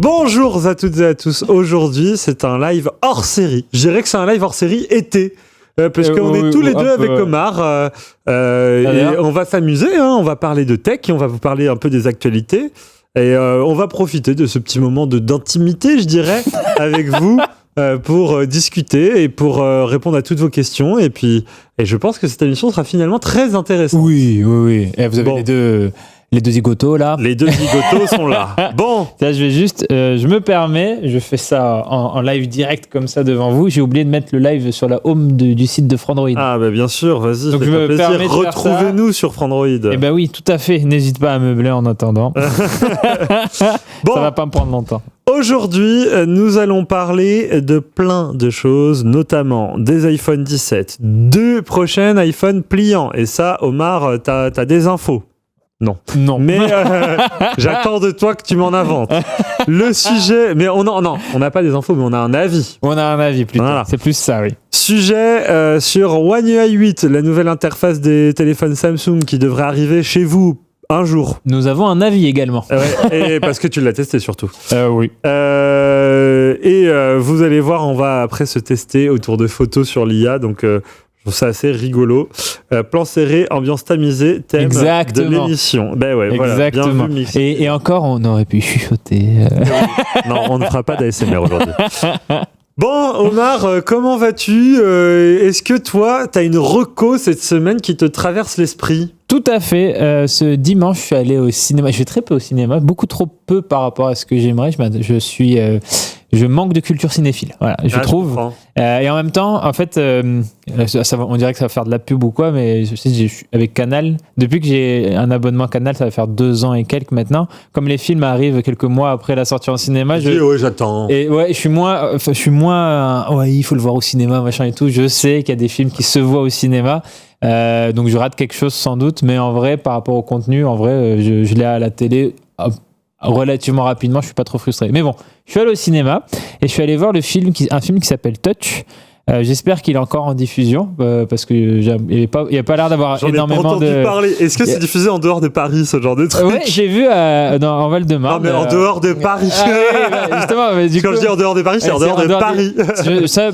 Bonjour à toutes et à tous. Aujourd'hui, c'est un live hors série. Je dirais que c'est un live hors série été. Parce qu'on est tous les deux avec Omar. Et on va s'amuser, hein, on va parler de tech et on va vous parler un peu des actualités. Et on va profiter de ce petit moment d'intimité, je dirais, avec vous. Pour discuter et pour répondre à toutes vos questions. Et je pense que cette émission sera finalement très intéressante. Oui. Et vous avez les deux zigotos là. Les deux zigotos sont là. Bon. Là, je me permets, je fais ça en live direct comme ça devant vous. J'ai oublié de mettre le live sur la home du site de Frandroid. Ah bah bien sûr, vas-y. Donc je me permets de retrouvez-nous sur Frandroid. Eh ben oui, tout à fait. N'hésite pas à meubler en attendant. Bon. Ça va pas me prendre longtemps. Aujourd'hui, nous allons parler de plein de choses, notamment des iPhone 17, 2 prochains iPhone pliants. Et ça, Omar, t'as des infos. Non. Mais j'attends de toi que tu m'en inventes. Le sujet... Mais on n'a pas des infos, mais on a un avis. On a un avis plutôt. Voilà. C'est plus ça, oui. Sujet sur One UI 8, la nouvelle interface des téléphones Samsung qui devrait arriver chez vous un jour. Nous avons un avis également. Et parce que tu l'as testé surtout. Oui. Vous allez voir, on va après se tester autour de photos sur l'IA, donc je trouve ça assez rigolo. Plan serré, ambiance tamisée, thème de l'émission. Ben ouais, exactement. Voilà, bien vu, et encore, on aurait pu chuchoter. Non, on ne fera pas d'ASMR aujourd'hui. Bon, Omar, comment vas-tu ? Est-ce que toi, tu as une reco cette semaine qui te traverse l'esprit ? Tout à fait. Ce dimanche, je suis allé au cinéma. Je vais très peu au cinéma, beaucoup trop peu par rapport à ce que j'aimerais. Je manque de culture cinéphile. Voilà, je trouve. Et en même temps, en fait, on dirait que ça va faire de la pub ou quoi, mais je suis avec Canal. Depuis que j'ai un abonnement Canal, ça va faire 2 ans et quelques maintenant. Comme les films arrivent quelques mois après la sortie en cinéma, ouais, j'attends. Et ouais, je suis moins. Ouais, il faut le voir au cinéma, machin et tout. Je sais qu'il y a des films qui se voient au cinéma. Donc je rate quelque chose sans doute, mais en vrai, par rapport au contenu, je l'ai à la télé relativement rapidement, je suis pas trop frustré. Mais bon, je suis allé au cinéma et je suis allé voir un film qui s'appelle Touch. J'espère qu'il est encore en diffusion parce que il n'y a pas l'air d'avoir énormément de... parler. Est-ce que c'est diffusé en dehors de Paris, ce genre de truc ? Ouais, j'ai vu en Val-de-Marne. Non, mais en dehors de Paris. Justement, mais quand je dis en dehors de Paris, c'est en dehors de Paris.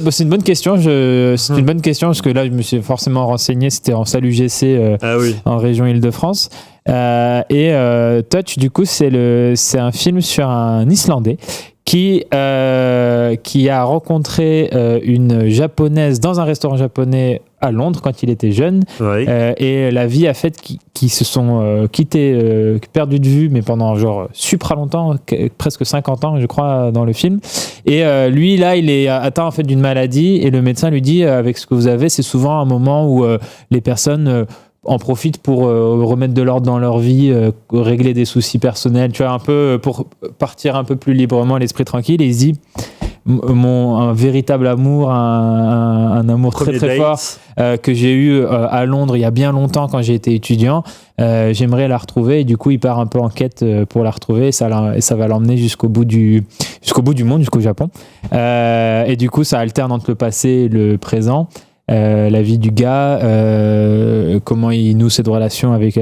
C'est une bonne question. C'est une bonne question parce que là, je me suis forcément renseigné. C'était en Salut GC en région Île-de-France. Touch, du coup, c'est un film sur un Islandais qui a rencontré une japonaise dans un restaurant japonais à Londres quand il était jeune. Oui. Et la vie a fait qu'ils se sont quittés, perdus de vue, mais pendant genre supra longtemps, presque 50 ans, je crois, dans le film. Et lui, là, il est atteint en fait d'une maladie et le médecin lui dit, avec ce que vous avez, c'est souvent un moment où les personnes... en profitent pour remettre de l'ordre dans leur vie, régler des soucis personnels, tu vois, un peu pour partir un peu plus librement, l'esprit tranquille. Et il se dit, un véritable amour, un amour très très fort que j'ai eu à Londres il y a bien longtemps quand j'ai été étudiant, j'aimerais la retrouver. Et du coup, il part un peu en quête pour la retrouver et ça va l'emmener jusqu'au bout du monde, jusqu'au Japon. Et du coup, ça alterne entre le passé et le présent. La vie du gars, comment il noue cette relation avec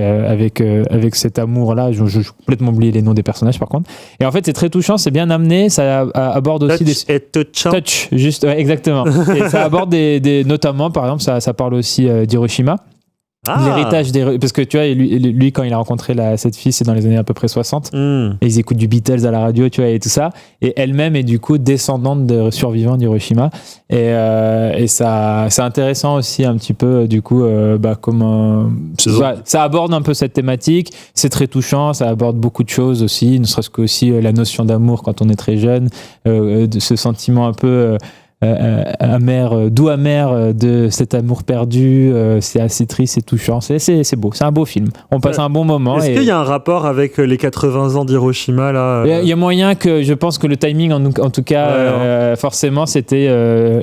cet amour-là. Je complètement oublié les noms des personnages par contre. Et en fait, c'est très touchant, c'est bien amené. Ça aborde aussi Touch, juste, ouais, exactement. Et ça aborde notamment, par exemple, ça parle aussi d'Hiroshima. L'héritage parce que tu vois, lui quand il a rencontré cette fille, c'est dans les années à peu près 60 et ils écoutent du Beatles à la radio, tu vois, et tout ça, et elle-même est du coup descendante de survivants d'Hiroshima et ça, c'est intéressant aussi un petit peu du coup comment ça aborde un peu cette thématique. C'est très touchant, ça aborde beaucoup de choses aussi, ne serait-ce que aussi la notion d'amour quand on est très jeune, de ce sentiment un peu doux amer de cet amour perdu. C'est assez triste, c'est touchant, c'est beau, c'est un beau film, on passe un bon moment. Est-ce qu'il y a un rapport avec les 80 ans d'Hiroshima là il y a moyen que, je pense que le timing en tout cas forcément c'était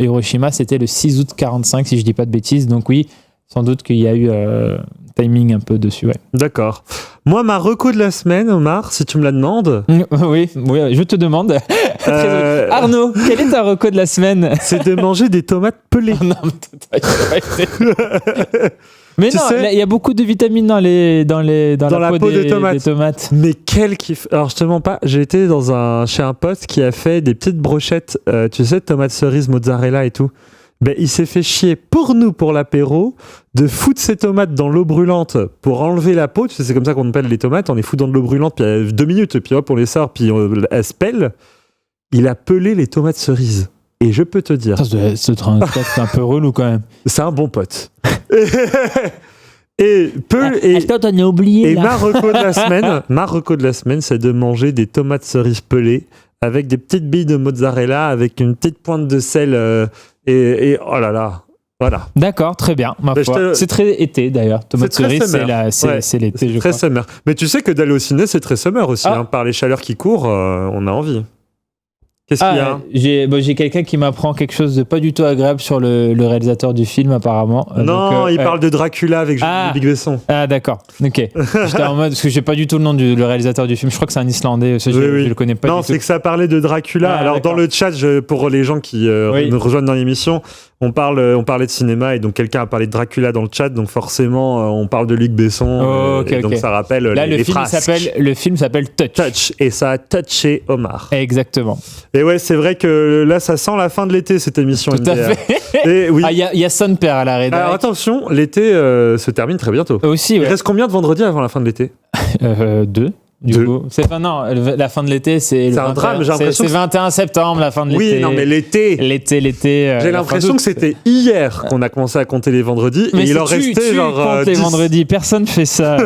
Hiroshima, c'était le 6 août 45 si je dis pas de bêtises, donc oui, sans doute qu'il y a eu timing un peu dessus, ouais. D'accord. Moi, ma reco de la semaine, Omar, si tu me la demandes. Oui, je te demande. Arnaud, quelle est ta reco de la semaine? C'est de manger des tomates pelées. Non, mais non, il y a beaucoup de vitamines dans la peau des tomates. Mais quel kiff. Alors, je te mens pas, j'ai été chez un pote qui a fait des petites brochettes, tu sais, tomates cerises, mozzarella et tout. Ben, il s'est fait chier pour nous, pour l'apéro, de foutre ses tomates dans l'eau brûlante pour enlever la peau. Tu sais, c'est comme ça qu'on appelle les tomates. On les fout dans de l'eau brûlante, puis 2 minutes, puis hop, on les sort, puis elles se pèlent. Il a pelé les tomates cerises. Et je peux te dire... C'est un peu relou quand même. C'est un bon pote. Et t'en as oublié, là. ma reco de la semaine, c'est de manger des tomates cerises pelées avec des petites billes de mozzarella, avec une petite pointe de sel et oh là là, voilà. D'accord, très bien, ma foi. C'est très été d'ailleurs. Tomates cerises, c'est l'été, je crois. Très summer. Mais tu sais que d'aller au ciné, c'est très summer aussi. Par les chaleurs qui courent, on a envie. Qu'est-ce qu'il y a? J'ai quelqu'un qui m'apprend quelque chose de pas du tout agréable sur le réalisateur du film, apparemment. Non, il parle de Dracula avec Luc Besson. Ah, d'accord. Ok. J'étais en mode, parce que j'ai pas du tout le nom du réalisateur du film. Je crois que c'est un Islandais. Je le connais pas du tout. Non, c'est que ça parlait de Dracula. Alors, dans le chat, pour les gens qui nous rejoignent dans l'émission, on parlait de cinéma et donc quelqu'un a parlé de Dracula dans le chat, donc forcément on parle de Luc Besson. Donc ça rappelle les frasques. Le film s'appelle Touch et ça a touché Omar. Exactement. Et ouais, c'est vrai que là ça sent la fin de l'été cette émission. Tout à fait. Et oui. Il y a son père à la rédaction. Alors attention, l'été se termime très bientôt. Aussi. Il reste combien de vendredis avant la fin de l'été? 2. Du coup, la fin de l'été, c'est un drame, j'ai l'impression. C'est 21 septembre, la fin de l'été. Oui, non, mais l'été. J'ai l'impression que c'était hier qu'on a commencé à compter les vendredis. Mais et il en restait genre. Comptes les vendredis, personne fait ça.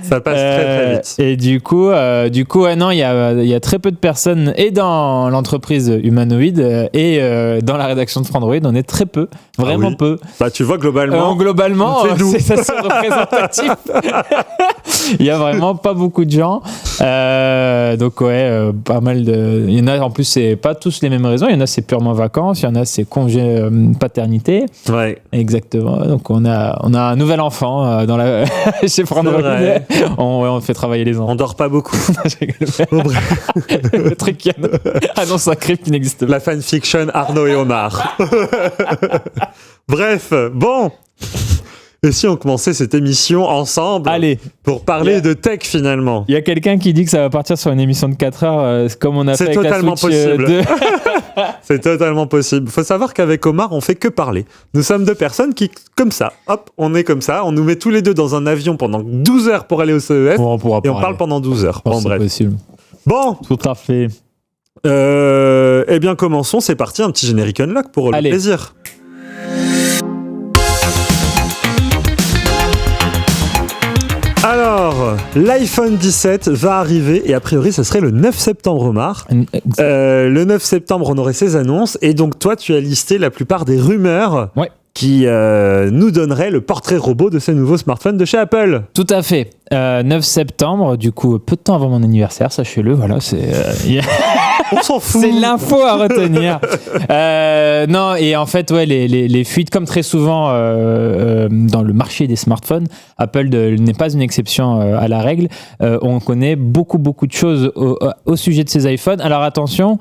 Ça passe très très vite. Et du coup, non, il y a très peu de personnes, et dans l'entreprise Humanoid, et dans la rédaction de Frandroid, on est très peu, vraiment peu. Bah, tu vois, globalement, c'est assez représentatif. Il y a vraiment pas beaucoup de gens. Donc, ouais, pas mal de. Il y en a, en plus, c'est pas tous les mêmes raisons. Il y en a, c'est purement vacances. Il y en a, c'est congé paternité. Ouais. Exactement. Donc, on a un nouvel enfant chez Frandroid. On fait travailler les enfants. On dort pas beaucoup. Le truc qui annonce un script qui n'existe pas. La fanfiction Arnaud et Omar. Bref, bon. Et si on commençait cette émission ensemble? Allez, pour parler de tech finalement. Il y a quelqu'un qui dit que ça va partir sur une émission de 4 heures comme on a fait avec la Switch 2. C'est totalement possible. Faut savoir qu'avec Omar, on fait que parler. Nous sommes 2 personnes qui, comme ça, hop, on est comme ça, on nous met tous les 2 dans un avion pendant 12 heures pour aller au CES et on parle pendant 12 heures. Bon, bref. Possible. Bon. Tout à fait. Eh bien, commençons. C'est parti, un petit générique unlock pour le plaisir. Alors, l'iPhone 17 va arriver et a priori, ça serait le 9 septembre, Omar. Le 9 septembre, on aurait ces annonces et donc toi, tu as listé la plupart des rumeurs qui nous donneraient le portrait robot de ces nouveaux smartphones de chez Apple. Tout à fait. 9 septembre, du coup, peu de temps avant mon anniversaire, sachez-le, voilà, c'est... On s'en fout. C'est l'info à retenir. Non, et en fait, ouais, les fuites, comme très souvent dans le marché des smartphones, Apple n'est pas une exception à la règle. On connaît beaucoup de choses au sujet de ces iPhones. Alors attention,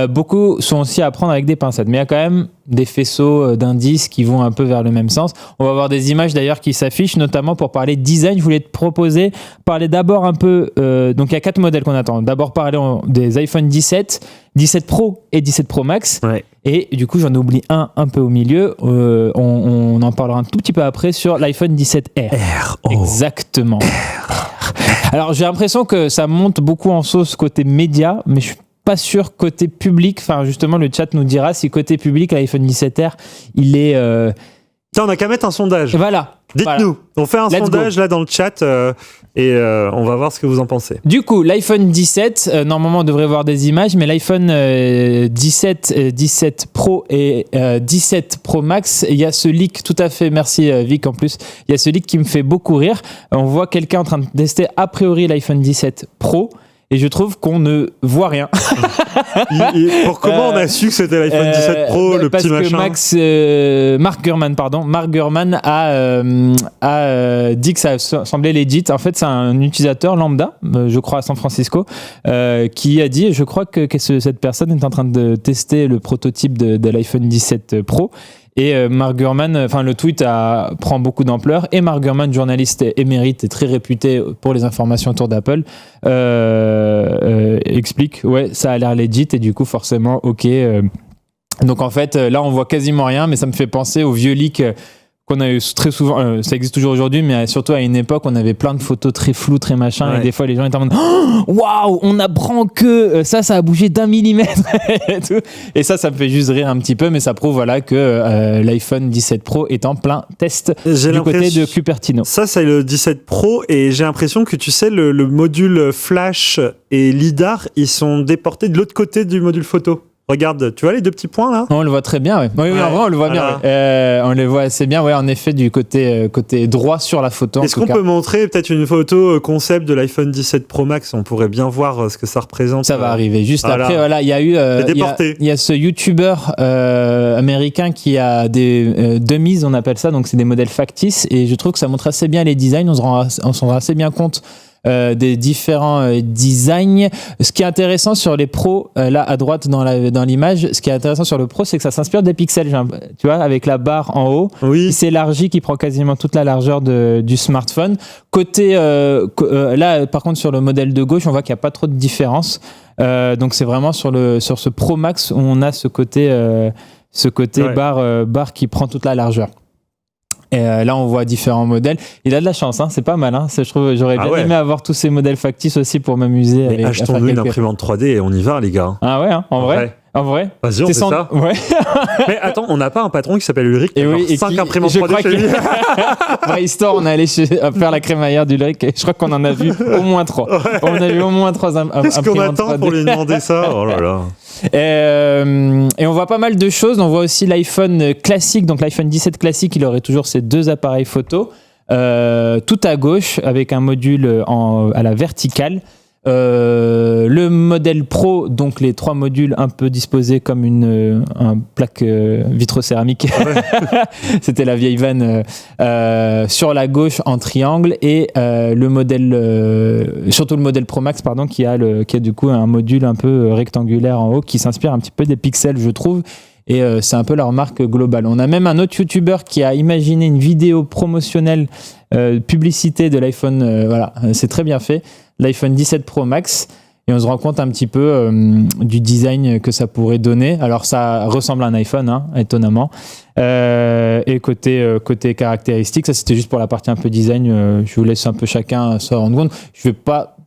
beaucoup sont aussi à prendre avec des pincettes, mais il y a quand même des faisceaux d'indices qui vont un peu vers le même sens. On va voir des images d'ailleurs qui s'affichent, notamment pour parler design. Je voulais te proposer, parler d'abord un peu... donc il y a 4 modèles qu'on attend. D'abord parler des iPhone 17, 17 Pro et 17 Pro Max. Ouais. Et du coup, j'en oublie un peu au milieu. On en parlera un tout petit peu après sur l'iPhone 17R. Exactement. Alors j'ai l'impression que ça monte beaucoup en sauce côté média, mais je suis pas sûr côté public. Enfin, justement, le chat nous dira si côté public, l'iPhone 17R, il est... Tiens, on n'a qu'à mettre un sondage. Voilà. Dites-nous. On fait un sondage là dans le chat et on va voir ce que vous en pensez. Du coup, l'iPhone 17, normalement, on devrait voir des images, mais l'iPhone 17, 17 Pro et 17 Pro Max, il y a ce leak, tout à fait, merci Vic en plus, il y a ce leak qui me fait beaucoup rire. On voit quelqu'un en train de tester a priori l'iPhone 17 Pro. et je trouve qu'on ne voit rien. Comment on a su que c'était l'iPhone 17 Pro, le petit machin? Parce que Mark Gurman a dit que ça semblait legit. En fait, c'est un utilisateur lambda, je crois à San Francisco, qui a dit, je crois que cette personne est en train de tester le prototype de l'iPhone 17 Pro. Et Mark Gurman, le tweet prend beaucoup d'ampleur, et Mark Gurman, journaliste émérite et très réputé pour les informations autour d'Apple, explique, ça a l'air legit, et du coup forcément ok. Donc en fait là on voit quasiment rien, mais ça me fait penser aux vieux leaks qu'on a eu très souvent, ça existe toujours aujourd'hui, mais surtout à une époque on avait plein de photos très floues, très machin, et des fois les gens étaient en mode waouh, on apprend que ça a bougé d'1 millimètre et tout. Et ça me fait juste rire un petit peu, mais ça prouve que l'iPhone 17 Pro est en plein test du côté de Cupertino. Ça c'est le 17 Pro, et j'ai l'impression que tu sais le module flash et lidar, ils sont déportés de l'autre côté du module photo. Regarde, tu vois les deux petits points là ? On le voit très bien, oui. Oui, en vrai, on le voit bien. On le voit assez bien, en effet, du côté droit sur la photo. Est-ce qu'on peut montrer peut-être une photo concept de l'iPhone 17 Pro Max ? On pourrait bien voir ce que ça représente. Ça va arriver juste après. Voilà, il y a eu. Il y a ce YouTuber américain qui a des dummies, on appelle ça, donc c'est des modèles factices, et je trouve que ça montre assez bien les designs. On s'en rend assez bien compte. Des différents designs. Ce qui est intéressant sur les pros, là à droite dans l'image, ce qui est intéressant sur le pro, c'est que ça s'inspire des pixels, tu vois, avec la barre en haut qui s'élargit, qui prend quasiment toute la largeur du smartphone. Côté là par contre sur le modèle de gauche, on voit qu'il n'y a pas trop de différence, donc c'est vraiment sur ce Pro Max où on a ce côté barre qui prend toute la largeur. Et là, on voit différents modèles. Il a de la chance, c'est pas mal. Je trouve, j'aurais bien aimé avoir tous ces modèles factices aussi pour m'amuser. Mais achetons-nous une imprimante 3D et on y va, les gars. Ah ouais, en vrai. Vas-y, on fait ça. Ouais. Mais attends, on n'a pas un patron qui s'appelle Ulrich qui a 5 imprimantes 3D chez lui. Brainstorm, on est allé faire la crémaillère d'Ulrich et je crois qu'on en a vu au moins 3. Ouais. On a vu au moins 3 imprimantes 3D. Qu'est-ce qu'on attend pour lui demander ça ? Oh là là. Et on voit pas mal de choses. On voit aussi l'iPhone classique, donc l'iPhone 17 classique, il aurait toujours ces 2 appareils photo, tout à gauche avec un module à la verticale. Le modèle Pro, donc les 3 modules un peu disposés comme une plaque vitrocéramique. C'était la vieille vanne, sur la gauche en triangle, et le modèle surtout le modèle Pro Max qui a du coup un module un peu rectangulaire en haut qui s'inspire un petit peu des pixels, je trouve. Et c'est un peu leur marque globale. On a même un autre YouTuber qui a imaginé une vidéo promotionnelle, publicité de l'iPhone. C'est très bien fait. L'iPhone 17 Pro Max. Et on se rend compte un petit peu du design que ça pourrait donner. Alors ça ressemble à un iPhone, étonnamment. Et côté caractéristiques, ça c'était juste pour la partie un peu design. Je vous laisse un peu chacun se rendre compte. Je ne vais pas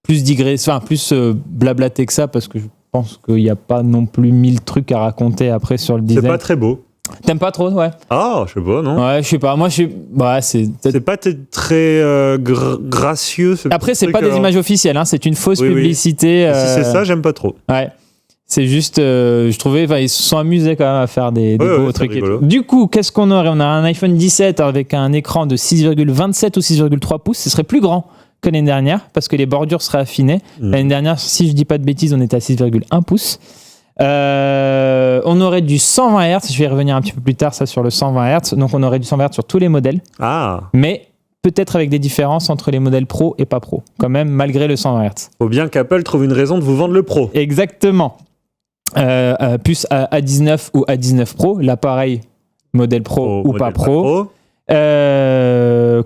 plus digresser, plus blablater que ça, parce que je pense qu'il n'y a pas non plus 1000 trucs à raconter après sur le design. C'est pas très beau. T'aimes pas trop, ouais? Ah, je sais pas, non? Ouais, je sais pas. Moi, c'est pas très gracieux. Après, c'est pas des images officielles, c'est une fausse publicité. Si c'est ça, j'aime pas trop. Ouais. C'est juste, je trouvais, ils se sont amusés quand même à faire des beaux trucs. Du coup, qu'est-ce qu'on aurait? On a un iPhone 17 avec un écran de 6,27 ou 6,3 pouces. Ce serait plus grand que l'année dernière parce que les bordures seraient affinées. L'année dernière, si je dis pas de bêtises, on était à 6,1 pouces. On aurait du 120 Hz, je vais y revenir un petit peu plus tard ça sur le 120 Hz, donc on aurait du 120 Hz sur tous les modèles, mais peut-être avec des différences entre les modèles Pro et pas Pro, quand même, malgré le 120 Hz. Faut bien qu'Apple trouve une raison de vous vendre le Pro. Exactement. Puce A19 ou A19 Pro, l'appareil modèle Pro ou pas Pro.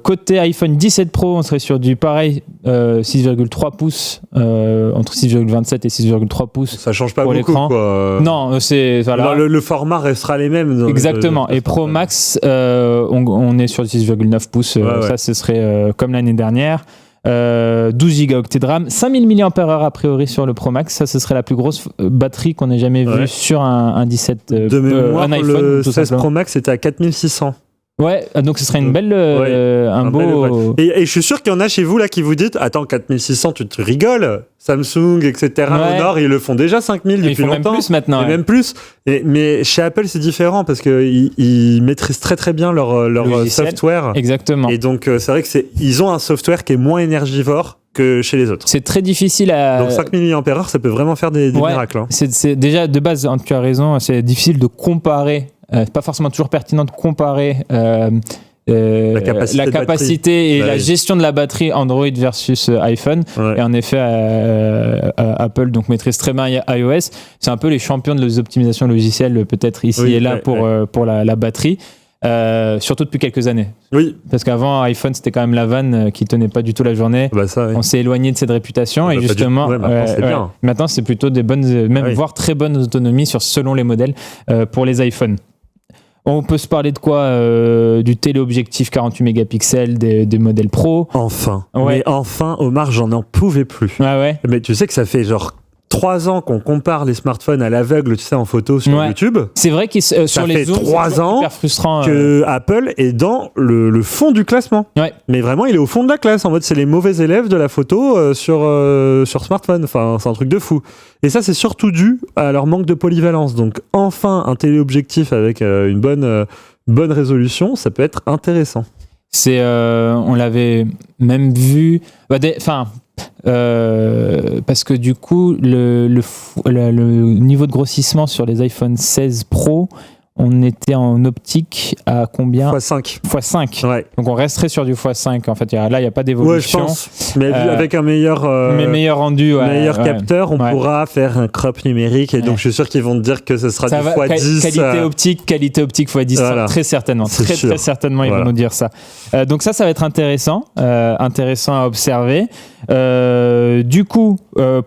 Côté iPhone 17 Pro, on serait sur du pareil 6,3 pouces, entre 6,27 et 6,3 pouces. Ça change pas pour beaucoup, l'écran. Quoi. Non, c'est voilà. Le format restera les mêmes. Exactement. Et Pro Max, on est sur 6,9 pouces. Ça, ce serait comme l'année dernière. 12 Go de RAM, 5000 mAh a priori sur le Pro Max. Ça, ce serait la plus grosse batterie qu'on ait jamais vue sur un 17 de mémoire, un iPhone. Le 16 Pro Max était à 4600. Ouais, donc ce serait une belle, un beau. Et je suis sûr qu'il y en a chez vous là qui vous dites, attends, 4600, tu te rigoles. Samsung, etc. Honor, ils le font déjà 5000 depuis longtemps. Même plus maintenant. Et même plus. Mais chez Apple, c'est différent parce qu'ils maîtrisent très très bien leur software. Exactement. Et donc, c'est vrai qu'ils ont un software qui est moins énergivore. que chez les autres. C'est très difficile à... Donc 5 mAh, ça peut vraiment faire des miracles. Hein. C'est déjà, de base, tu as raison, c'est difficile de comparer, c'est pas forcément toujours pertinent de comparer la capacité et la gestion de la batterie Android versus iPhone. Ouais. Et en effet, Apple donc maîtrise très bien iOS. C'est un peu les champions de l'optimisation logicielle, peut-être ici et là pour la batterie. Surtout depuis quelques années. Oui. Parce qu'avant, iPhone, c'était quand même la vanne qui tenait pas du tout la journée. Ça, oui. On s'est éloigné de cette réputation et justement, maintenant, c'est plutôt des bonnes, voire très bonnes autonomies selon les modèles pour les iPhones. On peut se parler de quoi du téléobjectif 48 mégapixels des modèles Pro. Enfin. Mais enfin, Omar, j'en en pouvais plus. Ouais. Mais tu sais que ça fait genre 3 ans qu'on compare les smartphones à l'aveugle, tu sais, en photo sur YouTube. C'est vrai que sur les zooms, 3 ans hyper frustrant, que Apple est dans le fond du classement. Ouais. Mais vraiment, il est au fond de la classe. En mode, c'est les mauvais élèves de la photo sur smartphone. Enfin, c'est un truc de fou. Et ça, c'est surtout dû à leur manque de polyvalence. Donc, enfin, un téléobjectif avec une bonne résolution, ça peut être intéressant. On l'avait même vu... parce que du coup le niveau de grossissement sur les iPhone 16 Pro, on était en optique à combien ? x5. Ouais. Donc on resterait sur du x5 en fait. Là, il n'y a pas d'évolution. Ouais, je pense. Mais avec un meilleur rendu, meilleur capteur, on pourra faire un crop numérique. Et donc je suis sûr qu'ils vont te dire que ce sera du x10. Qualité optique x10, voilà. Très certainement. Très certainement, ils vont nous dire ça. Donc ça va être intéressant à observer. Du coup,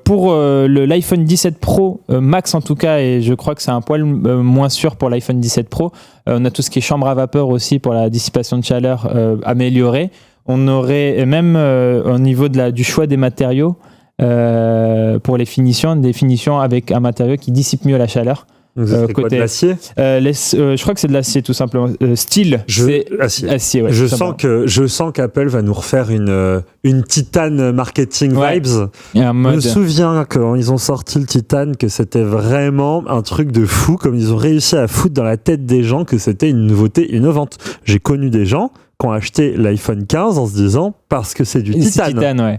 pour l'iPhone 17 Pro Max en tout cas, et je crois que c'est un poil moins sûr pour l'iPhone 17 Pro, on a tout ce qui est chambre à vapeur aussi pour la dissipation de chaleur améliorée. On aurait même au niveau du choix des matériaux pour les finitions, des finitions avec un matériau qui dissipe mieux la chaleur. Côté quoi, de l'acier je crois que c'est de l'acier tout simplement. Style, c'est acier. Ouais, je sens qu'Apple va nous refaire une Titan marketing vibes. Je me souviens quand ils ont sorti le Titan que c'était vraiment un truc de fou, comme ils ont réussi à foutre dans la tête des gens que c'était une nouveauté innovante. J'ai connu des gens qui ont acheté l'iPhone 15 en se disant parce que c'est du Titan. Ouais.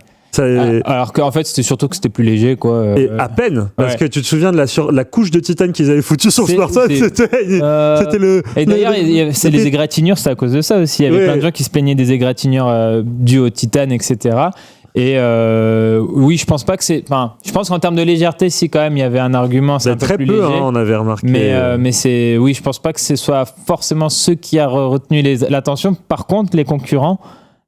Alors qu'en fait c'était surtout que c'était plus léger quoi. Et à peine parce que tu te souviens de la couche de titane qu'ils avaient foutue sur le smartphone, c'était le. Et d'ailleurs c'est les égratignures, c'est à cause de ça aussi. Il y avait plein de gens qui se plaignaient des égratignures dues au titane, etc. Et oui, je pense pas que c'est. Enfin, je pense qu'en termes de légèreté, si quand même il y avait un argument, c'est un peu très plus peu, léger. On avait remarqué. Mais c'est, oui, je pense pas que ce soit forcément ceux qui a retenu l'attention. Par contre, les concurrents.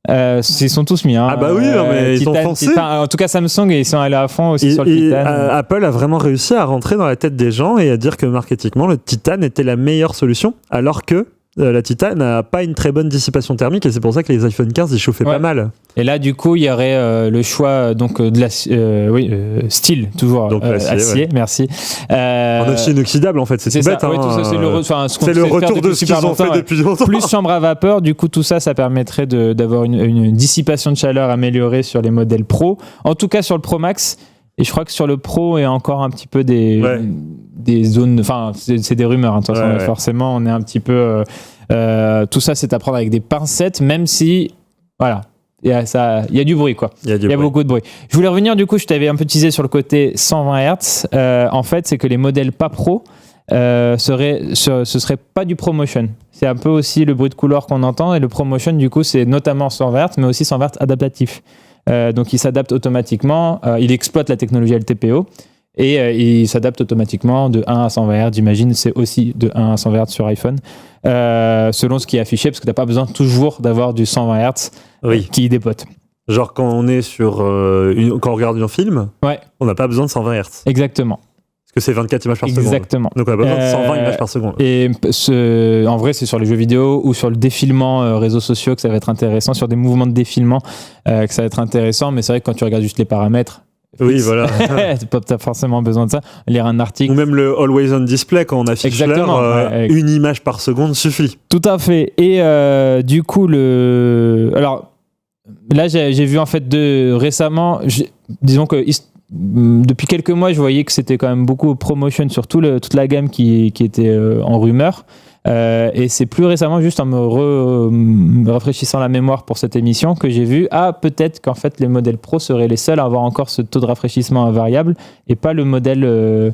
Ils sont tous mis. Ah bah oui, mais ils ont foncé. En tout cas, Samsung, ils sont allés à fond aussi sur le Titan. Apple a vraiment réussi à rentrer dans la tête des gens et à dire que marketingement, le Titan était la meilleure solution, alors que la Titan n'a pas une très bonne dissipation thermique et c'est pour ça que les iPhone 15 ils chauffaient pas mal. Et là, du coup, il y aurait le choix donc de la style toujours donc, acier. Merci. En acier inoxydable en fait, c'est tout bête. Ça, tout ça, c'est le retour de ce qu'ils ont fait depuis longtemps. Plus chambre à vapeur, du coup, tout ça permettrait d'avoir une dissipation de chaleur améliorée sur les modèles Pro. En tout cas, sur le Pro Max. Et je crois que sur le Pro, il y a encore un petit peu des zones... Enfin, c'est des rumeurs, hein, de toute façon, forcément, on est un petit peu... tout ça, c'est à prendre avec des pincettes, même si... Voilà, il y a du bruit, quoi. Il y a beaucoup de bruit. Je voulais revenir, du coup, je t'avais un peu teasé sur le côté 120 Hz. En fait, c'est que les modèles pas Pro, ce serait pas du ProMotion. C'est un peu aussi le bruit de couloir qu'on entend. Et le ProMotion, du coup, c'est notamment 120 Hz, mais aussi 120 Hz adaptatif. Donc il s'adapte automatiquement, il exploite la technologie LTPO et il s'adapte automatiquement de 1 à 120 Hz, j'imagine c'est aussi de 1 à 120 Hz sur iPhone, selon ce qui est affiché, parce que tu n'as pas besoin toujours d'avoir du 120 Hz qui dépote. Genre quand on est sur quand on regarde un film, on n'a pas besoin de 120 Hz. Exactement. Parce que c'est 24 images par seconde. Exactement. Donc on a besoin de 120 images par seconde. Et en vrai, c'est sur les jeux vidéo ou sur le défilement réseaux sociaux que ça va être intéressant, sur des mouvements de défilement que ça va être intéressant. Mais c'est vrai que quand tu regardes juste les paramètres, oui, voilà. tu as forcément besoin de ça. Lire un article. Ou même le Always On Display, quand on affiche l'heure, une image par seconde suffit. Tout à fait. Et du coup, alors là, j'ai vu en fait récemment, disons que depuis quelques mois, je voyais que c'était quand même beaucoup ProMotion sur toute la gamme qui était en rumeur. Et c'est plus récemment, juste en me rafraîchissant la mémoire pour cette émission, que j'ai vu peut-être qu'en fait les modèles Pro seraient les seuls à avoir encore ce taux de rafraîchissement invariable et pas le modèle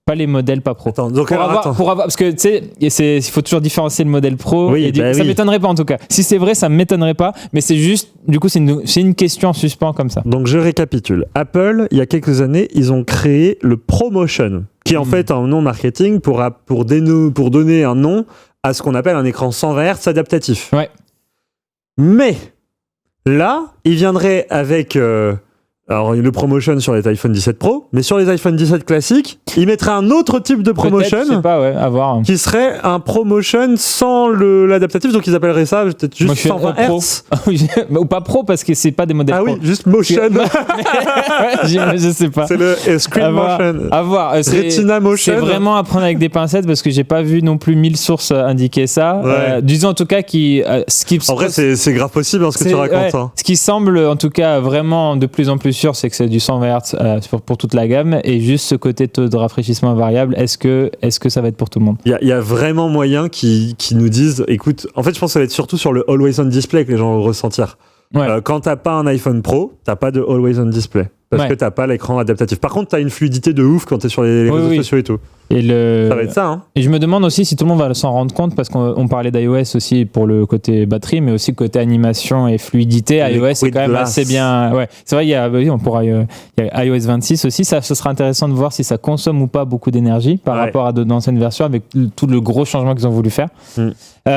pas les modèles pas pro. Attends, donc pour avoir, parce que tu sais, il faut toujours différencier le modèle pro. Ça m'étonnerait pas en tout cas. Si c'est vrai, ça m'étonnerait pas, mais c'est juste, du coup, c'est une question en suspens comme ça. Donc je récapitule. Apple, il y a quelques années, ils ont créé le ProMotion, qui est en fait un nom marketing pour donner un nom à ce qu'on appelle un écran 120 Hz adaptatif. Ouais. Mais là, ils viendraient avec alors le ProMotion sur les iPhone 17 Pro, mais sur les iPhone 17 classiques, ils mettraient un autre type de ProMotion, je sais pas, à voir. Qui serait un ProMotion sans l'adaptatif, donc ils appelleraient ça peut-être juste 120 Hz. Ou pas Pro, parce que c'est pas des modèles Pro. Ah oui, juste Motion. Je sais pas. C'est le Screen Motion. À voir. Retina Motion. C'est vraiment à prendre avec des pincettes, parce que j'ai pas vu non plus 1000 sources indiquer ça. Ouais. Disons en tout cas en vrai, c'est grave possible ce que tu racontes. Ouais. Ce qui semble en tout cas vraiment de plus en plus sûr, c'est que c'est du 120 Hz pour toute la gamme, et juste ce côté taux de rafraîchissement variable, est-ce que ça va être pour tout le monde? Il y a vraiment moyen qui nous disent, écoute, en fait je pense que ça va être surtout sur le Always On Display que les gens vont ressentir. Ouais. Quand t'as pas un iPhone Pro, t'as pas de Always On Display. Parce que t'as pas l'écran adaptatif. Par contre, t'as une fluidité de ouf quand t'es sur les réseaux sociaux et tout. Ça va être ça, hein. Et je me demande aussi si tout le monde va s'en rendre compte, parce qu'on parlait d'iOS aussi pour le côté batterie, mais aussi côté animation et fluidité. iOS c'est quand même assez bien. Ouais, c'est vrai, il y a iOS 26 aussi. Ce sera intéressant de voir si ça consomme ou pas beaucoup d'énergie par rapport à d'anciennes versions, avec tout le gros changement qu'ils ont voulu faire. En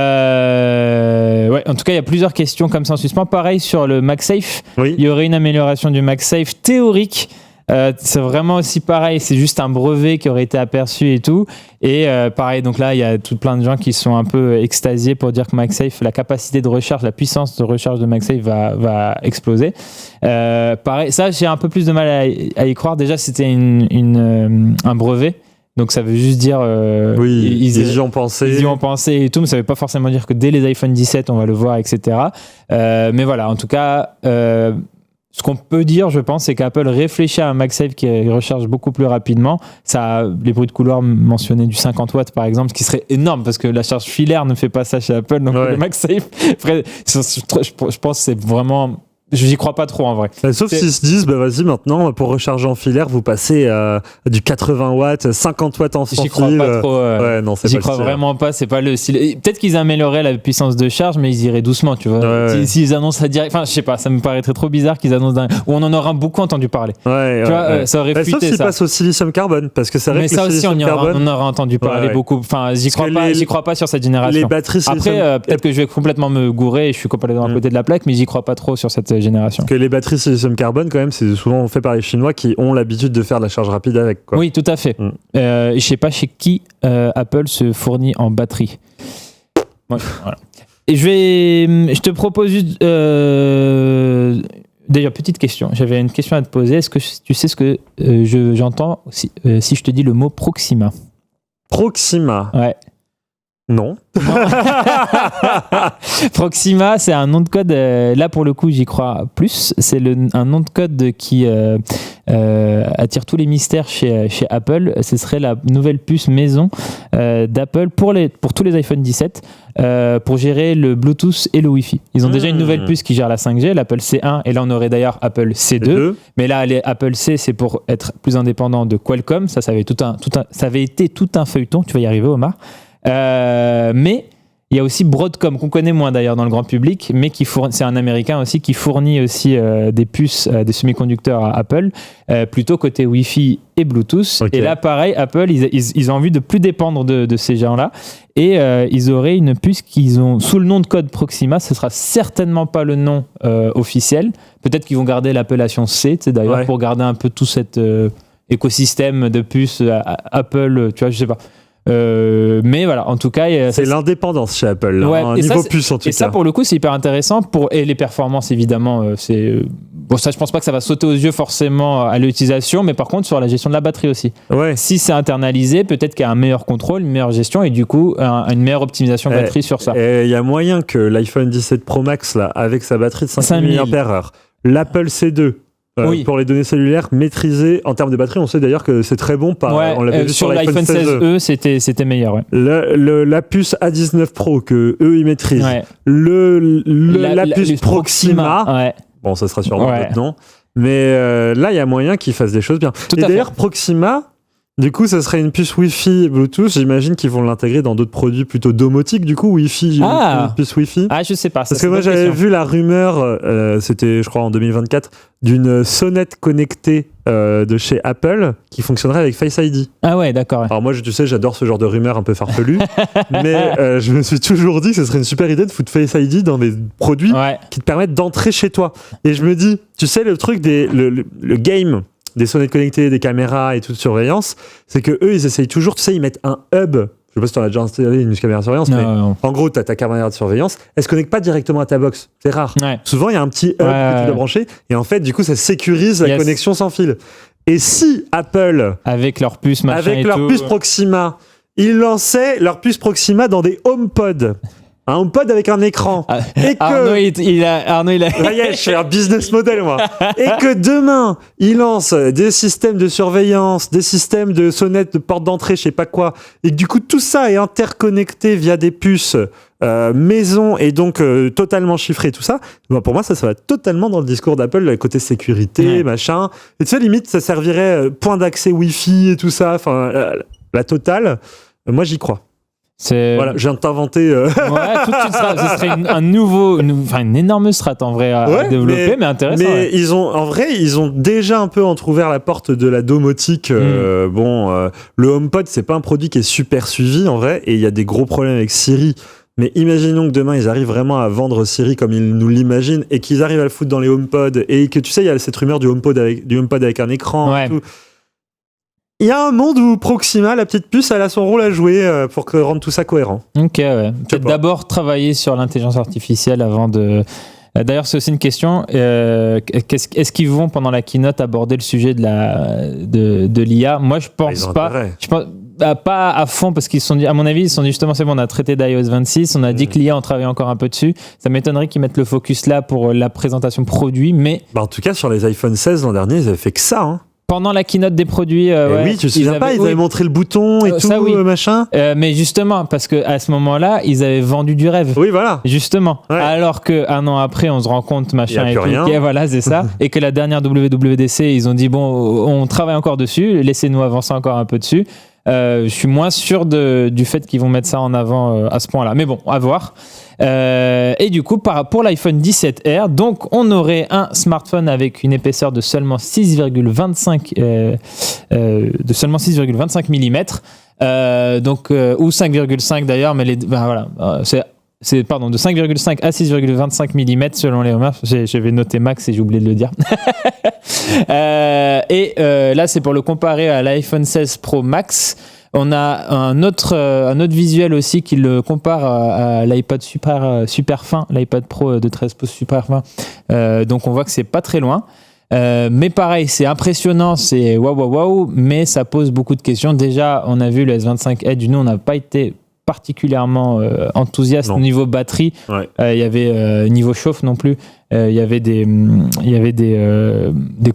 tout cas, il y a plusieurs questions comme ça en suspens. Pareil sur le MagSafe. Il y aurait une amélioration du MagSafe théorique. C'est vraiment aussi pareil, c'est juste un brevet qui aurait été aperçu et tout. Et pareil, donc là, il y a tout plein de gens qui sont un peu extasiés pour dire que MagSafe, la capacité de recharge, la puissance de recharge de MagSafe va exploser. Pareil, ça, j'ai un peu plus de mal à y croire. Déjà, c'était un brevet. Donc ça veut juste dire ils y ont pensé. Ils y ont pensé et tout, mais ça veut pas forcément dire que dès les iPhone 17 on va le voir, etc. Mais voilà, en tout cas, ce qu'on peut dire, je pense, c'est qu'Apple réfléchit à un MagSafe qui recharge beaucoup plus rapidement. Ça, les bruits de couloir mentionnaient du 50 watts par exemple, ce qui serait énorme parce que la charge filaire ne fait pas ça chez Apple. Donc le MagSafe, je pense que c'est vraiment... J'y crois pas trop en vrai. Sauf s'ils se disent, vas-y maintenant, pour recharger en filaire, vous passez du 80 watts, 50 watts en sans fil. J'y crois pas trop. Non, j'y crois vraiment pas, c'est pas le style. Peut-être qu'ils amélioreraient la puissance de charge, mais ils iraient doucement, tu vois. S'ils annoncent ça direct, enfin, je sais pas, ça me paraîtrait trop bizarre qu'ils annoncent ou on en aura beaucoup entendu parler. Tu vois, ça aurait fuité ça. Sauf s'ils passent au silicium carbone, parce que c'est vrai que ça aussi, on aura entendu parler beaucoup. Enfin, j'y crois pas sur cette génération. Les batteries. Après, peut-être que je vais complètement me gourer et je suis complètement à côté de la plaque, mais j'y crois pas trop sur cette génération. Que les batteries silicium carbone, quand même, c'est souvent fait par les Chinois qui ont l'habitude de faire de la charge rapide avec. Oui, tout à fait. Je sais pas chez qui Apple se fournit en batterie. Voilà. Et je te propose juste... D'ailleurs, petite question. J'avais une question à te poser. Est-ce que tu sais ce que j'entends si je te dis le mot Proxima? Proxima. Ouais. Non. Proxima, c'est un nom de code. Là, pour le coup, j'y crois plus. C'est un nom de code qui attire tous les mystères chez Apple. Ce serait la nouvelle puce maison d'Apple pour tous les iPhone 17 pour gérer le Bluetooth et le Wi-Fi. Ils ont déjà une nouvelle puce qui gère la 5G, l'Apple C1, et là on aurait d'ailleurs Apple C2. Mais là, Apple C, c'est pour être plus indépendant de Qualcomm. Ça avait été tout un feuilleton. Tu vas y arriver, Omar. Mais il y a aussi Broadcom, qu'on connaît moins d'ailleurs dans le grand public, mais c'est un américain aussi qui fournit aussi des puces, des semi-conducteurs à Apple, plutôt côté Wi-Fi et Bluetooth. Okay. Et là, pareil, Apple, ils ont envie de plus dépendre de ces gens-là. Et ils auraient une puce qu'ils ont sous le nom de code Proxima. Ce sera certainement pas le nom officiel. Peut-être qu'ils vont garder l'appellation C, d'ailleurs, pour garder un peu tout cet écosystème de puces Apple, tu vois, je sais pas. Mais voilà, en tout cas, c'est l'indépendance chez Apple, là, niveau puce en tout cas. Et ça, pour le coup, c'est hyper intéressant et les performances, évidemment, c'est bon. Ça, je pense pas que ça va sauter aux yeux forcément à l'utilisation, mais par contre sur la gestion de la batterie aussi. Si c'est internalisé, peut-être qu'il y a un meilleur contrôle, une meilleure gestion et du coup une meilleure optimisation batterie sur ça. Et il y a moyen que l'iPhone 17 Pro Max là, avec sa batterie de 5000 mAh, l'Apple C2 pour les données cellulaires maîtrisées en termes de batterie. On sait d'ailleurs que c'est très bon. On l'avait vu sur l'iPhone 16e, c'était meilleur. Ouais. La puce A19 Pro que eux ils maîtrisent. Ouais. La puce Proxima. Ouais. Bon, ça sera sûrement maintenant. Mais là, il y a moyen qu'ils fassent des choses bien. Et d'ailleurs, Proxima. Du coup, ça serait une puce Wi-Fi Bluetooth. J'imagine qu'ils vont l'intégrer dans d'autres produits plutôt domotiques. Du coup, Wi-Fi, une puce Wi-Fi. Ah, je sais pas. Parce que moi, j'avais vu la rumeur, c'était, je crois, en 2024, d'une sonnette connectée de chez Apple qui fonctionnerait avec Face ID. Ah ouais, d'accord. Alors moi, tu sais, j'adore ce genre de rumeurs un peu farfelues. Mais je me suis toujours dit que ce serait une super idée de foutre Face ID dans des produits qui te permettent d'entrer chez toi. Et je me dis, tu sais, le truc le game des sonnettes connectées, des caméras et toute surveillance, c'est que eux ils essayent toujours, tu sais, ils mettent un hub, je sais pas si tu en as déjà installé une caméra de surveillance, mais en gros tu as ta caméra de surveillance, elle se connecte pas directement à ta box, c'est rare. Souvent il y a un petit hub que tu dois brancher et en fait du coup ça sécurise la connexion sans fil. Et si Apple avec leur puce Proxima, ils lançaient leur puce Proxima dans des HomePod, un HomePod avec un écran. Et que... Arnaud, il a... Ça y est, je fais un business model, moi. Et que demain, il lance des systèmes de surveillance, des systèmes de sonnettes, de portes d'entrée, je sais pas quoi. Et que du coup, tout ça est interconnecté via des puces maison et donc totalement chiffré, tout ça. Bah, pour moi, ça va totalement dans le discours d'Apple, le côté sécurité, machin. Et tu sais, limite, ça servirait point d'accès Wi-Fi et tout ça. Enfin, la totale. Moi, j'y crois. Voilà, je viens de t'inventer. Ce serait une énorme strat en vrai à développer, mais intéressant. Mais ils ont déjà un peu entrouvert la porte de la domotique. Le HomePod, c'est pas un produit qui est super suivi en vrai, et il y a des gros problèmes avec Siri. Mais imaginons que demain ils arrivent vraiment à vendre Siri comme ils nous l'imaginent et qu'ils arrivent à le foutre dans les HomePod et que tu sais, il y a cette rumeur du HomePod avec un écran et tout. Il y a un monde où Proxima, la petite puce, elle a son rôle à jouer pour rendre tout ça cohérent. Ok, ouais. Peut-être d'abord travailler sur l'intelligence artificielle avant de... D'ailleurs, c'est aussi une question. Est-ce qu'ils vont, pendant la keynote, aborder le sujet de l'IA ? Moi, je pense pas. Je pense pas à fond, parce qu'ils se sont dit, à mon avis, ils se sont dit justement, c'est bon, on a traité d'iOS 26, on a dit que l'IA, on travaille encore un peu dessus. Ça m'étonnerait qu'ils mettent le focus là pour la présentation produit, mais... en tout cas, sur les iPhone 16 l'an dernier, ils avaient fait que ça, hein. Pendant la keynote des produits, oui, tu te souviens pas, ils avaient montré le bouton et tout, ça, machin. Mais justement, parce qu'à ce moment-là, ils avaient vendu du rêve. Oui, voilà. Justement. Ouais. Alors qu'un an après, on se rend compte, machin et tout. Rien. Voilà, c'est ça. Et que la dernière WWDC, ils ont dit, bon, on travaille encore dessus, laissez-nous avancer encore un peu dessus. Je suis moins sûr du fait qu'ils vont mettre ça en avant à ce point-là. Mais bon, à voir. Et du coup, pour l'iPhone 17R, donc on aurait un smartphone avec une épaisseur de seulement 6,25 mm, donc ou 5,5 d'ailleurs, mais voilà, c'est de 5,5 à 6,25 mm selon les rumeurs. J'avais noté max et j'ai oublié de le dire. Là, c'est pour le comparer à l'iPhone 16 Pro Max. On a un autre visuel aussi qui le compare à l'iPod super fin, l'iPad Pro de 13 pouces super fin. Donc on voit que c'est pas très loin. Mais pareil, c'est impressionnant, c'est waouh, mais ça pose beaucoup de questions. Déjà, on a vu le S25 Edge, nous on n'a pas été particulièrement enthousiaste au niveau batterie. Il y avait niveau chauffe non plus. Il y avait des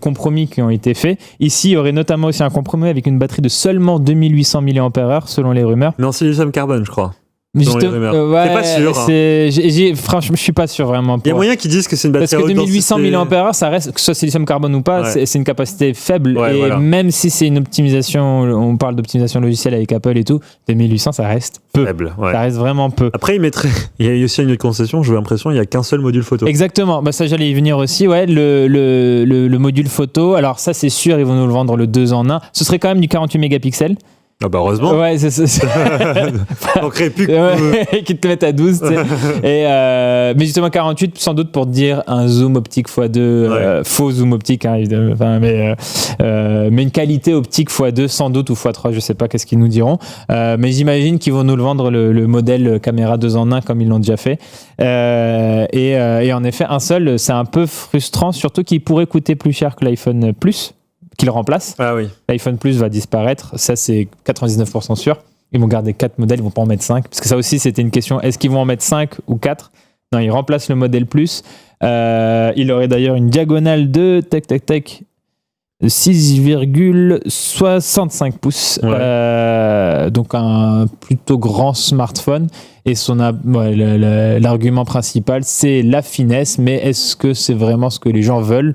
compromis qui ont été faits. Ici, il y aurait notamment aussi un compromis avec une batterie de seulement 2800 mAh selon les rumeurs. Mais en silicium carbone, je crois. Juste, c'est pas sûr. Franchement, je suis pas sûr vraiment. Il y a moyen qu'ils disent que c'est une batterie. Parce que 2800 mAh, ça reste, que ce soit silicium carbone ou pas, c'est une capacité faible. Et voilà. Même si c'est une optimisation, on parle d'optimisation logicielle avec Apple et tout, 2800, ça reste peu. Faible, ça reste vraiment peu. Après, il y a aussi une concession, j'ai l'impression, il n'y a qu'un seul module photo. Exactement. Ça, j'allais y venir aussi. Ouais, le module photo. Alors, ça, c'est sûr, ils vont nous le vendre le 2 en 1. Ce serait quand même du 48 mégapixels. Ah bah heureusement. Ouais, c'est ça. On crée plus que... qui te mettent à 12, tu sais. Mais justement 48 sans doute pour dire un zoom optique x2, faux zoom optique, hein, évidemment. Mais une qualité optique x2 sans doute ou x3, je sais pas qu'est-ce qu'ils nous diront. Mais j'imagine qu'ils vont nous le vendre le modèle caméra 2 en 1 comme ils l'ont déjà fait. Et en effet, un seul, c'est un peu frustrant, surtout qu'il pourrait coûter plus cher que l'iPhone Plus. Qu'il remplace. Ah oui. L'iPhone Plus va disparaître, ça c'est 99% sûr. Ils vont garder 4 modèles, ils vont pas en mettre 5. Parce que ça aussi c'était une question, est-ce qu'ils vont en mettre 5 ou 4 ? Non, ils remplacent le modèle Plus. Il aurait d'ailleurs une diagonale de 6,65 pouces. Donc un plutôt grand smartphone. Et l'argument principal, c'est la finesse. Mais est-ce que c'est vraiment ce que les gens veulent ?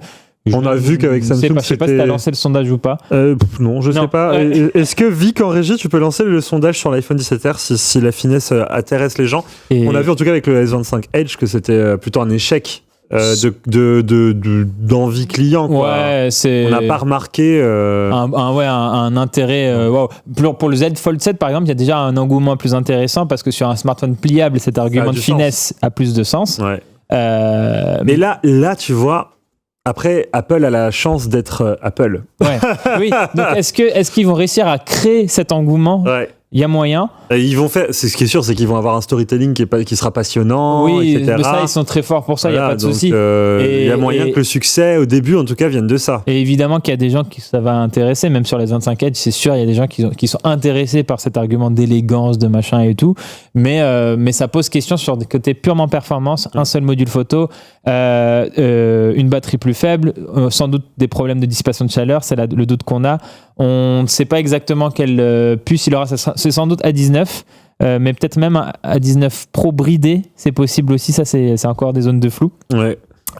On a vu qu'avec Samsung, je sais pas si tu as lancé le sondage ou pas. Non, je sais pas. Est-ce que Vic en régie, tu peux lancer le sondage sur l'iPhone 17R si la finesse intéresse les gens ? On a vu en tout cas avec le S25 Edge que c'était plutôt un échec d'envie client, quoi. Ouais, on n'a pas remarqué un intérêt. Wow. Pour le Z Fold 7 par exemple, il y a déjà un engouement plus intéressant parce que sur un smartphone pliable, cet argument de finesse a plus de sens. Mais là, tu vois. Après, Apple a la chance d'être Apple. Oui. Donc, est-ce qu'ils vont réussir à créer cet engouement ? Il y a moyen. Ils vont faire. C'est ce qui est sûr, c'est qu'ils vont avoir un storytelling qui sera passionnant, etc. Mais ça, ils sont très forts pour ça. Il y a pas de souci. Il y a moyen que le succès, au début, en tout cas, vienne de ça. Et évidemment qu'il y a des gens qui ça va intéresser, même sur les 25 Edge, c'est sûr, il y a des gens qui sont intéressés par cet argument d'élégance, de machin et tout. Mais ça pose question sur des côtés purement performance, un seul module photo, une batterie plus faible, sans doute des problèmes de dissipation de chaleur. C'est le doute qu'on a. On ne sait pas exactement quelle puce il aura. C'est sans doute A19, mais peut-être même A19 Pro bridé. C'est possible aussi. Ça, c'est encore des zones de flou.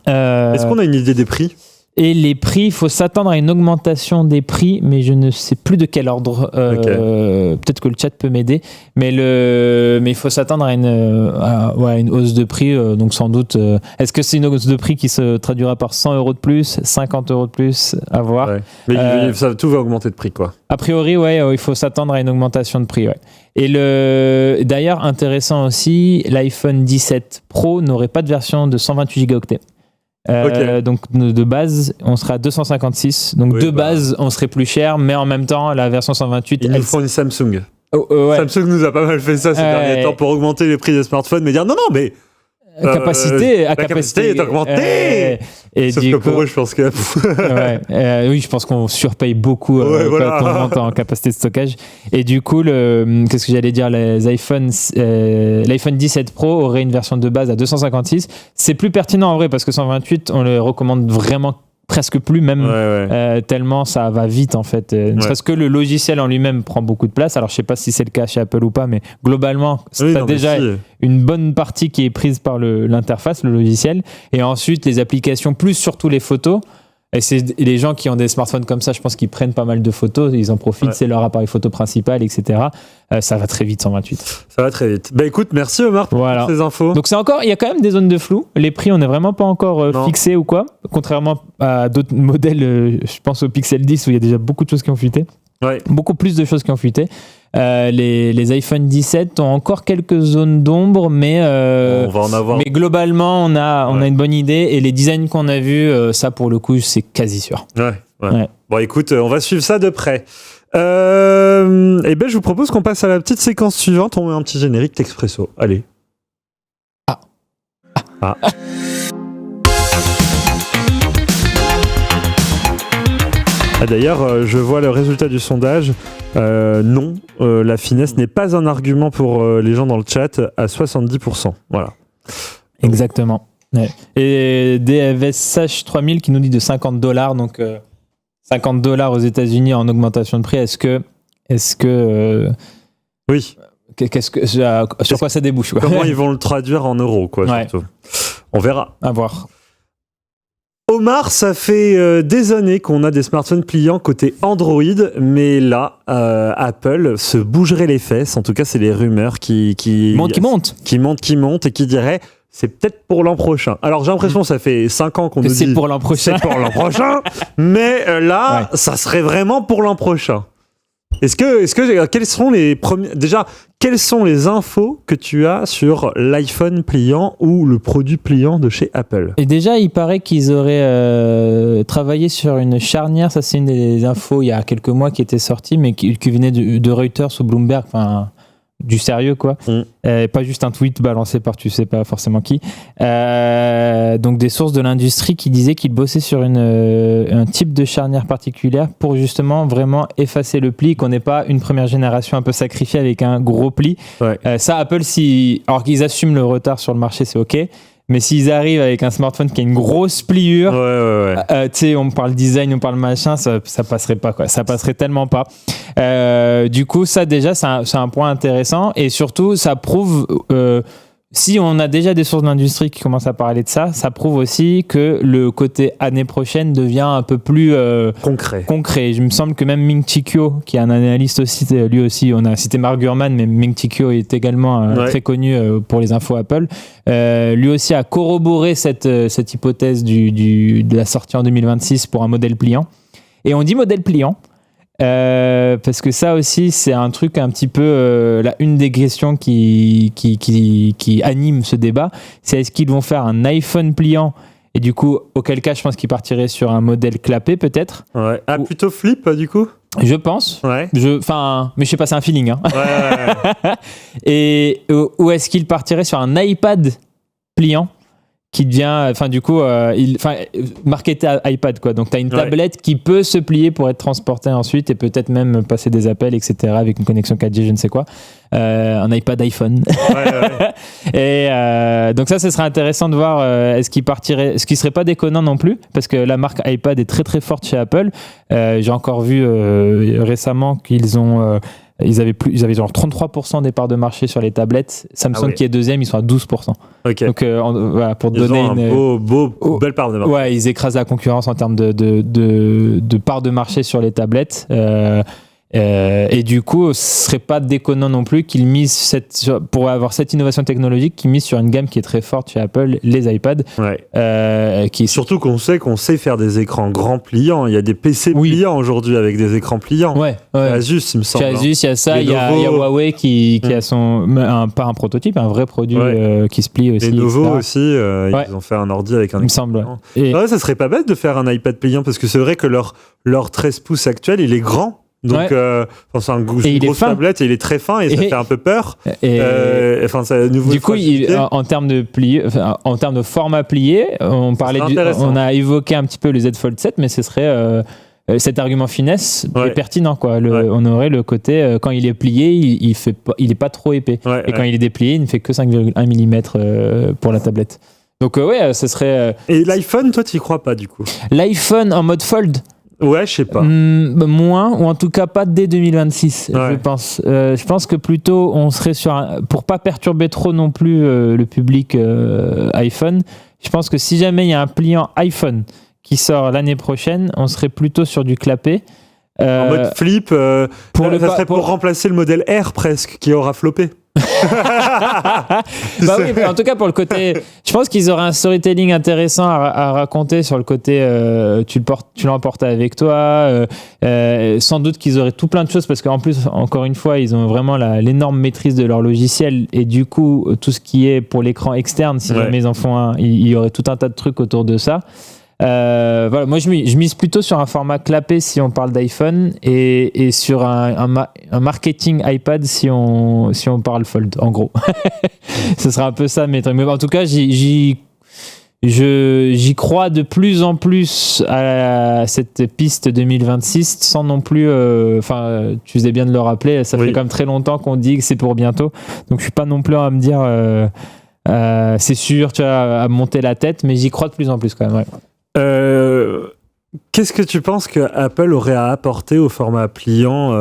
Est-ce qu'on a une idée des prix ? Et les prix, il faut s'attendre à une augmentation des prix, mais je ne sais plus de quel ordre. Peut-être que le chat peut m'aider, mais il faut s'attendre à une hausse de prix. Donc sans doute, est-ce que c'est une hausse de prix qui se traduira par 100 € de plus, 50 € de plus, à voir. Mais tout va augmenter de prix, quoi. A priori, il faut s'attendre à une augmentation de prix. Et d'ailleurs, intéressant aussi, l'iPhone 17 Pro n'aurait pas de version de 128 Go. Donc de base on sera à 256, donc base on serait plus cher, mais en même temps la version 128 nous font une Samsung. Samsung nous a pas mal fait ça ces derniers temps pour augmenter les prix des smartphones, mais dire non mais capacité est augmentée. Et sauf que pour eux, je pense que oui, je pense qu'on surpaye beaucoup quand on monte en capacité de stockage. Et du coup, qu'est-ce que j'allais dire, l'iPhone 17 Pro aurait une version de base à 256. C'est plus pertinent en vrai parce que 128, on le recommande vraiment presque plus, même tellement ça va vite en fait. Ne serait-ce que le logiciel en lui-même prend beaucoup de place. Alors je sais pas si c'est le cas chez Apple ou pas, mais globalement, t'as déjà une bonne partie qui est prise par l'interface, le logiciel, et ensuite les applications, plus surtout les photos. Et c'est les gens qui ont des smartphones comme ça, je pense qu'ils prennent pas mal de photos, ils en profitent, c'est leur appareil photo principal, etc. Ça va très vite, 128. Ça va très vite. Bah écoute, merci Omar pour ces infos. Donc il y a quand même des zones de flou. Les prix, on n'est vraiment pas encore fixés ou quoi. Contrairement à d'autres modèles, je pense au Pixel 10 où il y a déjà beaucoup de choses qui ont fuité. Beaucoup plus de choses qui ont fuité. Les iPhone 17 ont encore quelques zones d'ombre, mais on va en avoir. Mais globalement, on a une bonne idée, et les designs qu'on a vus, ça pour le coup, c'est quasi sûr. Bon, écoute, on va suivre ça de près. Je vous propose qu'on passe à la petite séquence suivante. On met un petit générique d'Expresso. Allez. D'ailleurs, je vois le résultat du sondage. Non, la finesse n'est pas un argument pour les gens dans le chat à 70%. Voilà. Exactement. Et DFSH 3000 qui nous dit de $50, donc $50 aux États-Unis en augmentation de prix. Est-ce que oui. Sur quoi ça débouche, quoi. Comment ils vont le traduire en euros, quoi, surtout. On verra. À voir. Omar, ça fait des années qu'on a des smartphones pliants côté Android, mais là, Apple se bougerait les fesses. En tout cas, c'est les rumeurs qui montent et qui diraient c'est peut-être pour l'an prochain. Alors, j'ai l'impression que ça fait 5 ans qu'on nous dit c'est pour l'an prochain. C'est pour l'an prochain, mais là, ça serait vraiment pour l'an prochain. Quels sont les premiers... Déjà, quelles sont les infos que tu as sur l'iPhone pliant ou le produit pliant de chez Apple ? Et déjà, il paraît qu'ils auraient travaillé sur une charnière. Ça, c'est une des infos il y a quelques mois qui était sortie, mais qui venait de Reuters ou Bloomberg. Enfin, du sérieux, quoi. Pas juste un tweet balancé par tu sais pas forcément qui. Donc des sources de l'industrie qui disaient qu'ils bossaient sur un type de charnière particulière pour justement vraiment effacer le pli, qu'on n'ait pas une première génération un peu sacrifiée avec un gros pli. Ça, Apple, alors qu'ils assument le retard sur le marché, c'est ok. Mais s'ils arrivent avec un smartphone qui a une grosse pliure, tu sais, on parle design, on parle machin, ça passerait pas, quoi. Ça passerait tellement pas. Du coup, ça déjà, c'est un point intéressant. Et surtout, ça prouve... si on a déjà des sources d'industrie qui commencent à parler de ça, ça prouve aussi que le côté année prochaine devient un peu plus concret. Il me semble que même Ming-Chi Kuo, qui est un analyste aussi, lui aussi, on a cité Mark Gurman, mais Ming-Chi Kuo est également très connu pour les infos Apple. Lui aussi a corroboré cette hypothèse de la sortie en 2026 pour un modèle pliant. Et on dit modèle pliant parce que ça aussi c'est un truc un petit peu une des questions qui anime ce débat, c'est est-ce qu'ils vont faire un iPhone pliant, et du coup auquel cas je pense qu'ils partiraient sur un modèle clapé peut-être, plutôt flip du coup, je pense, mais je sais pas, c'est un feeling, hein. Et ou est-ce qu'ils partiraient sur un iPad pliant qui devient, marketé à iPad, quoi. Donc, tu as une tablette qui peut se plier pour être transportée ensuite et peut-être même passer des appels, etc., avec une connexion 4G, je ne sais quoi. Un iPad iPhone. Et donc ça, ce serait intéressant de voir est-ce qu'il serait pas déconnant non plus, parce que la marque iPad est très très forte chez Apple. J'ai encore vu récemment qu'ils ont... Ils avaient genre 33% des parts de marché sur les tablettes. Samsung qui est deuxième, ils sont à 12%. Donc pour donner une belle part de marché. Ouais, ils écrasent la concurrence en termes de parts de marché sur les tablettes. Et du coup, ce serait pas déconnant non plus qu'ils misent pour avoir cette innovation technologique, qu'ils misent sur une gamme qui est très forte chez Apple, les iPads. Surtout qu'on sait faire des écrans grands pliants. Il y a des PC pliants aujourd'hui avec des écrans pliants. Asus, il me semble. Chez Asus, il y a ça. Il y a Huawei qui a pas un prototype, un vrai produit qui se plie aussi. Lenovo aussi, ils ont fait un ordi avec un écran pliant. Ça serait pas bête de faire un iPad pliant, parce que c'est vrai que leur 13 pouces actuel, il est grand. Donc, c'est une grosse tablette et il est très fin et ça fait un peu peur. Du coup, en termes de format plié, on a évoqué un petit peu le Z Fold 7, mais ce serait cet argument finesse est pertinent, quoi. On aurait le côté quand il est plié, il est pas trop épais, et quand il est déplié, il ne fait que 5,1 mm pour la tablette. Donc ce serait. Et l'iPhone, toi, tu y crois pas du coup? L'iPhone en mode fold. Ouais, je sais pas. Moins, ou en tout cas pas dès 2026, je pense. Je pense que plutôt on serait pour pas perturber trop non plus le public iPhone, je pense que si jamais il y a un pliant iPhone qui sort l'année prochaine, on serait plutôt sur du clapé. En mode flip, ça serait pour remplacer le modèle R presque, qui aura floppé. Oui, en tout cas pour le côté, je pense qu'ils auraient un storytelling intéressant à raconter sur le côté tu l'emportes avec toi, sans doute qu'ils auraient tout plein de choses, parce qu'en plus, encore une fois, ils ont vraiment l'énorme maîtrise de leur logiciel, et du coup tout ce qui est pour l'écran externe, si jamais ils en font un, il y aurait tout un tas de trucs autour de ça. Moi je mise plutôt sur un format clapé si on parle d'iPhone, et sur un marketing iPad si on parle Fold, en gros. Ce sera un peu ça, mais en tout cas j'y crois de plus en plus à cette piste 2026, sans non plus tu faisais bien de le rappeler, ça fait quand même très longtemps qu'on dit que c'est pour bientôt, donc je suis pas non plus à me dire c'est sûr, tu vois, à monter la tête, mais j'y crois de plus en plus quand même. Qu'est-ce que tu penses que Apple aurait à apporter au format pliant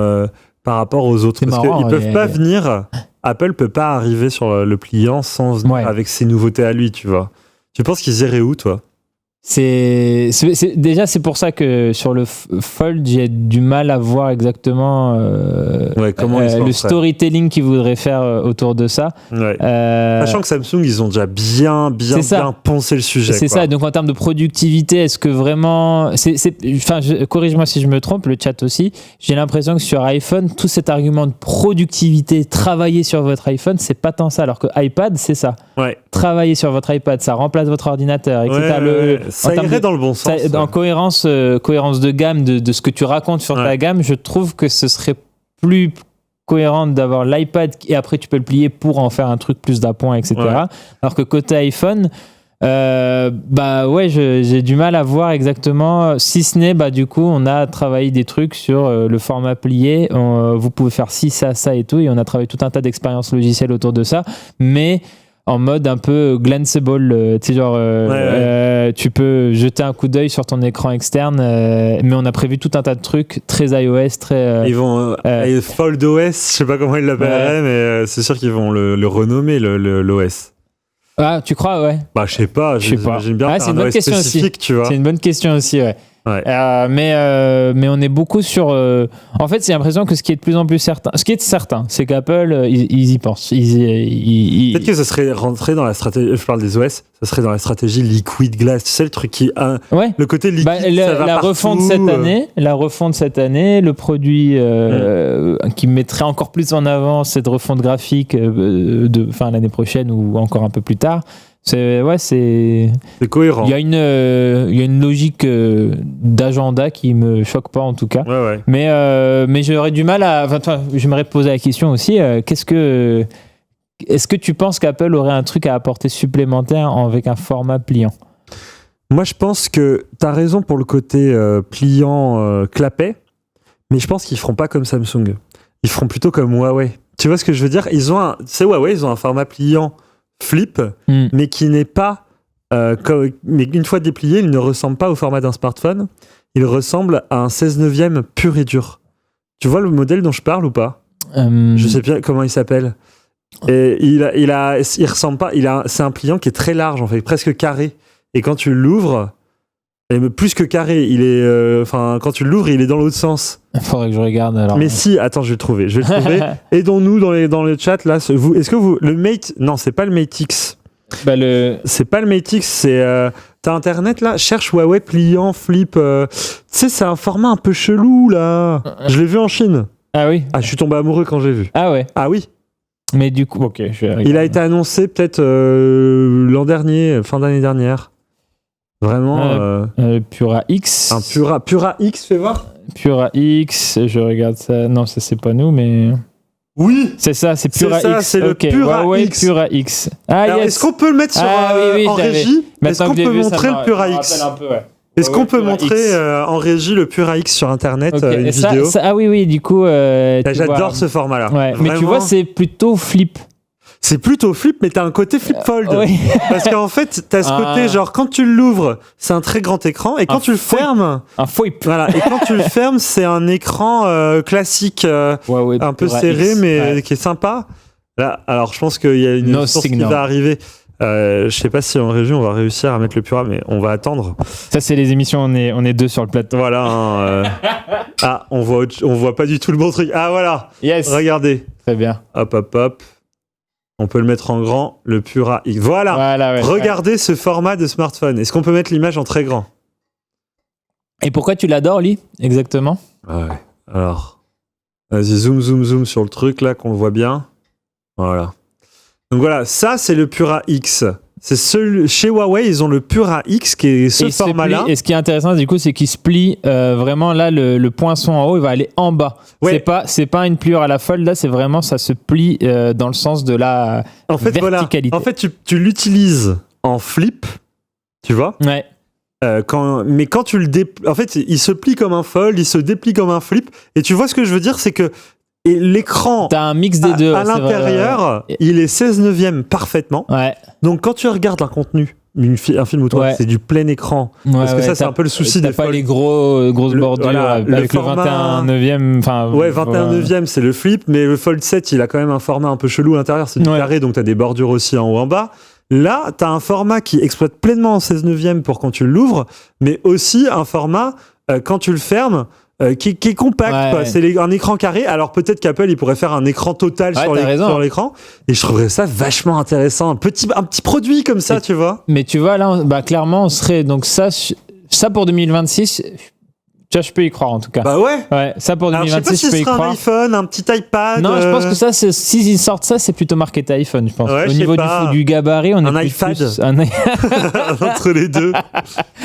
par rapport aux autres? Parce qu'ils peuvent pas venir. Apple peut pas arriver sur le pliant sans venir avec ses nouveautés à lui, tu vois. Tu penses qu'ils iraient où, toi? Déjà, c'est pour ça que sur le Fold, j'ai du mal à voir exactement le storytelling qu'ils voudraient faire autour de ça. Sachant que Samsung, ils ont déjà bien poncé le sujet. C'est ça. Donc en termes de productivité, est-ce que vraiment, corrige-moi si je me trompe, le chat aussi. J'ai l'impression que sur iPhone, tout cet argument de productivité, travailler sur votre iPhone, c'est pas tant ça. Alors que iPad, c'est ça. Travailler sur votre iPad, ça remplace votre ordinateur, etc. Ça irait dans le bon sens. En cohérence de gamme de ce que tu racontes sur ta gamme, je trouve que ce serait plus cohérent d'avoir l'iPad et après tu peux le plier pour en faire un truc plus d'appoint, etc. Alors que côté iPhone, j'ai du mal à voir exactement, si ce n'est du coup on a travaillé des trucs sur le format plié, vous pouvez faire ci, ça et tout, et on a travaillé tout un tas d'expériences logicielles autour de ça, mais en mode un peu glanceable, tu sais, genre tu peux jeter un coup d'œil sur ton écran externe, mais on a prévu tout un tas de trucs très iOS, très... ils vont Fold OS, je sais pas comment ils l'appelleraient, mais c'est sûr qu'ils vont le renommer, l'OS. Ah, tu crois, ouais. Bah, je sais pas, j'imagine bien faire un OS spécifique, tu vois. C'est une bonne question aussi, ouais. Mais on est beaucoup sur. En fait, j'ai l'impression que ce qui est de plus en plus certain, c'est qu'Apple, ils y pensent. Peut-être que ça serait rentré dans la stratégie. Je parle des OS, ça serait dans la stratégie Liquid Glass. Tu sais, le truc qui. Le côté liquide, ça va la partout. Refonte cette année, le produit qui mettrait encore plus en avant cette refonte graphique l'année prochaine ou encore un peu plus tard. C'est cohérent. Il y a une logique d'agenda qui me choque pas en tout cas. Ouais. Mais j'aurais du mal à. J'aimerais poser la question aussi. Est-ce que tu penses qu'Apple aurait un truc à apporter supplémentaire avec un format pliant ? Moi, je pense que tu as raison pour le côté pliant clapet, mais je pense qu'ils feront pas comme Samsung. Ils feront plutôt comme Huawei. Tu vois ce que je veux dire ? Huawei, ils ont un format pliant flip, mais qui n'est pas mais une fois déplié, il ne ressemble pas au format d'un smartphone, il ressemble à un 16/9 pur et dur. Tu vois le modèle dont je parle ou pas ? Je sais bien comment il s'appelle. Et il ressemble pas, c'est un pliant qui est très large en fait, presque carré, et quand tu l'ouvres, et plus que carré, il est quand tu l'ouvres, il est dans l'autre sens. Il faudrait que je regarde alors. Mais si, attends, je vais le trouver. Aidons-nous dans le chat là. Est-ce que vous le Mate ? Non, c'est pas le Mate X. C'est pas le Mate X. C'est t'as internet là. Cherche Huawei pliant flip. Tu sais, c'est un format un peu chelou là. Je l'ai vu en Chine. Ah oui. Ah, je suis tombé amoureux quand j'ai vu. Ah ouais. Ah oui. Mais du coup, ok. Il a été annoncé peut-être l'an dernier, fin d'année dernière. Vraiment. Pura X. Un Pura X, fais voir. Pura X, je regarde ça. Non, ça c'est pas nous, mais. Oui. C'est ça, c'est Pura X. C'est le Pura X. Pura X. Alors, est-ce qu'on peut le mettre en régie ? Est-ce qu'on peut montrer le Pura X ? Est-ce qu'on peut montrer en régie le Pura X sur internet, une vidéo ? Ah oui, du coup. J'adore ce format-là. Ouais, mais tu vois, c'est plutôt flip. C'est plutôt flip, mais t'as un côté flip-fold. Oui. Parce qu'en fait, t'as ce côté, genre, quand tu l'ouvres, c'est un très grand écran, et quand tu le fermes... Un flip. Voilà, et quand tu le fermes, c'est un écran classique, un peu serré, mais qui est sympa. Là, alors, je pense qu'il y a une source qui va arriver. Je sais pas si en région, on va réussir à mettre le Pura, mais on va attendre. Ça, c'est les émissions, on est deux sur le plateau. Voilà. Ah, on voit pas du tout le bon truc. Ah, voilà. Yes. Regardez. Très bien. Hop. On peut le mettre en grand, le Pura X. Voilà, regardez ce format de smartphone. Est-ce qu'on peut mettre l'image en très grand ? Et pourquoi tu l'adores, lui, exactement ? Ouais. Alors, vas-y, zoom sur le truc, là, qu'on le voit bien. Voilà. Donc voilà, ça, c'est le Pura X. Chez Huawei, ils ont le Pura X, qui est ce format-là. Et ce qui est intéressant, du coup, c'est qu'il se plie vraiment, là, le poinçon en haut, il va aller en bas. Ouais. C'est pas une pliure à la fold, là, c'est vraiment, ça se plie dans le sens de la verticalité. Voilà. En fait, tu l'utilises en flip, tu vois ? Ouais. Mais quand tu le déplies... En fait, il se plie comme un fold, il se déplie comme un flip. Et tu vois ce que je veux dire, c'est que l'écran, t'as un mix des deux, à l'intérieur, il est 16/9 parfaitement. Ouais. Donc, quand tu regardes un contenu, un film ou toi, c'est du plein écran. Parce que ça, c'est un peu le souci des folds. T'as pas les grosses bordures avec le 21/9. 21/9, c'est le flip, mais le Fold 7, il a quand même un format un peu chelou à l'intérieur, c'est du carré, donc t'as des bordures aussi en haut en bas. Là, t'as un format qui exploite pleinement en 16/9 pour quand tu l'ouvres, mais aussi un format, quand tu le fermes, qui est compact, quoi. C'est un écran carré. Alors peut-être qu'Apple il pourrait faire un écran total sur l'écran, et je trouverais ça vachement intéressant, un petit produit comme ça, tu vois. Mais tu vois là, clairement on serait donc ça pour 2026. Tu vois, je peux y croire en tout cas. Bah ouais. Ça pour 2026, je peux y croire. Un iPhone, un petit iPad. Non, je pense que ça, s'ils sortent ça, c'est plutôt marketé iPhone, je pense. Ouais, au niveau du gabarit, on est un iPad. Entre les deux.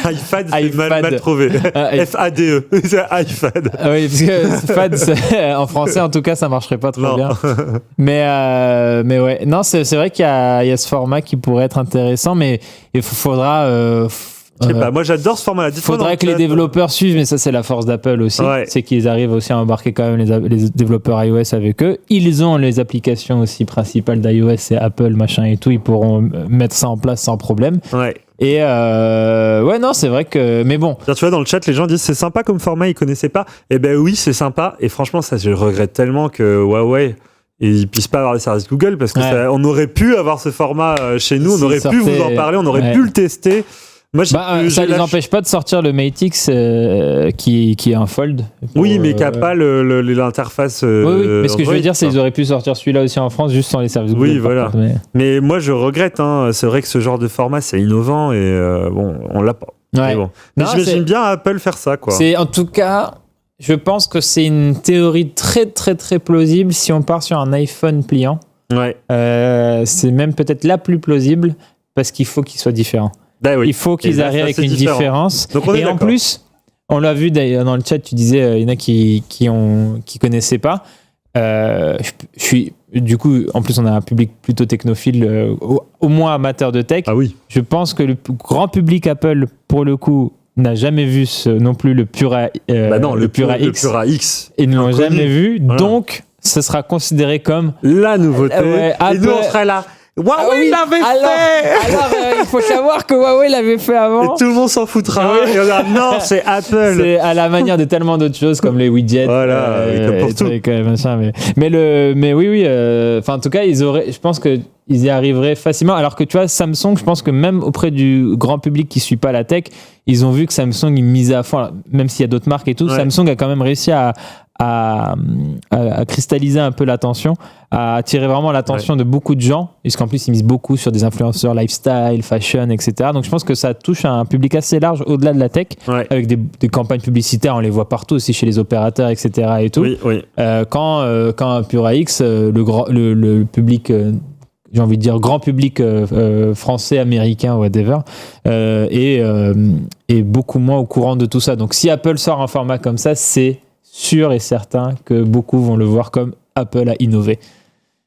iPad, c'est mal trouvé. FADE. C'est iPad. Oui, parce que FAD, en français, en tout cas, ça marcherait pas trop bien. Mais ouais. Non, c'est vrai qu'il y a ce format qui pourrait être intéressant, mais il faudra. Je sais pas, moi j'adore ce format-là. Faudrait que les développeurs suivent, mais ça c'est la force d'Apple aussi. Ouais. C'est qu'ils arrivent aussi à embarquer quand même les développeurs iOS avec eux. Ils ont les applications aussi principales d'iOS et Apple, machin et tout. Ils pourront mettre ça en place sans problème. Ouais. Et ouais, non, c'est vrai que. Mais bon. Tu vois, dans le chat, les gens disent c'est sympa comme format, ils connaissaient pas. Eh ben oui, c'est sympa. Et franchement, ça, je regrette tellement que Huawei. Et ils puissent pas avoir les services Google parce que on aurait pu avoir ce format chez nous, on aurait pu vous en parler, on aurait pu le tester. Moi, ça les empêche pas de sortir le Mate X qui est un fold. Oui, mais qui n'a pas l'interface. Oui, mais ce que je veux dire, c'est qu'ils auraient pu sortir celui-là aussi en France juste sans les services Google. Oui, voilà. Contre, mais moi, je regrette. C'est vrai que ce genre de format, c'est innovant et bon, on l'a pas. Ouais. Mais bon. Mais j'imagine bien Apple faire ça, quoi. C'est en tout cas. Je pense que c'est une théorie très très très plausible si on part sur un iPhone pliant. Ouais. C'est même peut-être la plus plausible parce qu'il faut qu'il soit différent. Bah oui. Il faut qu'ils arrivent avec une différence. Donc et en plus, on l'a vu d'ailleurs dans le chat, tu disais il y en a qui connaissaient pas. Je suis du coup, en plus on a un public plutôt technophile, au moins amateur de tech. Ah oui. Je pense que le grand public Apple pour le coup n'a jamais vu non plus le Pura X. Le Pura X. Ils ne l'ont jamais vu, voilà. Donc ce sera considéré comme la nouveauté. Apple... Et nous on serait là. Huawei l'avait fait. Alors il faut savoir que Huawei l'avait fait avant. Et tout le monde s'en foutra. Oui. Et on dira non, c'est Apple. C'est à la manière de tellement d'autres choses comme les widgets. Voilà, pour tout. Mais oui. Enfin, en tout cas, je pense que ils y arriveraient facilement. Alors que tu vois, Samsung, je pense que même auprès du grand public qui suit pas la tech, ils ont vu que Samsung il misait à fond, même s'il y a d'autres marques et tout. Ouais. Samsung a quand même réussi à cristalliser un peu l'attention, à attirer vraiment l'attention de beaucoup de gens, puisqu'en plus ils misent beaucoup sur des influenceurs lifestyle, fashion, etc. Donc je pense que ça touche à un public assez large au-delà de la tech, avec des campagnes publicitaires, on les voit partout aussi chez les opérateurs, etc. et tout. Oui. Quand Pura X, le public, j'ai envie de dire grand public français, américain, whatever, est beaucoup moins au courant de tout ça. Donc si Apple sort un format comme ça, c'est sûr et certain que beaucoup vont le voir comme Apple a innové.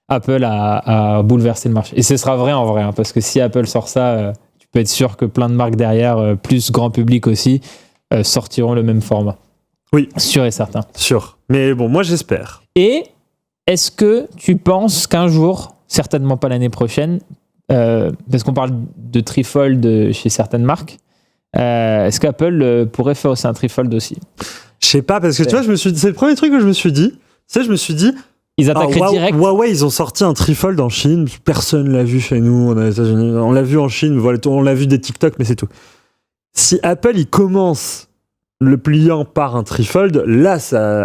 Apple a bouleversé le marché. Et ce sera vrai en vrai, hein, parce que si Apple sort ça, tu peux être sûr que plein de marques derrière, plus grand public aussi, sortiront le même format. Oui. Sûr et certain. Sûr. Mais bon, moi j'espère. Et est-ce que tu penses qu'un jour, certainement pas l'année prochaine, parce qu'on parle de trifold chez certaines marques, est-ce qu'Apple pourrait faire aussi un trifold aussi ? Je sais pas, parce que tu vois, c'est le premier truc que je me suis dit. Je me suis dit, ils attaqueraient direct. Huawei, ils ont sorti un trifold en Chine. Personne l'a vu chez nous, aux États-Unis. On l'a vu en Chine, voilà, on l'a vu des TikTok, mais c'est tout. Si Apple, il commence le pliant par un trifold, là,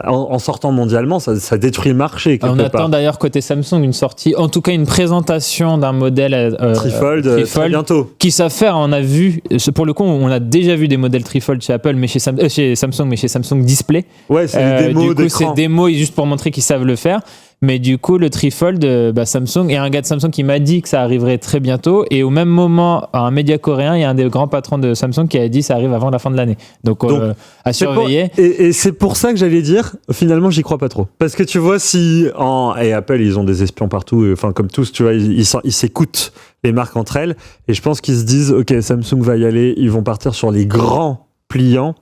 en sortant mondialement, ça détruit le marché. On attend d'ailleurs côté Samsung une sortie, en tout cas une présentation d'un modèle trifold très bientôt. Qui savent faire. On a vu, pour le coup, on a déjà vu des modèles trifold chez Apple, mais chez Samsung, mais chez Samsung Display. Ouais, c'est des démos d'écran. C'est des démos juste pour montrer qu'ils savent le faire. Mais du coup, le trifold, Samsung, et un gars de Samsung qui m'a dit que ça arriverait très bientôt. Et au même moment, à un média coréen, il y a un des grands patrons de Samsung qui a dit que ça arrive avant la fin de l'année. Donc à surveiller. Et c'est pour ça que j'allais dire, finalement, j'y crois pas trop. Parce que tu vois, et Apple, ils ont des espions partout, enfin, comme tous, tu vois, ils s'écoutent les marques entre elles. Et je pense qu'ils se disent, OK, Samsung va y aller, ils vont partir sur les grands pliants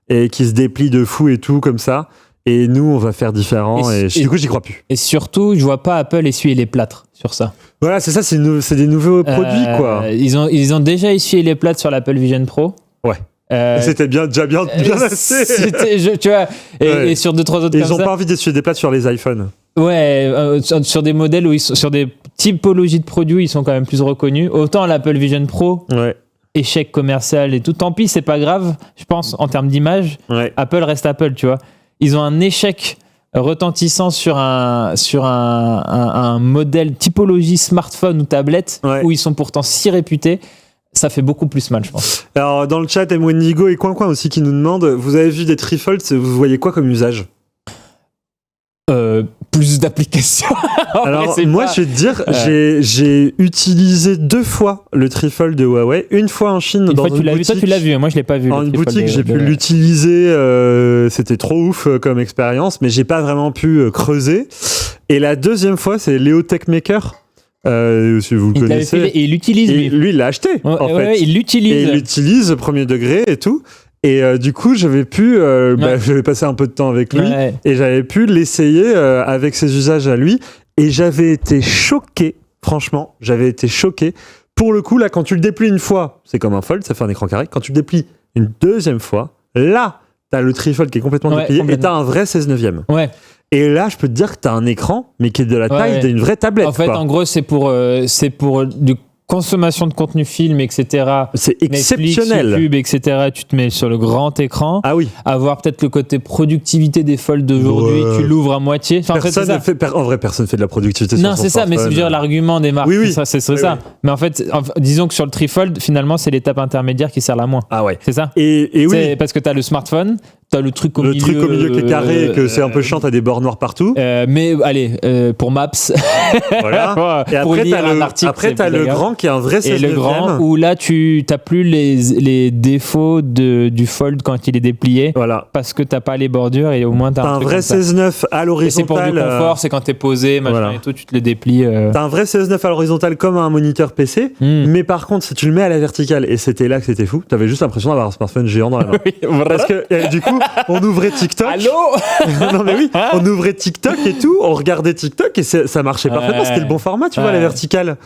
et qui se déplient de fou et tout, comme ça. Et nous, on va faire différent. Et du coup, j'y crois plus. Et surtout, je vois pas Apple essuyer les plâtres sur ça. Voilà, c'est ça, c'est des nouveaux produits, quoi. Ils ont déjà essuyé les plâtres sur l'Apple Vision Pro. Ouais. C'était déjà bien assez. Tu vois, et sur 2-3 autres comme ça. Ils ont pas envie d'essuyer des plâtres sur les iPhones. Ouais, sur des modèles sur des typologies de produits, ils sont quand même plus reconnus. Autant l'Apple Vision Pro. Ouais. Échec commercial et tout. Tant pis, c'est pas grave, je pense, en termes d'image. Ouais. Apple reste Apple, tu vois. Ils ont un échec retentissant sur un modèle typologie smartphone ou tablette où ils sont pourtant si réputés. Ça fait beaucoup plus mal, je pense. Alors, dans le chat, M1Nigo et Coin aussi qui nous demandent, vous avez vu des trifolds, vous voyez quoi comme usage ? Plus d'applications. Alors moi je vais te dire, j'ai utilisé 2 fois le trifold de Huawei, une fois en Chine dans une boutique. Toi tu l'as vu, moi je l'ai pas vu. Dans une boutique j'ai pu l'utiliser, c'était trop ouf comme expérience, mais j'ai pas vraiment pu creuser. Et la deuxième fois c'est Léo Techmaker si vous le connaissez. Et il l'utilise, lui, il l'a acheté, en fait. Il l'utilise. Et il l'utilise, premier degré et tout. Et du coup, j'avais passé un peu de temps avec lui et j'avais pu l'essayer avec ses usages à lui. Et j'avais été choqué, franchement, Pour le coup, là, quand tu le déplies une fois, c'est comme un fold, ça fait un écran carré. Quand tu le déplies une deuxième fois, là, t'as le trifold qui est complètement déplié et t'as un vrai 16/9. Ouais. Et là, je peux te dire que t'as un écran, mais qui est de la taille d'une vraie tablette. En fait, en gros, c'est pour du consommation de contenu film, etc. C'est exceptionnel. Netflix, YouTube, etc. Tu te mets sur le grand écran. Ah oui. Avoir peut-être le côté productivité des folds d'aujourd'hui. Tu l'ouvres à moitié. Enfin, en vrai, personne fait de la productivité. Non, c'est ça, mais c'est dire l'argument des marques. Oui. C'est ça. Mais en fait, disons que sur le trifold, finalement, c'est l'étape intermédiaire qui sert la moins. Ah ouais. C'est ça. Et oui. Parce que t'as le smartphone. T'as le truc au milieu. Le truc au milieu qui est carré et que c'est un peu chiant, t'as des bords noirs partout. Mais allez, pour Maps. Voilà. Et pour lire un article. Après, t'as le grand qui est un vrai 16/9. Et le grand où là, t'as plus les défauts du fold quand il est déplié. Voilà. Parce que t'as pas les bordures et au moins t'as un vrai 16/9 à l'horizontale. Et c'est pour du confort, c'est quand t'es posé, machin et tout, tu te le déplies. T'as un vrai 16/9 à l'horizontale comme un moniteur PC. Mais par contre, si tu le mets à la verticale, et c'était là que c'était fou, t'avais juste l'impression d'avoir un smartphone géant dans la main. Oui, parce que du coup, on ouvrait TikTok. Allô. Non mais oui, on ouvrait TikTok et tout, on regardait TikTok et ça marchait parfaitement, c'était le bon format, tu vois, la verticale.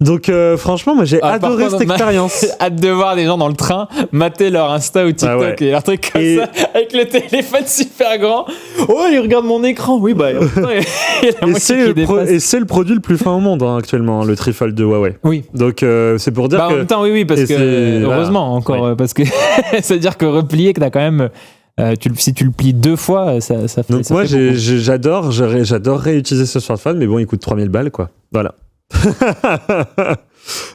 Donc franchement, moi j'ai adoré cette expérience. Hâte de voir des gens dans le train mater leur Insta ou TikTok et leur truc comme ça, avec le téléphone super grand. Oh, ils regardent mon écran. Oui, bah. Et c'est le produit le plus fin au monde actuellement, le Trifold de Huawei. Oui. Donc c'est pour dire que. En même temps, oui, parce que heureusement encore, parce que ça veut dire que replier, que t'as quand même. Si tu le plies 2 fois, ça fait. Donc ça moi, fait j'adore réutiliser ce smartphone, mais bon, il coûte 3000 balles, quoi. Voilà.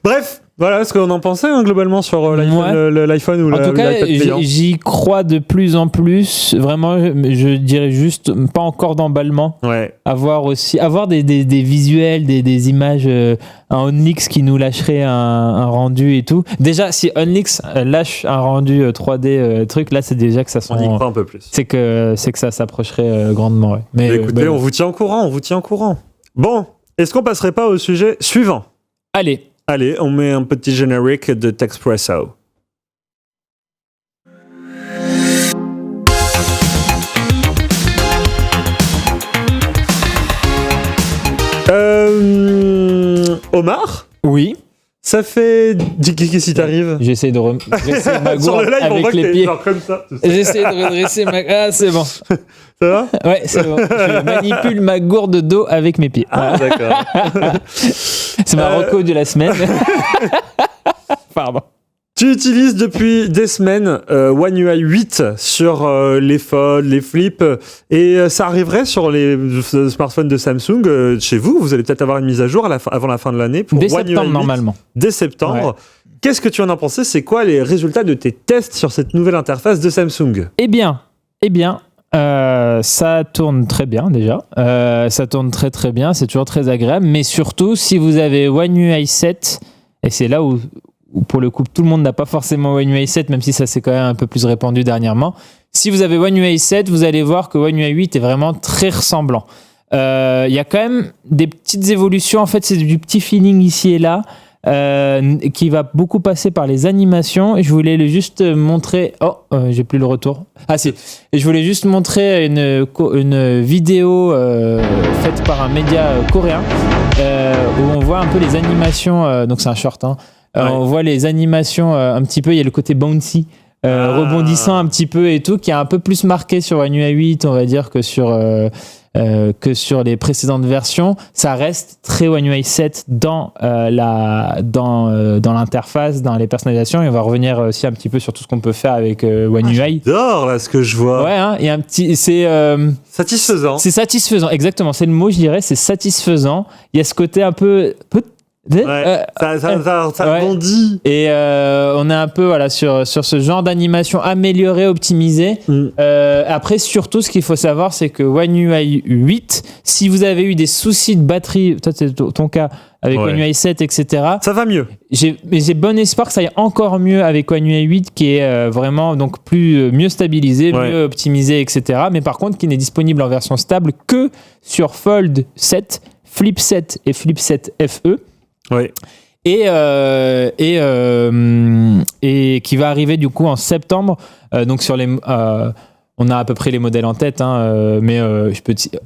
Bref, voilà ce qu'on en pensait globalement sur l'iPhone ou l'iPad. En tout cas, j'y crois de plus en plus. Vraiment, je dirais juste pas encore d'emballement. Ouais. Avoir des visuels, des images, un Onlix qui nous lâcherait un rendu et tout. Déjà, si Onlix lâche un rendu 3D truc, là, c'est déjà que ça sent. On y croit un peu plus. C'est que ça s'approcherait grandement. Ouais. Mais écoutez, on vous tient au courant. Bon, est-ce qu'on passerait pas au sujet suivant ? Allez, on met un petit générique de Texpresso. Omar ? Oui. Ça fait... Qu'est-ce qui t'arrive ? J'essaie de redresser ma gourde avec les pieds. Comme ça, J'essaie de redresser ma... Ah, c'est bon. Ça va ? Ouais, c'est bon. Je manipule ma gourde d'eau avec mes pieds. Ah, d'accord. C'est ma reco de la semaine. Pardon. Tu utilises depuis des semaines One UI 8 sur les folds, les flips, et ça arriverait sur les smartphones de Samsung chez vous. Vous allez peut-être avoir une mise à jour avant la fin de l'année pour Dès One septembre, UI 8, normalement. Dès septembre. Ouais. Qu'est-ce que tu en as pensé ? C'est quoi les résultats de tes tests sur cette nouvelle interface de Samsung ? Eh bien, ça tourne très bien déjà. Ça tourne très très bien, c'est toujours très agréable. Mais surtout, si vous avez One UI 7, et c'est là où pour le coup, tout le monde n'a pas forcément One UI 7, même si ça s'est quand même un peu plus répandu dernièrement. Si vous avez One UI 7, vous allez voir que One UI 8 est vraiment très ressemblant. Il y a quand même des petites évolutions. En fait, c'est du petit feeling ici et là. Qui va beaucoup passer par les animations. Et je voulais juste montrer... j'ai plus le retour. Ah si. Et je voulais juste montrer une vidéo faite par un média coréen où on voit un peu les animations. Donc c'est un short. On voit les animations un petit peu. Il y a le côté bouncy. Rebondissant un petit peu et tout, qui est un peu plus marqué sur One UI 8, on va dire, que sur les précédentes versions. Ça reste très One UI 7 dans l'interface, dans les personnalisations, et on va revenir aussi un petit peu sur tout ce qu'on peut faire avec One UI. J'adore là ce que je vois. Ouais, il y a un petit, c'est satisfaisant. C'est satisfaisant, exactement. C'est le mot, je dirais, c'est satisfaisant. Il y a ce côté un peu ça rebondit. Et on est un peu sur ce genre d'animation améliorée, optimisée. Après, surtout, ce qu'il faut savoir, c'est que One UI 8, si vous avez eu des soucis de batterie, toi c'est ton cas avec One UI 7, etc. Ça va mieux. Mais j'ai bon espoir que ça aille encore mieux avec One UI 8, qui est vraiment donc mieux stabilisé, mieux optimisé, etc. Mais par contre, qui n'est disponible en version stable que sur Fold 7, Flip 7 et Flip 7 FE. Ouais. Et qui va arriver du coup en septembre. Donc sur les, on a à peu près les modèles en tête, hein, mais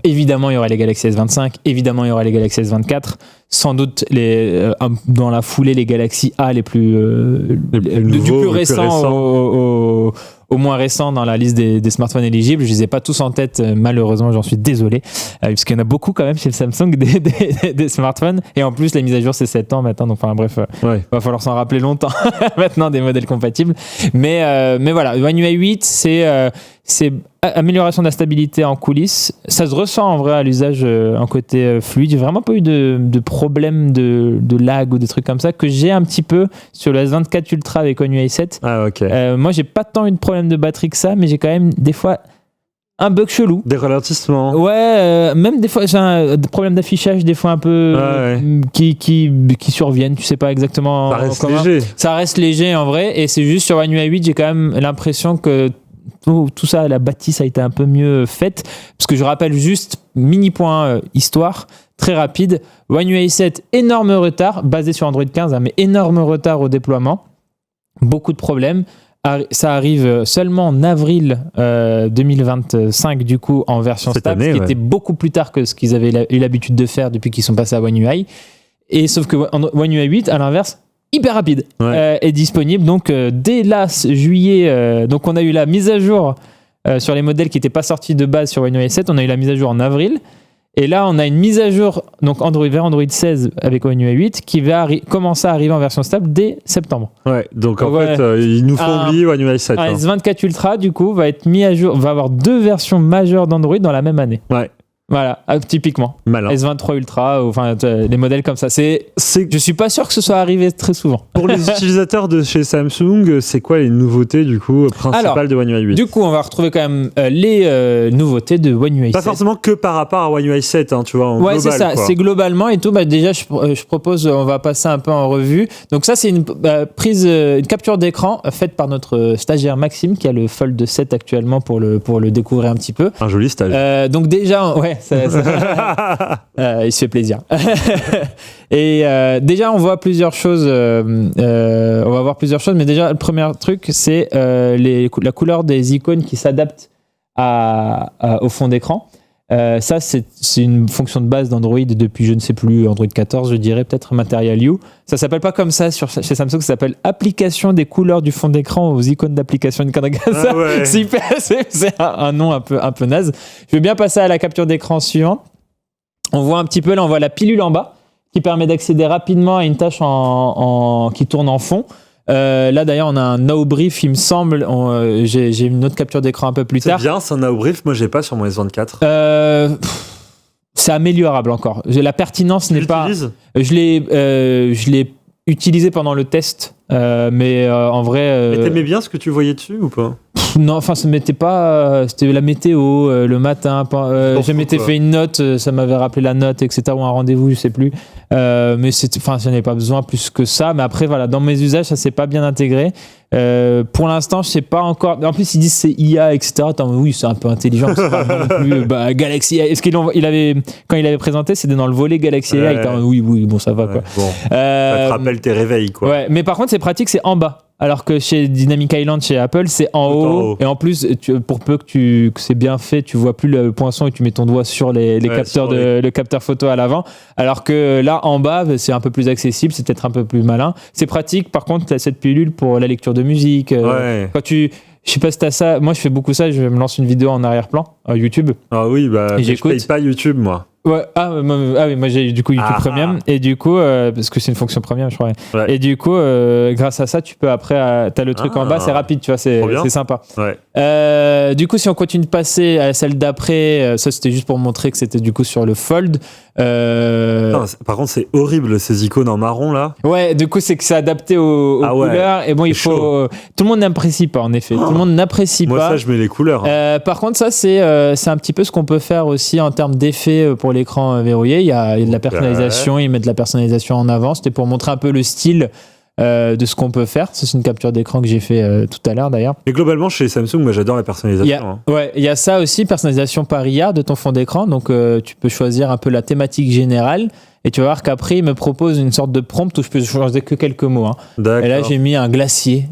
évidemment il y aura les Galaxy S25, évidemment il y aura les Galaxy S24, sans doute dans la foulée les Galaxy A les plus du plus récent au moins récent dans la liste des smartphones éligibles. Je les ai pas tous en tête, malheureusement, j'en suis désolé, puisqu'il y en a beaucoup quand même chez le Samsung des smartphones, et en plus les mises à jour c'est 7 ans maintenant, donc enfin bref, va falloir s'en rappeler longtemps maintenant des modèles compatibles, mais voilà, One UI 8 c'est amélioration de la stabilité en coulisses, ça se ressent en vrai à l'usage en côté fluide. J'ai vraiment pas eu de problème de lag ou des trucs comme ça que j'ai un petit peu sur le S24 Ultra avec One UI 7. Ah ok. Moi j'ai pas tant eu de problème de batterie que ça, mais j'ai quand même des fois un bug chelou. Des ralentissements. Ouais, même des fois j'ai des problèmes d'affichage des fois un peu qui surviennent, tu sais pas exactement. Ça reste léger. Ça reste léger en vrai, et c'est juste sur One UI 8 j'ai quand même l'impression que tout ça, la bâtisse a été un peu mieux faite, parce que je rappelle juste, mini point histoire, très rapide, One UI 7, énorme retard, basé sur Android 15, mais énorme retard au déploiement, beaucoup de problèmes, ça arrive seulement en avril 2025 du coup en version stable, ce qui était beaucoup plus tard que ce qu'ils avaient eu l'habitude de faire depuis qu'ils sont passés à One UI, et sauf que One UI 8 à l'inverse hyper rapide, est disponible donc dès juillet. Donc on a eu la mise à jour sur les modèles qui n'étaient pas sortis de base sur One UI 7, on a eu la mise à jour en avril, et là on a une mise à jour donc vers Android 16 avec One UI 8 qui va commencer à arriver en version stable dès septembre. Donc en fait ils nous font oublier One UI 7. Un S24 Ultra du coup va être mis à jour, va avoir 2 versions majeures d'Android dans la même année. Voilà, typiquement. Malin. S23 Ultra, enfin les modèles comme ça. Je suis pas sûr que ce soit arrivé très souvent. Pour les utilisateurs de chez Samsung, c'est quoi les nouveautés du coup principales de One UI 8 ? Du coup, on va retrouver quand même les nouveautés de One UI 7. Pas forcément que par rapport à One UI 7, hein, tu vois, en global. C'est ça, c'est globalement et tout. Déjà, je propose, on va passer un peu en revue. Donc ça, c'est une capture d'écran faite par notre stagiaire Maxime, qui a le Fold 7 actuellement pour le découvrir un petit peu. Un joli stage. Donc déjà, il se fait plaisir. Et déjà, on voit plusieurs choses. On va voir plusieurs choses, mais déjà, le premier truc, c'est la couleur des icônes qui s'adaptent au fond d'écran. Ça, c'est une fonction de base d'Android depuis, je ne sais plus, Android 14, je dirais peut-être Material You. Ça s'appelle pas comme ça chez Samsung, ça s'appelle application des couleurs du fond d'écran aux icônes d'application. C'est un nom un peu naze. Je vais bien passer à la capture d'écran suivante. On voit un petit peu, là, on voit la pilule en bas qui permet d'accéder rapidement à une tâche qui tourne en fond. Là d'ailleurs on a un Now Brief, il me semble. J'ai une autre capture d'écran un peu plus tard. C'est bien, c'est un Now Brief, moi j'ai pas sur mon S24. C'est améliorable encore. La pertinence n'est pas. Je l'ai utilisé pendant le test, mais en vrai. Mais t'aimais bien ce que tu voyais dessus ou pas ? Non, enfin, ça m'était pas. C'était la météo le matin. Je m'étais fait une note, ça m'avait rappelé la note, etc. Ou un rendez-vous, je sais plus. Mais j'en ai pas besoin plus que ça. Mais après, voilà, dans mes usages, ça s'est pas bien intégré. Pour l'instant, je sais pas encore. En plus, ils disent c'est IA, etc. Attends, oui, c'est un peu intelligent. C'est pas non plus. Galaxy AI. Est-ce quand il avait présenté, c'était dans le volet Galaxy AI. Oui, bon, ça va quoi. Bon. Ça te rappelle tes réveils quoi. Ouais, mais par contre, c'est pratique, c'est en bas. Alors que chez Dynamic Island, chez Apple, c'est en haut. Et en plus, pour peu que c'est bien fait, tu vois plus le poinçon et tu mets ton doigt sur les capteurs le capteur photo à l'avant. Alors que là, en bas, c'est un peu plus accessible, c'est peut-être un peu plus malin. C'est pratique, par contre, t'as cette pilule pour la lecture de musique. Quand je sais pas si t'as ça. Moi, je fais beaucoup ça. Je me lance une vidéo en arrière-plan, YouTube. Ah oui, je paye pas YouTube, moi. Ouais, oui, moi j'ai du coup YouTube Premium, et du coup, parce que c'est une fonction Premium, je crois. Ouais. Et du coup, grâce à ça, tu peux après, t'as le truc en bas, c'est rapide, tu vois, c'est sympa. Ouais. Du coup, si on continue de passer à celle d'après, ça c'était juste pour montrer que c'était du coup sur le Fold. Non, par contre, c'est horrible ces icônes en marron là. Ouais, du coup, c'est que c'est adapté aux couleurs. Et bon, il faut. Tout le monde n'apprécie pas, en effet. Tout le monde n'apprécie pas. Moi, ça, je mets les couleurs. Par contre, ça, c'est un petit peu ce qu'on peut faire aussi en termes d'effets pour l'écran verrouillé. Il y a de la personnalisation. Ils mettent de la personnalisation en avant. C'était pour montrer un peu le style de ce qu'on peut faire. Ça, c'est une capture d'écran que j'ai fait tout à l'heure d'ailleurs. Et globalement, chez Samsung, moi j'adore la personnalisation. Il y a ça aussi, personnalisation par IA de ton fond d'écran. Donc tu peux choisir un peu la thématique générale. Et tu vas voir qu'après, il me propose une sorte de prompt où je peux changer que quelques mots. Hein. Et là, j'ai mis un glacier.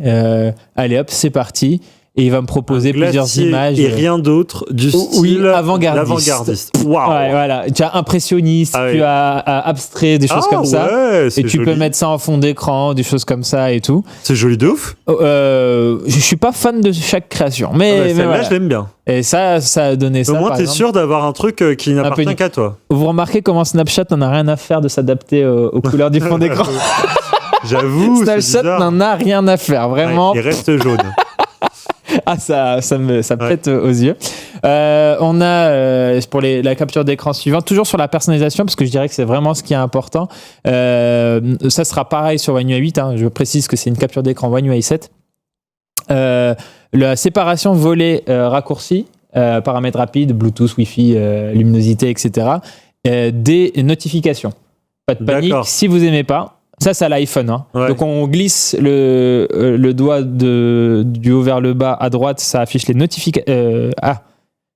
Allez hop, c'est parti. Et il va me proposer plusieurs images. Et rien d'autre du style avant-gardiste. Waouh. Ouais, voilà. Tu as impressionniste, tu as abstrait, des choses comme ça. Ouais, et tu peux mettre ça en fond d'écran, des choses comme ça et tout. C'est joli de ouf. Je suis pas fan de chaque création. Mais celle-là, voilà. je l'aime bien. Et ça a donné ça. Au moins, t'es sûr d'avoir un truc qui n'appartient qu'à toi. Vous remarquez comment Snapchat n'en a rien à faire de s'adapter aux couleurs du fond d'écran. J'avoue, Snapchat n'en a rien à faire, vraiment. Ouais, il reste jaune. Ah, ça pète aux yeux. On a, pour la capture d'écran suivante, toujours sur la personnalisation, parce que je dirais que c'est vraiment ce qui est important. Ça sera pareil sur One UI 8. Hein. Je précise que c'est une capture d'écran One UI 7. La séparation volet raccourci, paramètres rapides, Bluetooth, Wi-Fi, luminosité, etc. Des notifications. Pas de panique. D'accord. Si vous n'aimez pas, ça, c'est à l'iPhone. Hein. Ouais. Donc, on glisse le doigt du haut vers le bas à droite, ça affiche les notifications.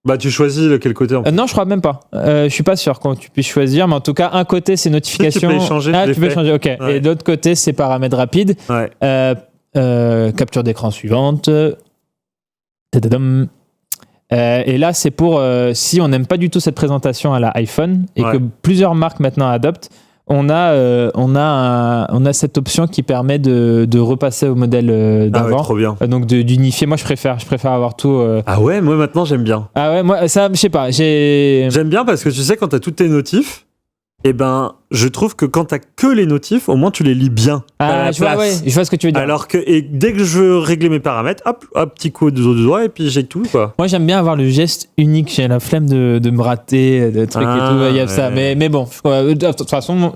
Bah, tu choisis lequel côté en fait. Non, je crois même pas. Je suis pas sûr quand tu puisses choisir, mais en tout cas, un côté, c'est notifications. Tu peux changer. Tu peux changer, ok. Ouais. Et de l'autre côté, c'est paramètres rapides. Ouais. Capture d'écran suivante. Et là, c'est pour si on n'aime pas du tout cette présentation à l'iPhone et que plusieurs marques maintenant adoptent. On a cette option qui permet de repasser au modèle d'avant. Ah ouais, trop bien. Donc d'unifier. Moi, je préfère avoir tout. Ah ouais, moi maintenant j'aime bien. Ah ouais, moi ça, je sais pas. J'aime bien parce que tu sais quand t'as toutes tes notifs, et ben je trouve que quand t'as que les notifs, au moins tu les lis bien. Ah, je vois ce que tu veux dire. Alors que dès que je veux régler mes paramètres, hop, petit coup de doigt et puis j'ai tout quoi. Moi j'aime bien avoir le geste unique. J'ai la flemme de me rater, de trucs et tout. Il y a ça. Mais bon, de toute façon,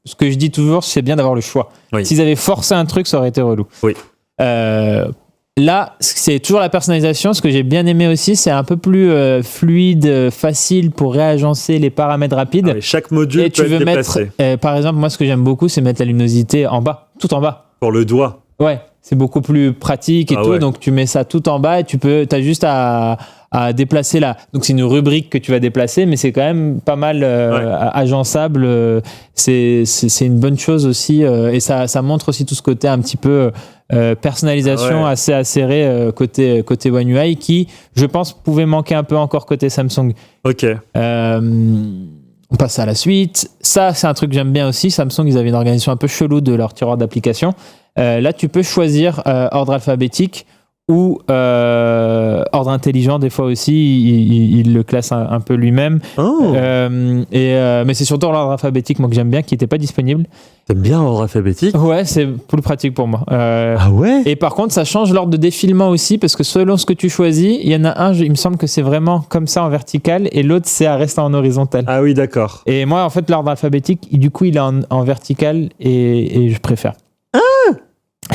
ce que je dis toujours, c'est bien d'avoir le choix. Oui. S'ils avaient forcé un truc, ça aurait été relou. Oui. Là, c'est toujours la personnalisation. Ce que j'ai bien aimé aussi, c'est un peu plus fluide, facile pour réagencer les paramètres rapides. Ah, chaque module et peut être déplacé. Par exemple, moi, ce que j'aime beaucoup, c'est mettre la luminosité en bas, tout en bas. Pour le doigt. Ouais, c'est beaucoup plus pratique et tout. Ouais. Donc, tu mets ça tout en bas et t'as juste à déplacer là. Donc, c'est une rubrique que tu vas déplacer, mais c'est quand même pas mal agençable. C'est une bonne chose aussi. Et ça montre aussi tout ce côté un petit peu personnalisation assez acérée côté One UI qui, je pense, pouvait manquer un peu encore côté Samsung. Ok. On passe à la suite. Ça, c'est un truc que j'aime bien aussi. Samsung, ils avaient une organisation un peu chelou de leur tiroir d'application. Là, tu peux choisir ordre alphabétique ou ordre intelligent. Des fois aussi, il le classe un peu lui-même. Oh. Mais c'est surtout l'ordre alphabétique, moi, que j'aime bien, qui n'était pas disponible. T'aimes bien l'ordre alphabétique ? Ouais, c'est plus pratique pour moi. Ah ouais ? Et par contre, ça change l'ordre de défilement aussi, parce que selon ce que tu choisis, il y en a un, il me semble que c'est vraiment comme ça en vertical, et l'autre, c'est à rester en horizontal. Ah oui, d'accord. Et moi, en fait, l'ordre alphabétique, du coup, il est en vertical, et je préfère.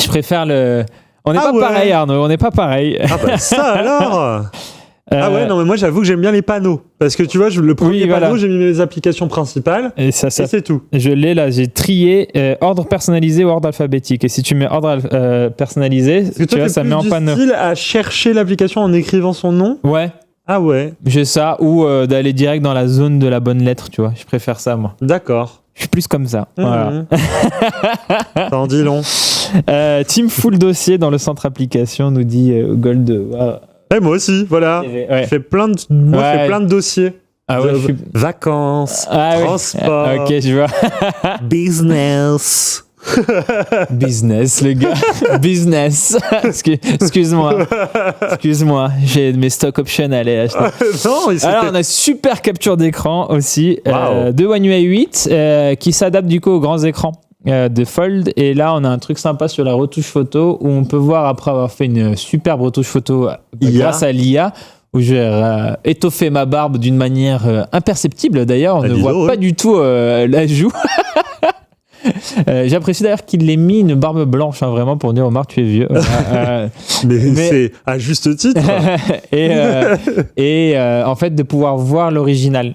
Je préfère le... On n'est pas pareil, Arnaud, on n'est pas pareil. Ah bah ça alors Ah ouais, non mais moi j'avoue que j'aime bien les panneaux. Parce que tu vois, le premier panneau, j'ai mis mes applications principales et c'est tout. Je l'ai là, j'ai trié ordre personnalisé ou ordre alphabétique. Et si tu mets ordre personnalisé, tu vois, ça met en panneau. Style à chercher l'application en écrivant son nom ? Ouais. Ah ouais. J'ai ça, ou d'aller direct dans la zone de la bonne lettre, tu vois. Je préfère ça, moi. D'accord. Je suis plus comme ça. Voilà. T'en dis long. Team full dossier dans le centre application, nous dit Gold. Et moi aussi, voilà. Je fais plein de dossiers. Ah ouais, vacances, transport, ok, je vois. Business. Business, le gars. Business. Excuse-moi, j'ai mes stock options à aller acheter. Alors, on a super capture d'écran aussi de One UI 8 qui s'adapte du coup aux grands écrans de Fold. Et là, on a un truc sympa sur la retouche photo où on peut voir, après avoir fait une superbe retouche photo grâce à l'IA, où j'ai étoffé ma barbe d'une manière imperceptible d'ailleurs. On ne voit pas du tout la joue. J'apprécie d'ailleurs qu'il ait mis une barbe blanche, hein, vraiment, pour dire Omar, tu es vieux. mais c'est à juste titre. et en fait, de pouvoir voir l'original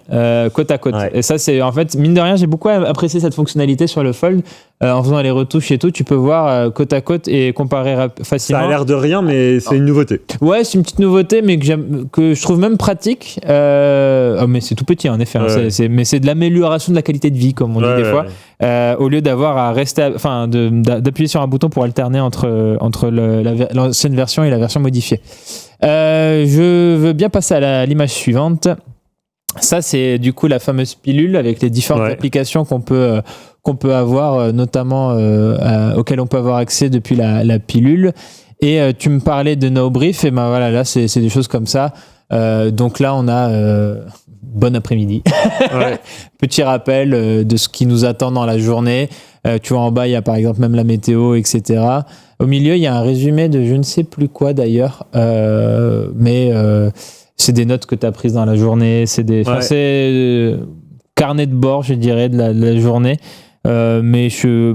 côte à côte. Ouais. Et ça, c'est en fait, mine de rien, j'ai beaucoup apprécié cette fonctionnalité sur le Fold. En faisant les retouches et tout, tu peux voir côte à côte et comparer facilement. Ça a l'air de rien, mais c'est une nouveauté. Ouais, c'est une petite nouveauté, mais que je trouve même pratique. Mais c'est tout petit, en effet. Ouais. Mais c'est de l'amélioration de la qualité de vie, comme on dit des fois. Au lieu d'avoir à rester, d'appuyer sur un bouton pour alterner entre l'ancienne version et la version modifiée. Je veux bien passer à l'image suivante. Ça, c'est du coup la fameuse pilule avec les différentes applications qu'on peut avoir, notamment auxquelles on peut avoir accès depuis la pilule. Et tu me parlais de NoBrief, et ben voilà, là c'est des choses comme ça. Donc là, on a bon après-midi. Petit rappel de ce qui nous attend dans la journée. Tu vois, en bas, il y a par exemple même la météo, etc. Au milieu, il y a un résumé de je ne sais plus quoi d'ailleurs, mais c'est des notes que tu as prises dans la journée. C'est carnet de bord, je dirais, de la journée. Mais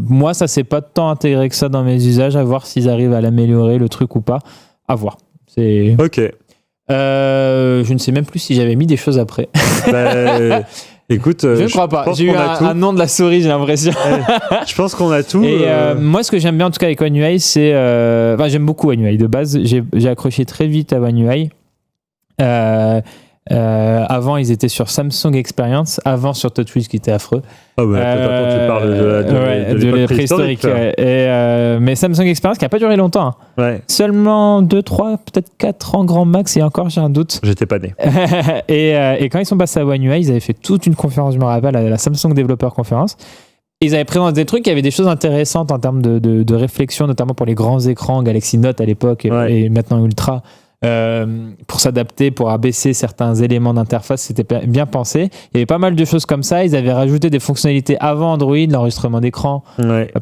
moi, ça s'est pas tant intégré que ça dans mes usages, à voir s'ils arrivent à l'améliorer, le truc ou pas. À voir. Ok. Je ne sais même plus si j'avais mis des choses après. Écoute, je ne crois pas. J'ai eu un nom de la souris, j'ai l'impression. Je pense qu'on a tout. Et moi, ce que j'aime bien en tout cas avec One UI, c'est. J'aime beaucoup One UI. De base, j'ai accroché très vite à One UI. Avant, ils étaient sur Samsung Experience, avant sur TouchWiz qui était affreux. Ah ouais, tu parles de l'époque préhistorique. Mais Samsung Experience qui n'a pas duré longtemps. Hein. Ouais. Seulement 2, 3, peut-être 4 ans grand max, et encore j'ai un doute. J'étais pas né. et quand ils sont passés à One UI, ils avaient fait toute une conférence, je me rappelle, à la Samsung Developer Conference. Ils avaient présenté des trucs, il y avait des choses intéressantes en termes de réflexion, notamment pour les grands écrans, Galaxy Note à l'époque et maintenant Ultra. Pour s'adapter, pour abaisser certains éléments d'interface, c'était bien pensé. Il y avait pas mal de choses comme ça. Ils avaient rajouté des fonctionnalités avant Android, l'enregistrement d'écran.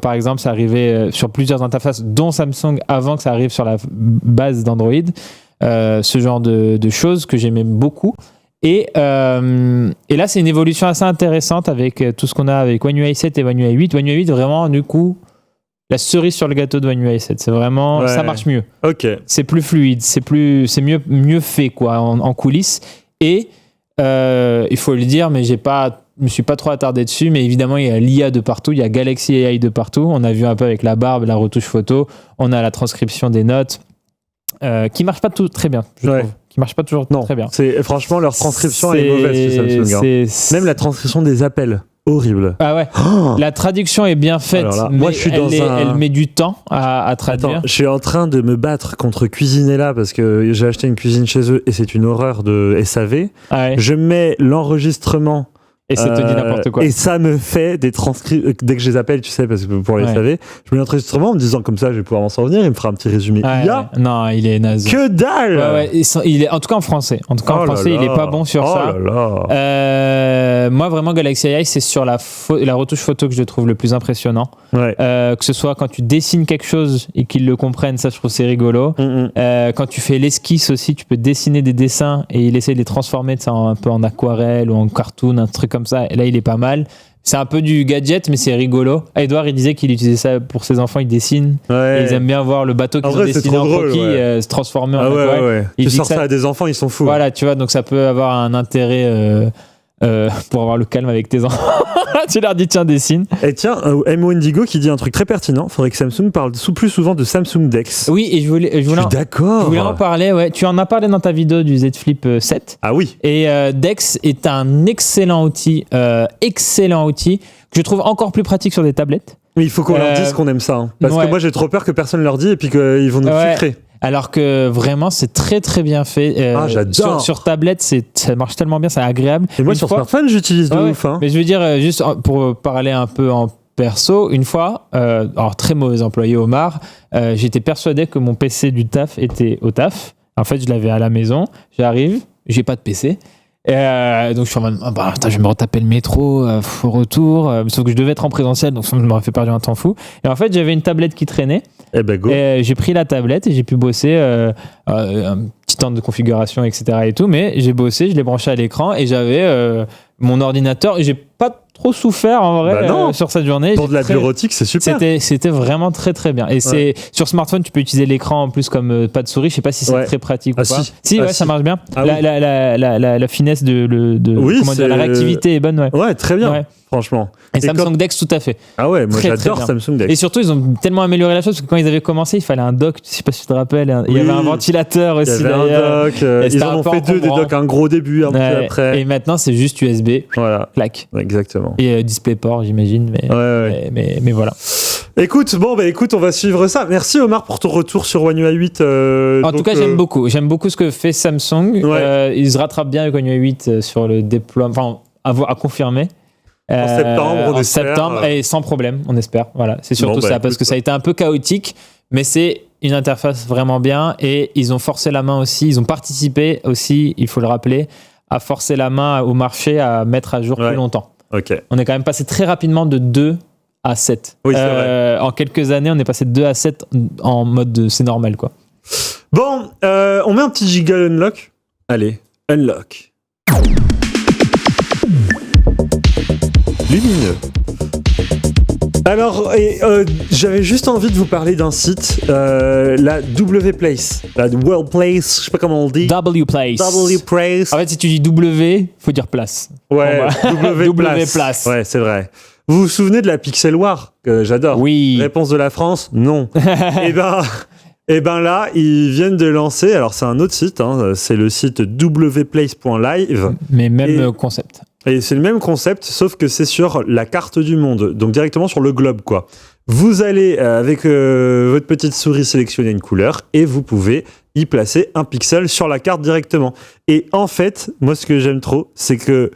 Par exemple, ça arrivait sur plusieurs interfaces, dont Samsung, avant que ça arrive sur la base d'Android. Ce genre de choses que j'aimais beaucoup. Et là, c'est une évolution assez intéressante avec tout ce qu'on a avec One UI 7 et One UI 8. One UI 8, vraiment, du coup, la cerise sur le gâteau de One UI 7, c'est vraiment, ça marche mieux. Ok. C'est plus fluide, c'est mieux fait quoi en coulisses. Et il faut le dire, mais je me suis pas trop attardé dessus, mais évidemment il y a l'IA de partout, il y a Galaxy AI de partout. On a vu un peu avec la barbe, la retouche photo, on a la transcription des notes, qui marche pas tout très bien, je trouve. Qui marche pas toujours très bien. Franchement, leur transcription est mauvaise chez Samsung. Même la transcription des appels. Horrible. Ah ouais. La traduction est bien faite, mais moi, je suis elle met du temps à traduire. Attends, je suis en train de me battre contre Cuisinella parce que j'ai acheté une cuisine chez eux et c'est une horreur de SAV. Je mets l'enregistrement et ça te dit n'importe quoi. Et ça me fait des transcriptions. Dès que je les appelle, tu sais, parce que pour les SAV, je mets l'enregistrement en me disant comme ça, je vais pouvoir m'en sortir. Il me fera un petit résumé. Non, il est naze. Que dalle. Il est, en tout cas en français. En tout cas en français, il est pas bon sur ça. Moi, vraiment, Galaxy AI, c'est sur la retouche photo que je trouve le plus impressionnant. Que ce soit quand tu dessines quelque chose et qu'ils le comprennent, ça, je trouve c'est rigolo. Quand tu fais l'esquisse aussi, tu peux dessiner des dessins et il essaie de les transformer un peu en aquarelle ou en cartoon, un truc comme ça. Et là, il est pas mal. C'est un peu du gadget, mais c'est rigolo. Edouard, il disait qu'il utilisait ça pour ses enfants, il dessine. Et ils aiment bien voir le bateau qu'ils ont dessiné en croquis se transformer en aquarelle. Tu sors ça à des enfants, ils sont fous. Voilà, tu vois, donc ça peut avoir un intérêt pour avoir le calme avec tes enfants. Tu leur dis, tiens, dessine. Et tiens, Mo Indigo qui dit un truc très pertinent. Faudrait que Samsung parle plus souvent de Samsung Dex. Oui, et je suis d'accord. Je voulais en parler, Tu en as parlé dans ta vidéo du Z Flip 7. Ah oui. Et Dex est un excellent outil que je trouve encore plus pratique sur des tablettes. Mais il faut qu'on leur dise qu'on aime ça. Parce que moi, j'ai trop peur que personne leur dise et puis qu'ils vont nous sucrer. Alors que vraiment, c'est très très bien fait. J'adore. Sur tablette, ça marche tellement bien, c'est agréable. Et moi, sur smartphone, j'utilise de ouf. Mais je veux dire, juste pour parler un peu en perso, une fois, alors très mauvais employé Omar, j'étais persuadé que mon PC du taf était au taf. En fait, je l'avais à la maison. J'arrive, j'ai pas de PC. Donc je suis en mode je vais me retaper le métro au retour, sauf que je devais être en présentiel, donc ça m'aurait fait perdre un temps fou. Et en fait, j'avais une tablette qui traînait. Et j'ai pris la tablette et j'ai pu bosser un petit temps de configuration, etc. et tout, mais j'ai bossé, je l'ai branché à l'écran et j'avais mon ordinateur et j'ai pas trop souffert en vrai sur cette journée. Pour de la bureautique, c'est super. C'était vraiment très très bien. Et sur smartphone, tu peux utiliser l'écran en plus comme pas de souris. Je sais pas si c'est très pratique ou pas. Si, ça marche bien. La finesse la réactivité est bonne. Ouais, très bien. Franchement. Et Samsung Dex, tout à fait. Ah ouais, moi j'adore Samsung Dex. Et surtout, ils ont tellement amélioré la chose parce que quand ils avaient commencé, il fallait un dock. Je sais pas si tu te rappelles. Il y avait un ventilateur aussi. Il y avait un dock. Ils en ont fait deux, des docks, un gros début, un petit après. Et maintenant, c'est juste USB. Voilà. Clac. Exactement. Et DisplayPort, j'imagine. Mais voilà. Écoute, on va suivre ça. Merci Omar pour ton retour sur One UI 8. En tout cas, j'aime beaucoup ce que fait Samsung. Ils se rattrapent bien avec One UI 8 sur le déploiement, enfin, à confirmer. En septembre et sans problème, on espère. Voilà, c'est surtout ça, parce que ça a été un peu chaotique, mais c'est une interface vraiment bien et ils ont forcé la main aussi, ils ont participé aussi, il faut le rappeler, à forcer la main au marché à mettre à jour plus longtemps. Okay. On est quand même passé très rapidement de 2 à 7. Oui, c'est vrai. En quelques années, on est passé de 2 à 7 en mode c'est normal, quoi. Bon, on met un petit jiggle unlock. Allez, unlock. Lumineux. Alors, j'avais juste envie de vous parler d'un site, la W-Place, la World Place, je sais pas comment on le dit. W-Place. W-Place. En fait, si tu dis W, faut dire place. Ouais, W-Place. Ouais, c'est vrai. Vous vous souvenez de la Pixel War, que j'adore? Oui. Réponse de la France? Non. Et ben là, ils viennent de lancer, alors c'est un autre site, c'est le site wplace.live. Mais même concept. Et c'est le même concept, sauf que c'est sur la carte du monde, donc directement sur le globe, quoi. Vous allez, avec votre petite souris, sélectionner une couleur et vous pouvez y placer un pixel sur la carte directement. Et en fait, moi, ce que j'aime trop, c'est que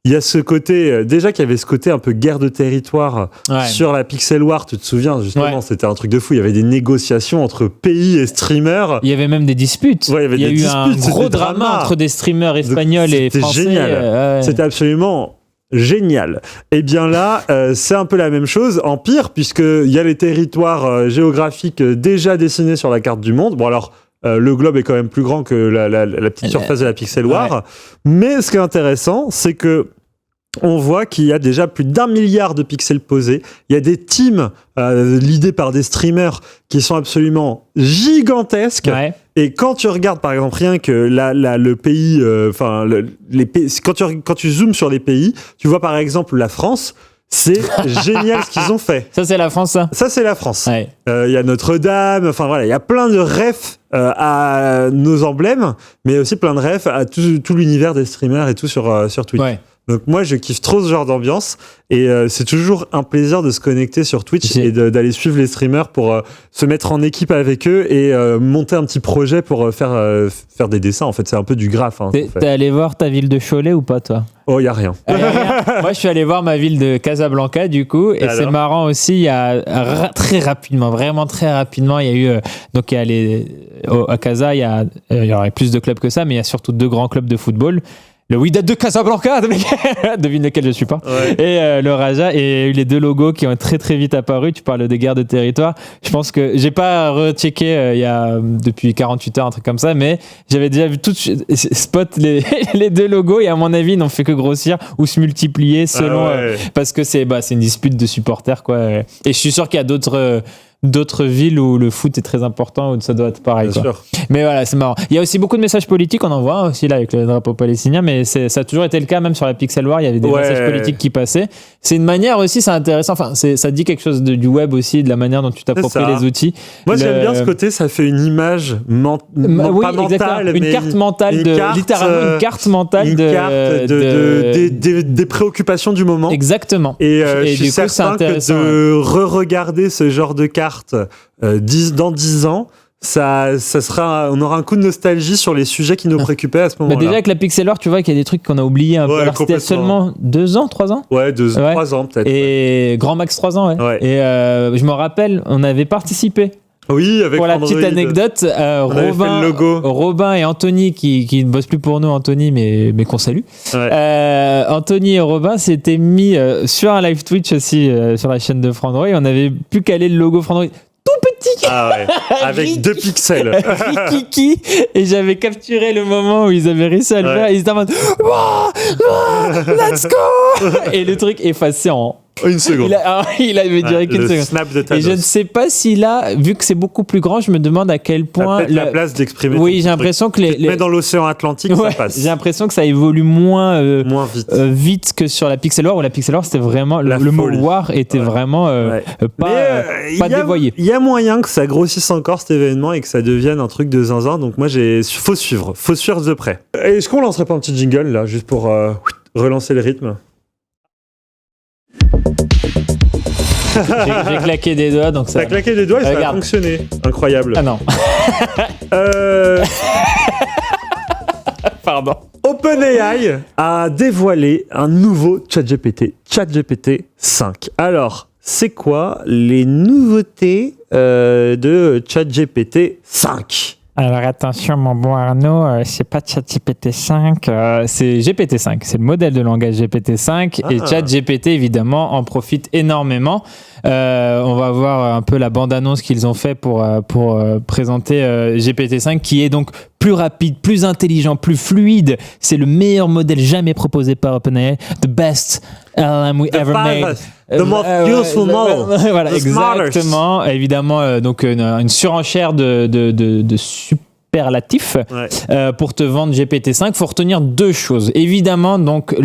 il y a ce côté, déjà qu'il y avait ce côté un peu guerre de territoire sur la Pixel War, tu te souviens, justement, c'était un truc de fou. Il y avait des négociations entre pays et streamers. Il y avait même des disputes. Ouais, il y a eu un gros drama entre des streamers espagnols et français. C'était génial. C'était absolument génial. Et bien là, c'est un peu la même chose, en pire, puisqu'il y a les territoires géographiques déjà dessinés sur la carte du monde. Bon, alors, le globe est quand même plus grand que la petite surface de la Pixel War. Mais ce qui est intéressant, c'est que on voit qu'il y a déjà plus d'1 milliard de pixels posés. Il y a des teams leadés par des streamers qui sont absolument gigantesques. Ouais. Et quand tu regardes, par exemple, rien que le pays, les pays, quand tu zoomes sur les pays, tu vois par exemple la France. C'est génial ce qu'ils ont fait. Ça, c'est la France, ça. Ça, c'est la France. Ouais. Il y a Notre-Dame, enfin voilà, il y a plein de refs à nos emblèmes, mais aussi plein de refs à tout l'univers des streamers et tout sur Twitch. Ouais. Donc moi, je kiffe trop ce genre d'ambiance et c'est toujours un plaisir de se connecter sur Twitch et d'aller suivre les streamers pour se mettre en équipe avec eux et monter un petit projet pour faire des dessins. En fait, c'est un peu du graphe. T'es allé voir ta ville de Cholet ou pas, toi? Oh, il n'y a rien. Moi, je suis allé voir ma ville de Casablanca, du coup, et c'est marrant aussi, il y a très rapidement, vraiment très rapidement, il y a eu, donc il y a à Casa, il y aurait plus de clubs que ça, mais il y a surtout 2 grands clubs de football. Le Wydad de Casablanca, devine lequel je suis pas. Ouais. Et le Raja, et les 2 logos qui ont très très vite apparu. Tu parles des guerres de territoire. Je pense que j'ai pas rechecké il y a depuis 48 heures, un truc comme ça, mais j'avais déjà vu tout spot les 2 logos et à mon avis, ils n'ont fait que grossir ou se multiplier selon parce que c'est une dispute de supporters, quoi. Et je suis sûr qu'il y a d'autres villes où le foot est très important, où ça doit être pareil. Bien sûr. Mais voilà, c'est marrant. Il y a aussi beaucoup de messages politiques, on en voit aussi là avec le drapeau palestinien, mais ça a toujours été le cas, même sur la Pixel War, il y avait des messages politiques qui passaient. C'est une manière aussi, c'est intéressant, enfin, ça dit quelque chose du web aussi, de la manière dont tu t'appropries les outils. Moi, j'aime bien ce côté, ça fait une image pas mentale, une carte mentale, littéralement une carte mentale des préoccupations du moment. Exactement. Et je suis certain que de re-regarder ce genre de carte dans 10 ans, ça sera, on aura un coup de nostalgie sur les sujets qui nous préoccupaient à ce moment-là. Déjà avec la Pixel Art, tu vois qu'il y a des trucs qu'on a oubliés un peu. Alors c'était seulement 2 ans, 3 ans. Ouais, 3 ans peut-être. Et grand max 3 ans, ouais. Et je me rappelle, on avait participé. Oui, avec pour la Android. Petite anecdote, Robin et Anthony, qui ne bossent plus pour nous, Anthony, mais qu'on salue. Ouais. Anthony et Robin s'étaient mis sur un live Twitch aussi, sur la chaîne de Frandroid. On avait pu caler le logo Frandroid tout petit. Ah ouais. Avec 2 pixels. Rikiki. Et j'avais capturé le moment où ils avaient réussi à le faire. Ils étaient en mode let's go. Et le truc effacé en 1 seconde. Il avait duré qu'une seconde. Snap de Thanos. Et je ne sais pas si là, vu que c'est beaucoup plus grand, je me demande à quel point. La place d'exprimer. Oui, j'ai l'impression que mais dans l'océan Atlantique, ça passe. J'ai l'impression que ça évolue moins vite que sur la Pixel War, où la Pixel War, c'était vraiment. Le mot War était vraiment pas dévoyé. Il y a moyen que ça grossisse encore cet événement et que ça devienne un truc de zinzin. Donc moi, faut suivre de près. Est-ce qu'on lancerait pas un petit jingle là, juste pour relancer le rythme? J'ai claqué des doigts, donc ça. T'as claqué des doigts et ça a fonctionné. Incroyable. Ah non. Pardon. OpenAI a dévoilé un nouveau ChatGPT 5. Alors, c'est quoi les nouveautés de ChatGPT 5 ? Alors attention mon bon Arnaud, c'est pas ChatGPT 5, c'est GPT-5, c'est le modèle de langage GPT-5 et ChatGPT évidemment en profite énormément. On va voir un peu la bande-annonce qu'ils ont fait pour présenter GPT-5 qui est donc plus rapide, plus intelligent, plus fluide. C'est le meilleur modèle jamais proposé par OpenAI, the best LLM we ever made. The most useful model. Voilà, exactement. Évidemment, donc une surenchère de superlatifs pour te vendre GPT-5. Il faut retenir 2 choses. Évidemment, donc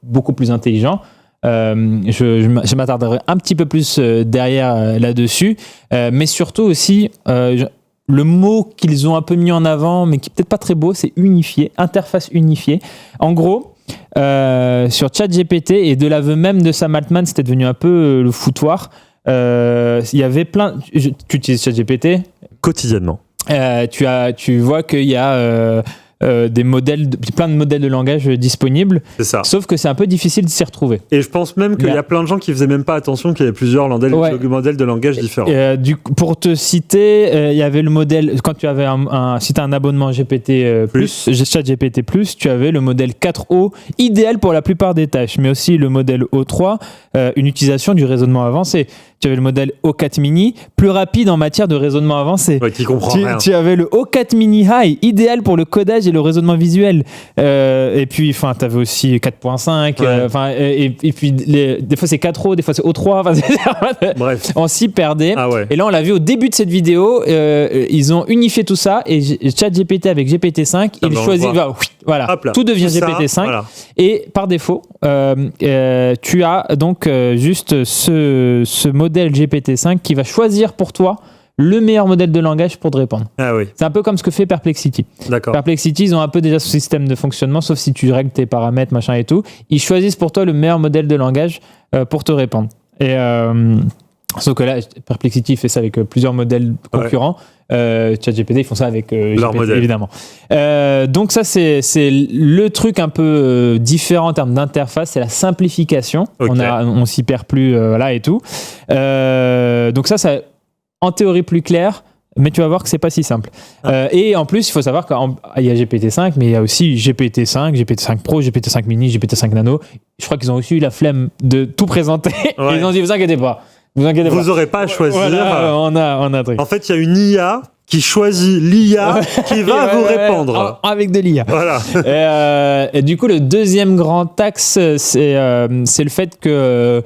beaucoup plus intelligent. Je m'attarderai un petit peu plus derrière là-dessus, mais surtout aussi le mot qu'ils ont un peu mis en avant, mais qui est peut-être pas très beau, c'est unifié, interface unifiée. En gros. Sur ChatGPT et de l'aveu même de Sam Altman, c'était devenu un peu le foutoir. Il y avait tu utilises ChatGPT quotidiennement. Tu vois qu'il y a plein de modèles de langage disponibles. C'est ça. Sauf que c'est un peu difficile de s'y retrouver. Et je pense même qu'il y a plein de gens qui faisaient même pas attention qu'il y avait plusieurs modèles de langage différents. Pour te citer, il y avait le modèle, quand tu avais si tu as un abonnement GPT+, ChatGPT+, tu avais le modèle 4O, idéal pour la plupart des tâches, mais aussi le modèle O3, une utilisation du raisonnement avancé. Tu avais le modèle O4 Mini, plus rapide en matière de raisonnement avancé. Ouais, qui comprend rien. Tu avais le O4 Mini High, idéal pour le codage et le raisonnement visuel. Et puis, tu avais aussi 4.5. Et puis, des fois, c'est 4O, des fois, c'est O3. Bref. On s'y perdait. Ah ouais. Et là, on l'a vu au début de cette vidéo. Ils ont unifié tout ça. Et ChatGPT avec GPT-5, il choisit. Voilà. Tout devient GPT-5. Voilà. Et par défaut, tu as donc juste ce modèle GPT-5 qui va choisir pour toi le meilleur modèle de langage pour te répondre. Ah oui. C'est un peu comme ce que fait Perplexity. D'accord. Perplexity, ils ont un peu déjà ce système de fonctionnement, sauf si tu règles tes paramètres, machin et tout. Ils choisissent pour toi le meilleur modèle de langage pour te répondre. Et sauf que là, Perplexity fait ça avec plusieurs modèles concurrents. ChatGPT, ils font ça avec leur GPT, modèle. Évidemment. Donc ça, c'est le truc un peu différent en termes d'interface, c'est la simplification. Okay. On s'y perd plus, et tout. Donc ça, en théorie plus clair, mais tu vas voir que c'est pas si simple. Et en plus, il faut savoir qu'il y a GPT-5, mais il y a aussi GPT-5, GPT-5 Pro, GPT-5 Mini, GPT-5 Nano. Je crois qu'ils ont aussi eu la flemme de tout présenter. Et ils ont dit, vous inquiétez pas. Vous n'aurez pas à choisir. Voilà, on a un truc. En fait, il y a une IA qui choisit l'IA qui va vous répondre. Avec de l'IA. Voilà. Et du coup, le deuxième grand axe, c'est le fait que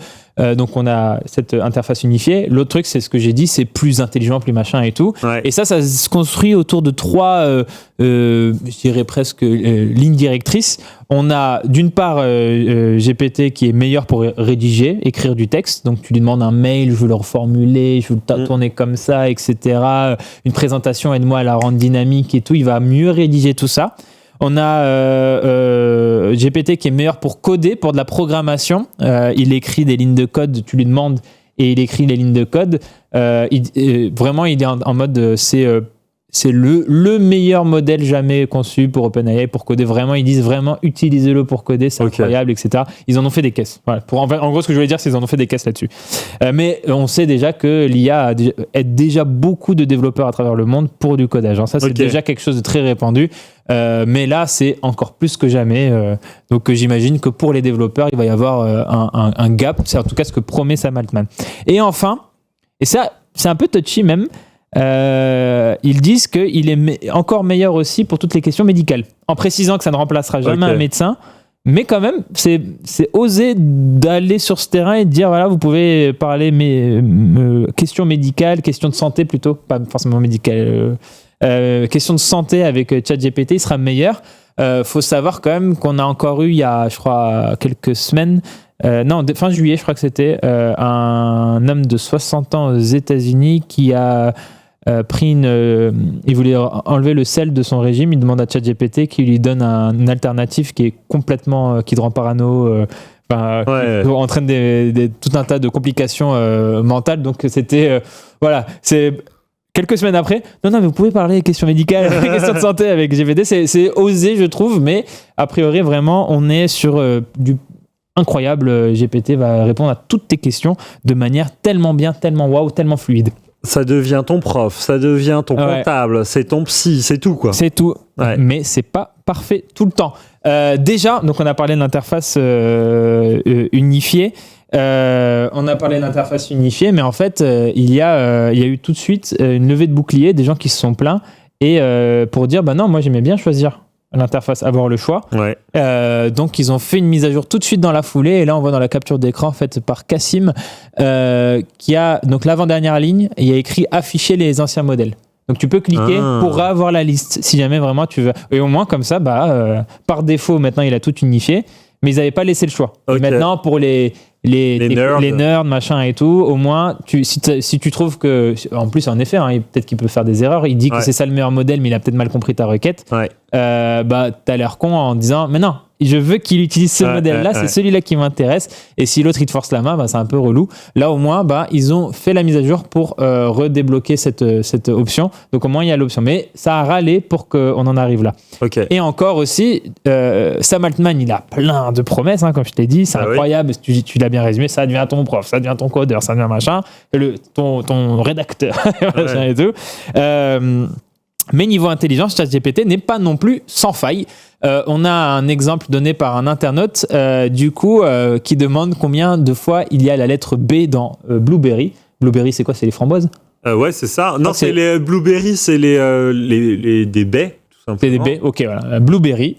donc on a cette interface unifiée. L'autre truc, c'est ce que j'ai dit, c'est plus intelligent, plus machin et tout. Ouais. Et ça se construit autour de 3, je dirais presque lignes directrices. On a d'une part GPT qui est meilleur pour rédiger, écrire du texte. Donc tu lui demandes un mail, je veux le reformuler, je veux le tourner comme ça, etc. Une présentation, aide-moi à la rendre dynamique et tout. Il va mieux rédiger tout ça. On a GPT qui est meilleur pour coder, pour de la programmation. Il écrit des lignes de code, tu lui demandes et il écrit les lignes de code. Vraiment, il est en mode c'est le meilleur modèle jamais conçu pour OpenAI pour coder. Vraiment, ils disent vraiment utilisez-le pour coder, c'est incroyable, etc. Ils en ont fait des caisses. Voilà. En gros, ce que je voulais dire, c'est qu'ils en ont fait des caisses là-dessus. Mais on sait déjà que l'IA aide déjà beaucoup de développeurs à travers le monde pour du codage. Ça, c'est déjà quelque chose de très répandu. Mais là, c'est encore plus que jamais. Donc, j'imagine que pour les développeurs, il va y avoir un gap. C'est en tout cas ce que promet Sam Altman. Et enfin, et ça, c'est un peu touchy même. Ils disent qu'il est encore meilleur aussi pour toutes les questions médicales, en précisant que ça ne remplacera jamais un médecin. Mais quand même, c'est oser d'aller sur ce terrain et de dire, voilà, vous pouvez parler questions médicales, questions de santé plutôt, pas forcément médicales, questions de santé avec ChatGPT, il sera meilleur. Faut savoir quand même qu'on a encore eu, il y a, je crois, quelques semaines, fin juillet, je crois que c'était, un homme de 60 ans aux États-Unis qui a il voulait enlever le sel de son régime, il demande à ChatGPT qui lui donne une alternative qui est complètement qui te rend parano, qui entraîne tout un tas de complications mentales. Donc c'était voilà, c'est quelques semaines après. Non, mais vous pouvez parler questions médicales, questions de santé avec GPT. C'est osé, je trouve, mais a priori vraiment on est sur du incroyable. GPT va répondre à toutes tes questions de manière tellement bien, tellement waouh, tellement fluide. Ça devient ton prof, ça devient ton comptable, c'est ton psy, c'est tout quoi. C'est tout, mais c'est pas parfait tout le temps. Déjà, donc on a parlé de l'interface unifiée. On a parlé de l'interface unifiée, mais en fait, il y a eu tout de suite une levée de bouclier, des gens qui se sont plaints, et pour dire, non, moi j'aimais bien choisir l'interface, avoir le choix. Donc ils ont fait une mise à jour tout de suite dans la foulée, et là on voit dans la capture d'écran faite par Cassim qui a donc l'avant-dernière ligne, il y a écrit afficher les anciens modèles. Donc tu peux cliquer pour avoir la liste si jamais vraiment tu veux, et au moins comme ça par défaut maintenant il a tout unifié, mais ils n'avaient pas laissé le choix. Et maintenant pour les nerds, machin et tout, au moins, si tu trouves que... En plus, en effet, peut-être qu'il peut faire des erreurs. Il dit que c'est ça le meilleur modèle, mais il a peut-être mal compris ta requête. T'as l'air con en disant, mais non, je veux qu'il utilise ce modèle-là, c'est celui-là qui m'intéresse. Et si l'autre, il te force la main, c'est un peu relou. Là, au moins, ils ont fait la mise à jour pour redébloquer cette option. Donc, au moins, il y a l'option. Mais ça a râlé pour qu'on en arrive là. Et encore aussi, Sam Altman, il a plein de promesses, comme je t'ai dit. C'est incroyable. Tu l'as bien résumé. Ça devient ton prof, ça devient ton codeur, ça devient machin. Ton rédacteur. Et tout. Mais niveau intelligence, ChatGPT n'est pas non plus sans faille. On a un exemple donné par un internaute qui demande combien de fois il y a la lettre B dans Blueberry. Blueberry, c'est quoi? C'est les framboises? Ouais, c'est ça. Non, c'est les Blueberry, c'est des baies, tout simplement. C'est des baies, ok, voilà. Blueberry.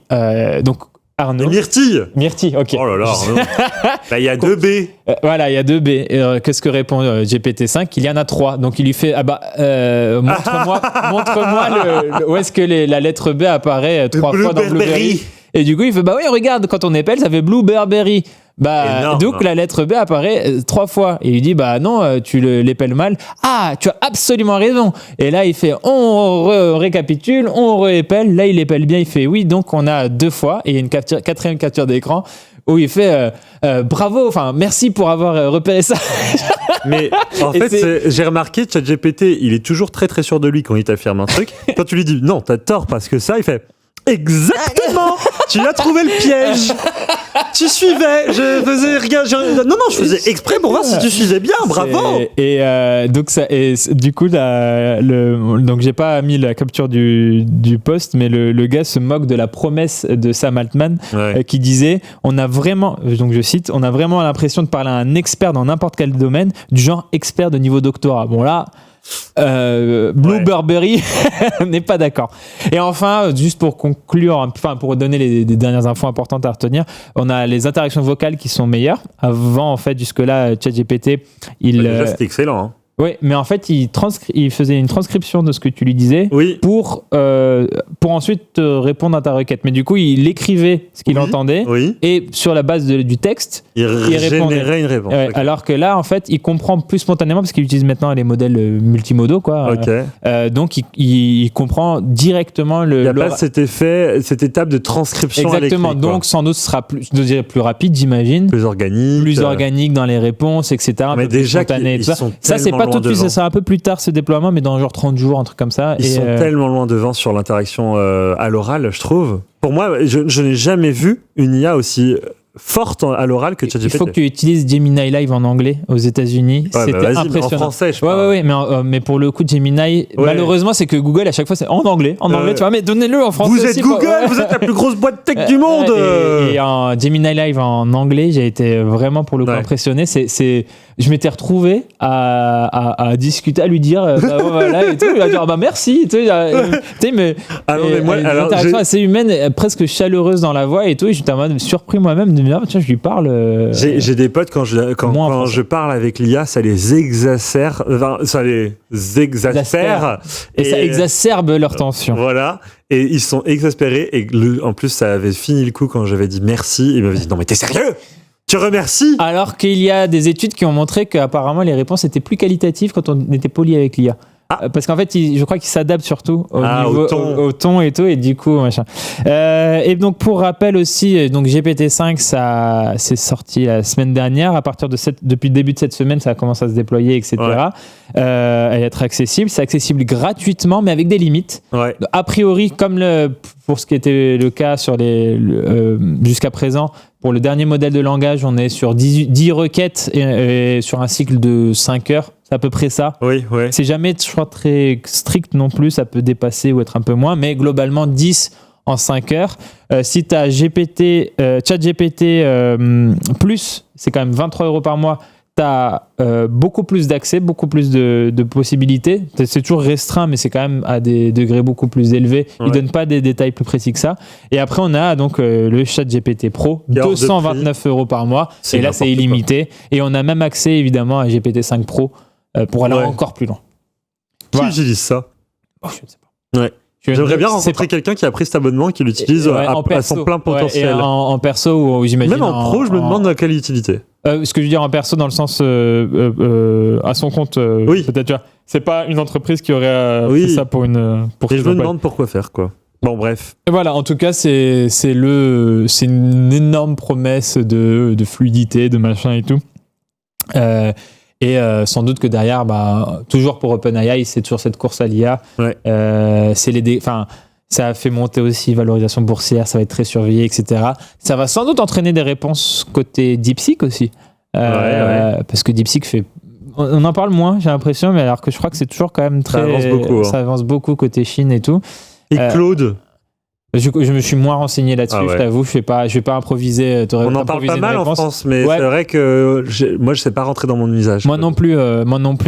Donc, Arnaud. Myrtille, ok. Oh là là, Arnaud. Il y a 2 B. Voilà, il y a 2 B. Qu'est-ce que répond GPT-5? Il y en a 3. Donc il lui fait montre-moi où est-ce que la lettre B apparaît 3 fois dans Blueberry. Et du coup, il fait oui, regarde, quand on épelle, ça fait Blueberry. Donc la lettre B apparaît 3 fois. Et il dit non, tu l'épelles mal. Ah, tu as absolument raison. Et là il fait on récapitule, on réépelle. Là il épelle bien, il fait oui, donc on a 2 fois. Et il y a une quatrième capture d'écran où il fait bravo, merci pour avoir repéré ça. Mais en fait, j'ai remarqué, ChatGPT, il est toujours très très sûr de lui quand il t'affirme un truc. Quand tu lui dis non, t'as tort parce que ça, il fait exactement. Tu as trouvé le piège. Tu suivais. Je faisais rien. Je faisais exprès pour voir si tu suivais bien. Bravo. Du coup, donc j'ai pas mis la capture du post, mais le gars se moque de la promesse de Sam Altman qui disait on a vraiment, donc je cite, on a vraiment l'impression de parler à un expert dans n'importe quel domaine, du genre expert de niveau doctorat. Bon là. Blueberry n'est pas d'accord. Et enfin, juste pour conclure, pour donner les dernières infos importantes à retenir, on a les interactions vocales qui sont meilleures. Avant, en fait, jusque-là, ChatGPT, déjà, c'était excellent. Oui, mais en fait, il faisait une transcription de ce que tu lui disais pour ensuite répondre à ta requête. Mais du coup, il écrivait ce qu'il entendait et sur la base du texte, il générait une réponse. Alors que là, en fait, il comprend plus spontanément parce qu'il utilise maintenant les modèles multimodaux, quoi. Donc, il comprend directement il n'y a pas cette étape de transcription. Exactement. À l'écrit, donc, sans doute, ce sera plus rapide, j'imagine. Plus organique dans les réponses, etc. Mais déjà, ils sont ça, c'est pas tout de suite, ça sera un peu plus tard ce déploiement, mais dans genre 30 jours, un truc comme ça. Ils sont tellement loin devant sur l'interaction à l'oral, je trouve. Pour moi, je n'ai jamais vu une IA aussi forte à l'oral que ChatGPT. Il faut que tu utilises Gemini Live en anglais aux États-Unis. C'était impressionnant. En français, je parle. Mais pour le coup, Gemini, malheureusement, c'est que Google, à chaque fois, c'est en anglais. Tu vois, mais donnez-le en français. Vous êtes Google, vous êtes la plus grosse boîte tech du monde. Et en Gemini Live en anglais, j'ai été vraiment pour le coup impressionné. C'est je m'étais retrouvé à discuter, à lui dire voilà et tout, il va dire merci, tu sais, mais interaction assez humaine, presque chaleureuse dans la voix et tout, et j'étais en mode surpris moi-même de me dire tiens, je lui parle. J'ai des potes quand je parle avec l'IA, ça les exacerbe, et ça exacerbe leur tension. Voilà. Et ils sont exaspérés. Et en plus, ça avait fini le coup quand j'avais dit merci. Ils m'avaient dit non, mais t'es sérieux ? Tu remercies ? Alors qu'il y a des études qui ont montré qu'apparemment les réponses étaient plus qualitatives quand on était poli avec l'IA. Parce qu'en fait, je crois qu'il s'adapte surtout au ton et tout, et du coup, machin. Et donc, pour rappel aussi, donc GPT-5, ça c'est sorti la semaine dernière. À partir depuis le début de cette semaine, ça a commencé à se déployer, etc. Et être accessible. C'est accessible gratuitement, mais avec des limites. Ouais. A priori, comme pour ce qui était le cas sur jusqu'à présent, pour le dernier modèle de langage, on est sur 10 requêtes et sur un cycle de 5 heures. C'est à peu près ça. Oui. C'est jamais, je crois, très strict non plus. Ça peut dépasser ou être un peu moins. Mais globalement, 10 en 5 heures. Si tu as ChatGPT plus, c'est quand même 23 € par mois. Tu as beaucoup plus d'accès, beaucoup plus de possibilités. C'est toujours restreint, mais c'est quand même à des degrés beaucoup plus élevés. Ils ne donnent pas des détails plus précis que ça. Et après, on a donc le ChatGPT Pro, 229 € par mois. Et là, c'est illimité. Et on a même accès, évidemment, à GPT-5 Pro pour aller encore plus loin. Qui utilise ça ? Je ne sais pas. Ouais. J'aimerais bien rencontrer quelqu'un qui a pris cet abonnement et qui l'utilise à son plein potentiel. Et en perso, où j'imagine. Même en pro, je me demande dans quelle utilité. Ce que je veux dire en perso, dans le sens à son compte, peut-être, tu vois. C'est pas une entreprise qui aurait fait ça pour une. Et je me demande pourquoi faire, quoi. Bon, bref. Et voilà, en tout cas, c'est une énorme promesse de fluidité, de machin et tout. Et sans doute que derrière, toujours pour OpenAI, c'est toujours cette course à l'IA. Ouais. Ça a fait monter aussi valorisation boursière, ça va être très surveillé, etc. Ça va sans doute entraîner des réponses côté DeepSeek aussi. Parce que DeepSeek fait... On en parle moins, j'ai l'impression, mais alors que je crois que c'est toujours quand même très... Ça avance beaucoup côté Chine et tout. Et Claude je me suis moins renseigné là-dessus, je t'avoue. Je vais pas improviser. On en parle pas mal en France, mais c'est vrai que moi, je sais pas rentrer dans mon usage. Moi non plus,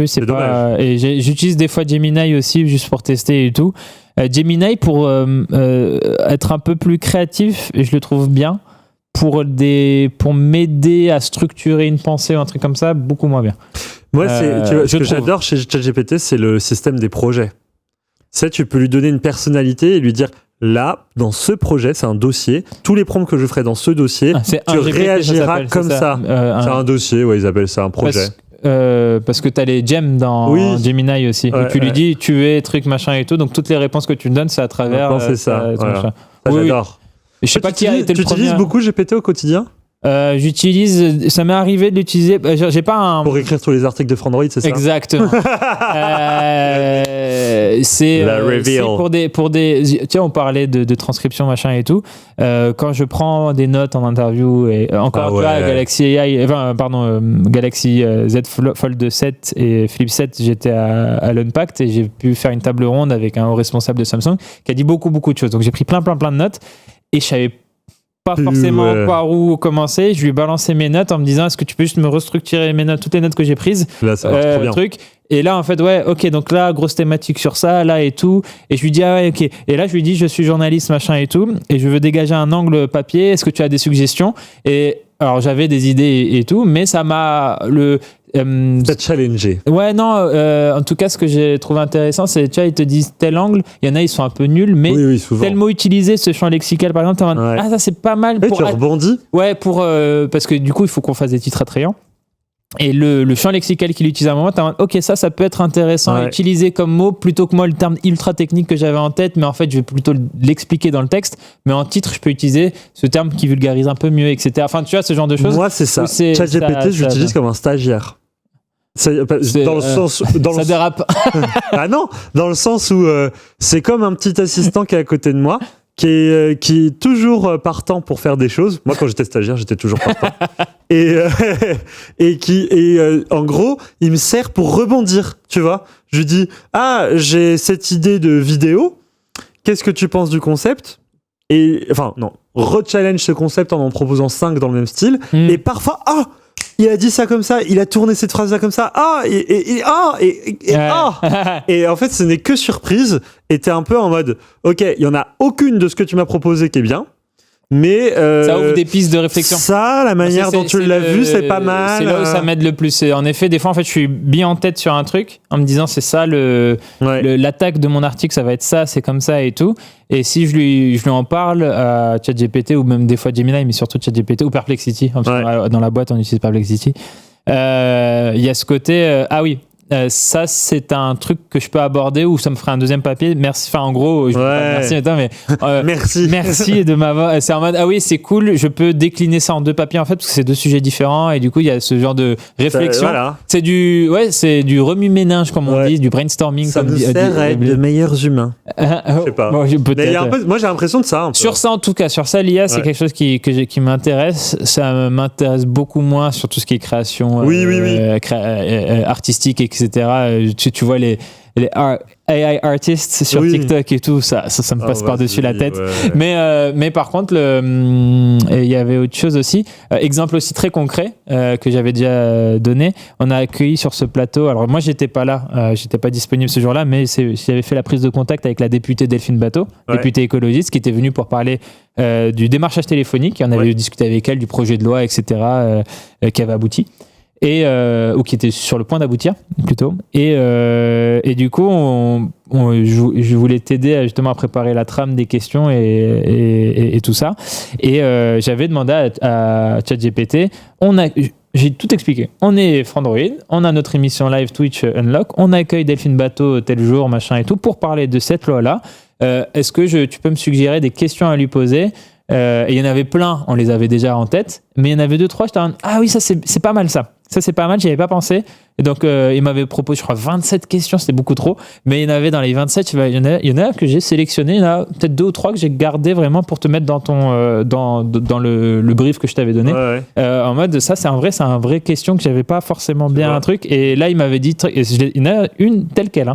c'est pas. Et j'utilise des fois Gemini aussi, juste pour tester et tout. Gemini, pour être un peu plus créatif, je le trouve bien. Pour m'aider à structurer une pensée ou un truc comme ça, beaucoup moins bien. Moi, ce que j'adore chez ChatGPT, c'est le système des projets. Tu peux lui donner une personnalité et lui dire là, dans ce projet, c'est un dossier. Tous les prompts que je ferai dans ce dossier, tu réagiras comme ça. C'est un dossier, ils appellent ça un projet. Parce que tu as les gems dans Gemini aussi. Ouais, et tu lui dis, tu es truc, machin et tout. Donc, toutes les réponses que tu me donnes, c'est à travers. C'est ça. Ça, j'adore. Je sais pas qui a été le premier. Tu utilises beaucoup GPT au quotidien ? Ça m'est arrivé de l'utiliser. J'ai pas un. Pour écrire tous les articles de Frandroid, c'est ça ? Exactement. C'est pour des. Tiens, on parlait de transcription, machin et tout. Quand je prends des notes en interview et encore Galaxy AI, Galaxy Z Fold 7 et Flip 7, j'étais à l'Unpacked et j'ai pu faire une table ronde avec un haut responsable de Samsung qui a dit beaucoup de choses. Donc j'ai pris plein de notes et je savais pas forcément par où commencer. Je lui ai balancé mes notes en me disant est-ce que tu peux juste me restructurer mes notes, toutes les notes que j'ai prises. Là, ça marche trop bien. Truc. Et là, en fait, ok, donc là, grosse thématique sur ça, là et tout. Et je lui dis, ok. Et là, je lui dis, je suis journaliste, machin et tout. Et je veux dégager un angle papier. Est-ce que tu as des suggestions ? Et alors, j'avais des idées et tout, mais ça m'a. T'as challengé. Ouais, non. En tout cas, ce que j'ai trouvé intéressant, c'est, tu vois, ils te disent tel angle. Il y en a, ils sont un peu nuls, mais tel mot utilisé, ce champ lexical, par exemple, ça, c'est pas mal. Tu rebondis. Ouais, parce que du coup, il faut qu'on fasse des titres attrayants. Et le champ lexical qu'il utilise à un moment, t'as ok, ça peut être intéressant à utiliser comme mot plutôt que moi le terme ultra technique que j'avais en tête, mais en fait je vais plutôt l'expliquer dans le texte, mais en titre je peux utiliser ce terme qui vulgarise un peu mieux, etc. Enfin tu vois, ce genre de choses. Moi c'est ça. ChatGPT, je l'utilise comme un stagiaire. Dans le sens ça dérape. Ah non, dans le sens où c'est comme un petit assistant qui est à côté de moi, qui est toujours partant pour faire des choses. Moi, quand j'étais stagiaire, j'étais toujours partant. Et en gros, il me sert pour rebondir, tu vois. Je lui dis, j'ai cette idée de vidéo. Qu'est-ce que tu penses du concept ? Et, enfin, non, re-challenge ce concept en proposant 5 dans le même style. Et parfois, il a dit ça comme ça, il a tourné cette phrase là comme ça, et en fait ce n'est que surprise, et t'es un peu en mode ok, il y en a aucune de ce que tu m'as proposé qui est bien, mais ça ouvre des pistes de réflexion. Ça, la manière dont tu l'as vu, c'est pas mal. C'est là où ça m'aide le plus. En effet, des fois, en fait, je suis bien en tête sur un truc en me disant c'est ça l'attaque de mon article, ça va être ça, c'est comme ça et tout. Et si je lui en parle à ChatGPT ou même des fois Gemini, mais surtout ChatGPT ou Perplexity, dans la boîte on utilise Perplexity. Il y a ce côté ça c'est un truc que je peux aborder ou ça me ferait un deuxième papier. Merci. Enfin en gros, je dis pas merci maintenant, mais merci de m'avoir. C'est en mode c'est cool. Je peux décliner ça en 2 papiers en fait parce que c'est 2 sujets différents et du coup il y a ce genre de réflexion. C'est du remue-ménage comme on dit, du brainstorming. Ça nous sert à être de meilleurs humains. Je sais pas. Peut-être. Moi j'ai l'impression de ça. Un peu. Sur ça en tout cas, sur ça l'IA c'est quelque chose qui m'intéresse. Ça m'intéresse beaucoup moins sur tout ce qui est création artistique etc. Tu vois les AI artists sur TikTok et tout, ça me passe par-dessus la tête. Ouais. Mais par contre, il y avait autre chose aussi. Exemple aussi très concret que j'avais déjà donné. On a accueilli sur ce plateau. Alors moi, j'étais pas là, j'étais pas disponible ce jour-là, mais j'avais fait la prise de contact avec la députée Delphine Batho, députée écologiste, qui était venue pour parler du démarchage téléphonique. On avait discuté avec elle du projet de loi, etc., qui avait abouti. Ou qui était sur le point d'aboutir plutôt et du coup je voulais t'aider justement à préparer la trame des questions et tout ça et j'avais demandé à ChatGPT, j'ai tout expliqué, on est Frandroid, on a notre émission live Twitch Unlock, on accueille Delphine Batho tel jour machin et tout pour parler de cette loi là, est-ce que tu peux me suggérer des questions à lui poser? Et il y en avait plein, on les avait déjà en tête, mais il y en avait 2-3, j'étais en ça c'est pas mal ça c'est pas mal, j'y avais pas pensé. Et donc il m'avait proposé je crois 27 questions, c'était beaucoup trop, mais il y en avait dans les 27, il y en a que j'ai sélectionné, il y en a peut-être 2 ou 3 que j'ai gardé vraiment pour te mettre dans ton dans le brief que je t'avais donné. En mode ça c'est un vrai question que j'avais pas forcément bien un truc, et là il m'avait dit il y en a une telle quelle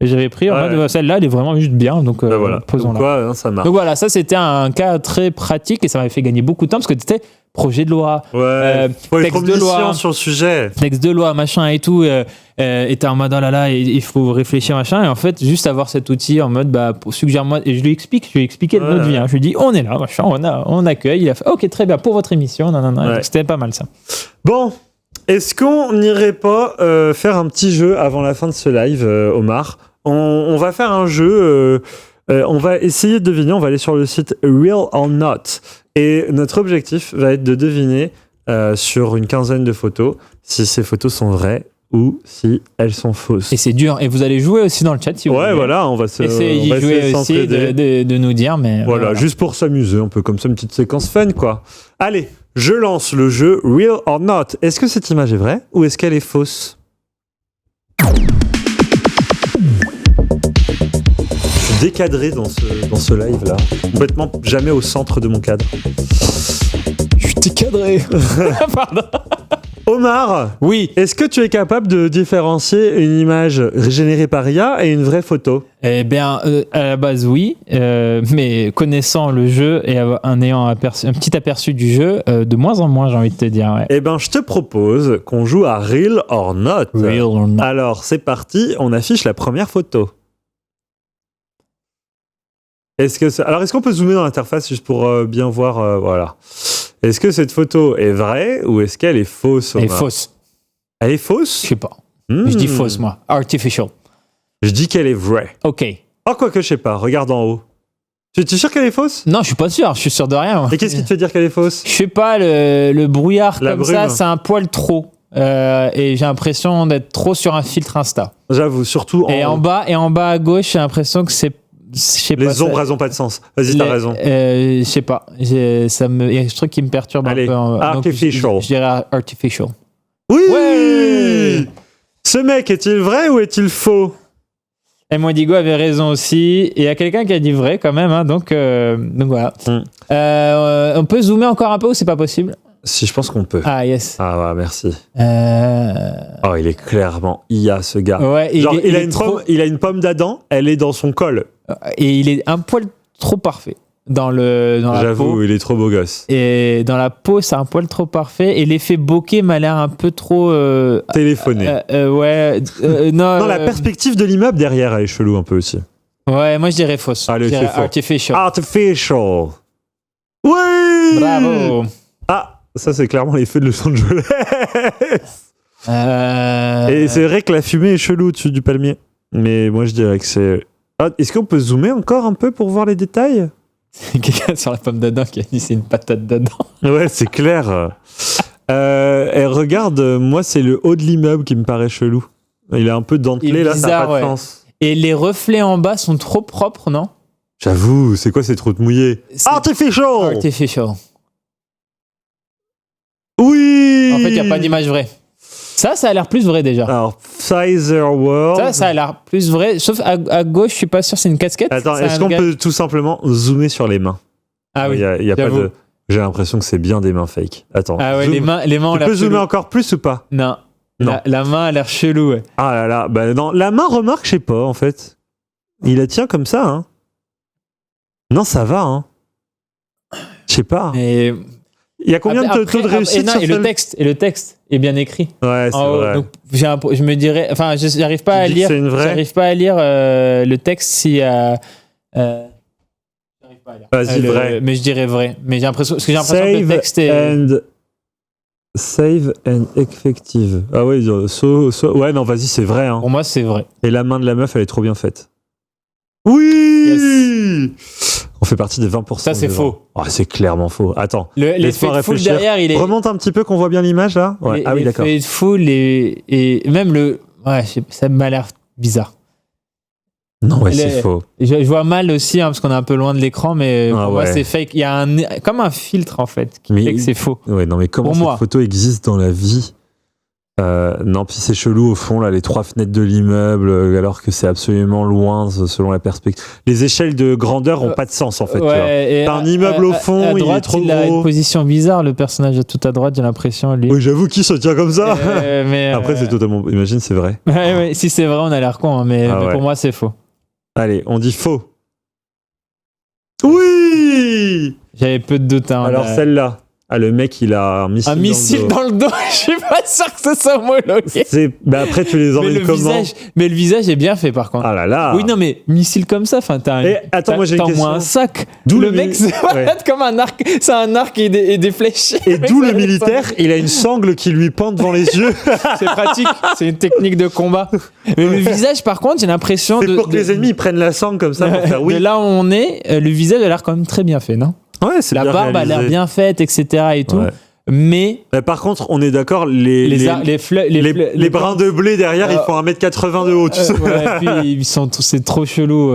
et j'avais pris en mode celle-là elle est vraiment juste bien, donc posons-la. Ça marche. Donc voilà, ça c'était un cas très pratique et ça m'avait fait gagner beaucoup de temps parce que c'était projet de loi, texte de loi sur le sujet, texte de loi machin et tout, et t'es en mode il faut réfléchir machin, et en fait juste avoir cet outil en mode suggère-moi, et je lui ai expliqué notre vie, je lui ai dit on est là machin, on accueille, il a fait ok très bien pour votre émission, c'était pas mal ça. Bon, est-ce qu'on n'irait pas faire un petit jeu avant la fin de ce live, Omar? On va faire un jeu, on va essayer de deviner, on va aller sur le site Real or Not, et notre objectif va être de deviner sur une quinzaine de photos si ces photos sont vraies ou si elles sont fausses. Et c'est dur, et vous allez jouer aussi dans le chat si vous voulez. Voilà, on va essayer d'y jouer aussi, de nous dire, mais voilà, juste pour s'amuser, un peu comme ça, une petite séquence fun quoi. Allez, je lance le jeu Real or Not. Est-ce que cette image est vraie ou est-ce qu'elle est fausse? Je suis décadré dans ce live là, complètement jamais au centre de mon cadre. Je suis décadré. Pardon. Omar, oui. Est-ce que tu es capable de différencier une image générée par IA et une vraie photo? Eh bien, à la base, oui. Mais connaissant le jeu et en ayant un petit aperçu du jeu, de moins en moins, j'ai envie de te dire. Ouais. Eh bien, je te propose qu'on joue à Real or Not. Real or Not. Alors, c'est parti. On affiche la première photo. Est-ce qu'on peut zoomer dans l'interface juste pour bien voir voilà. Est-ce que cette photo est vraie ou est-ce qu'elle est fausse? Elle est fausse. Elle est fausse? Je sais pas. Je dis fausse, moi. Artificial. Je dis qu'elle est vraie. Ok. Oh, quoi que je sais pas. Regarde en haut. Tu es sûr qu'elle est fausse? Non, je suis pas sûr. Je suis sûr de rien. Moi. Et qu'est-ce qui te fait dire qu'elle est fausse? Je sais pas. Le brouillard la comme brume. ça, c'est un poil trop. Et j'ai l'impression d'être trop sur un filtre Insta. J'avoue, surtout en bas à gauche, j'ai l'impression que c'est. Les ombres, elles n'ont pas de sens. Vas-y, t'as raison. Je sais pas. Il y a ce truc qui me perturbe un peu. Artificial. Donc, je dirais artificial. Oui, ouais. Ce mec, est-il vrai ou est-il faux? Et Modigo avait raison aussi. Et il y a quelqu'un qui a dit vrai quand même. Hein, donc voilà. On peut zoomer encore un peu ou c'est pas possible? Si, je pense qu'on peut. Ah, yes. Ah, ouais, merci. Oh, il est clairement IA, ce gars. Ouais, il a une pomme d'Adam, elle est dans son col. Et il est un poil trop parfait. dans la peau. J'avoue, il est trop beau gosse. Et dans la peau, c'est un poil trop parfait. Et l'effet bokeh m'a l'air un peu trop... téléphoné. Non, la perspective de l'immeuble derrière, elle est chelou un peu aussi. Ouais, moi je dirais fausse. Allez, c'est faux. Artificial. Oui. Bravo. Ah, ça c'est clairement les feux de Los Angeles. Et c'est vrai que la fumée est chelou au-dessus du palmier. Mais moi je dirais que c'est... Ah, est-ce qu'on peut zoomer encore un peu pour voir les détails? Quelqu'un sur la pomme d'Adam qui a dit c'est une patate d'Adam. Ouais, c'est clair. Et regarde, moi c'est le haut de l'immeuble qui me paraît chelou. Il est un peu dentelé là, ça n'a pas de sens. Et les reflets en bas sont trop propres, non? J'avoue, c'est quoi ces trous de mouillés? Artificial. Oui. En fait, il n'y a pas d'image vraie. Ça a l'air plus vrai déjà. Alors, Sizer World. Ça a l'air plus vrai. Sauf à gauche, je suis pas sûr, c'est une casquette. Attends, est-ce qu'on peut tout simplement zoomer sur les mains? Ah oui. Il y a pas de. J'ai l'impression que c'est bien des mains fake. Attends. Ah ouais, les mains ont l'air chelou. Tu peux zoomer encore plus ou pas? Non. La main a l'air chelou. Ouais. Ah là là. Bah non, la main, remarque, je sais pas en fait. Il la tient comme ça, hein. Non, ça va, hein. Je sais pas. Et... Il y a combien de taux de réussite sur et le texte est bien écrit. Ouais, c'est vrai. Donc, je me dirais, enfin, j'arrive pas à lire. J'arrive pas à lire le texte si. J'arrive pas à lire. Vas-y, vrai. Mais je dirais vrai. Mais j'ai l'impression que le texte est. Save and effective. Ah ouais, ouais, non, vas-y, c'est vrai. Hein. Pour moi, c'est vrai. Et la main de la meuf, elle est trop bien faite. Oui. Yes. On fait partie des 20%. Ça, c'est faux. Oh, c'est clairement faux. Attends. L'effet de foule derrière, il est... Remonte un petit peu qu'on voit bien l'image, là. Ouais. Ah oui, d'accord. L'effet de foule et même le... Ouais, ça m'a l'air bizarre. Non, ouais, c'est faux. Je vois mal aussi, hein, parce qu'on est un peu loin de l'écran, mais pour moi, c'est fake. Il y a comme un filtre, en fait, qui fait que c'est faux. Ouais, non, mais comment cette photo existe dans la vie? Non, puis c'est chelou au fond, là, les 3 fenêtres de l'immeuble, alors que c'est absolument loin selon la perspective. Les échelles de grandeur n'ont pas de sens, en fait. Ouais, t'as un immeuble au fond, il est trop gros. Il a une position bizarre, le personnage tout à droite, j'ai l'impression. Lui. Oui, j'avoue qu'il se tient comme ça. Mais après, c'est totalement... Imagine, c'est vrai. Ouais, si c'est vrai, on a l'air con, hein, mais pour moi, c'est faux. Allez, on dit faux. Oui. J'avais peu de doute. Hein, alors celle-là. Ah, le mec, il a un missile dans le dos. Je suis pas sûr que ce soit homologué. Bah après, tu les emmènes comment? Mais le visage est bien fait, par contre. Ah là là. Oui, non, mais missile comme ça, enfin, attends, moi j'ai une question. T'as un sac. D'où le mec, c'est comme un arc. C'est un arc et des flèches. Et d'où le militaire, il a une sangle qui lui pend devant les yeux. C'est pratique. C'est une technique de combat. Mais le visage, par contre, j'ai l'impression c'est pour que les ennemis prennent la sangle comme ça pour faire oui. De là où on est, le visage a l'air quand même très bien fait, non? Ouais, c'est la bien barbe réalisé. A l'air bien faite, etc. et tout. Ouais. Mais par contre, on est d'accord, les brins de blé derrière, ils font 1m80 de haut, tu sais. Puis c'est trop chelou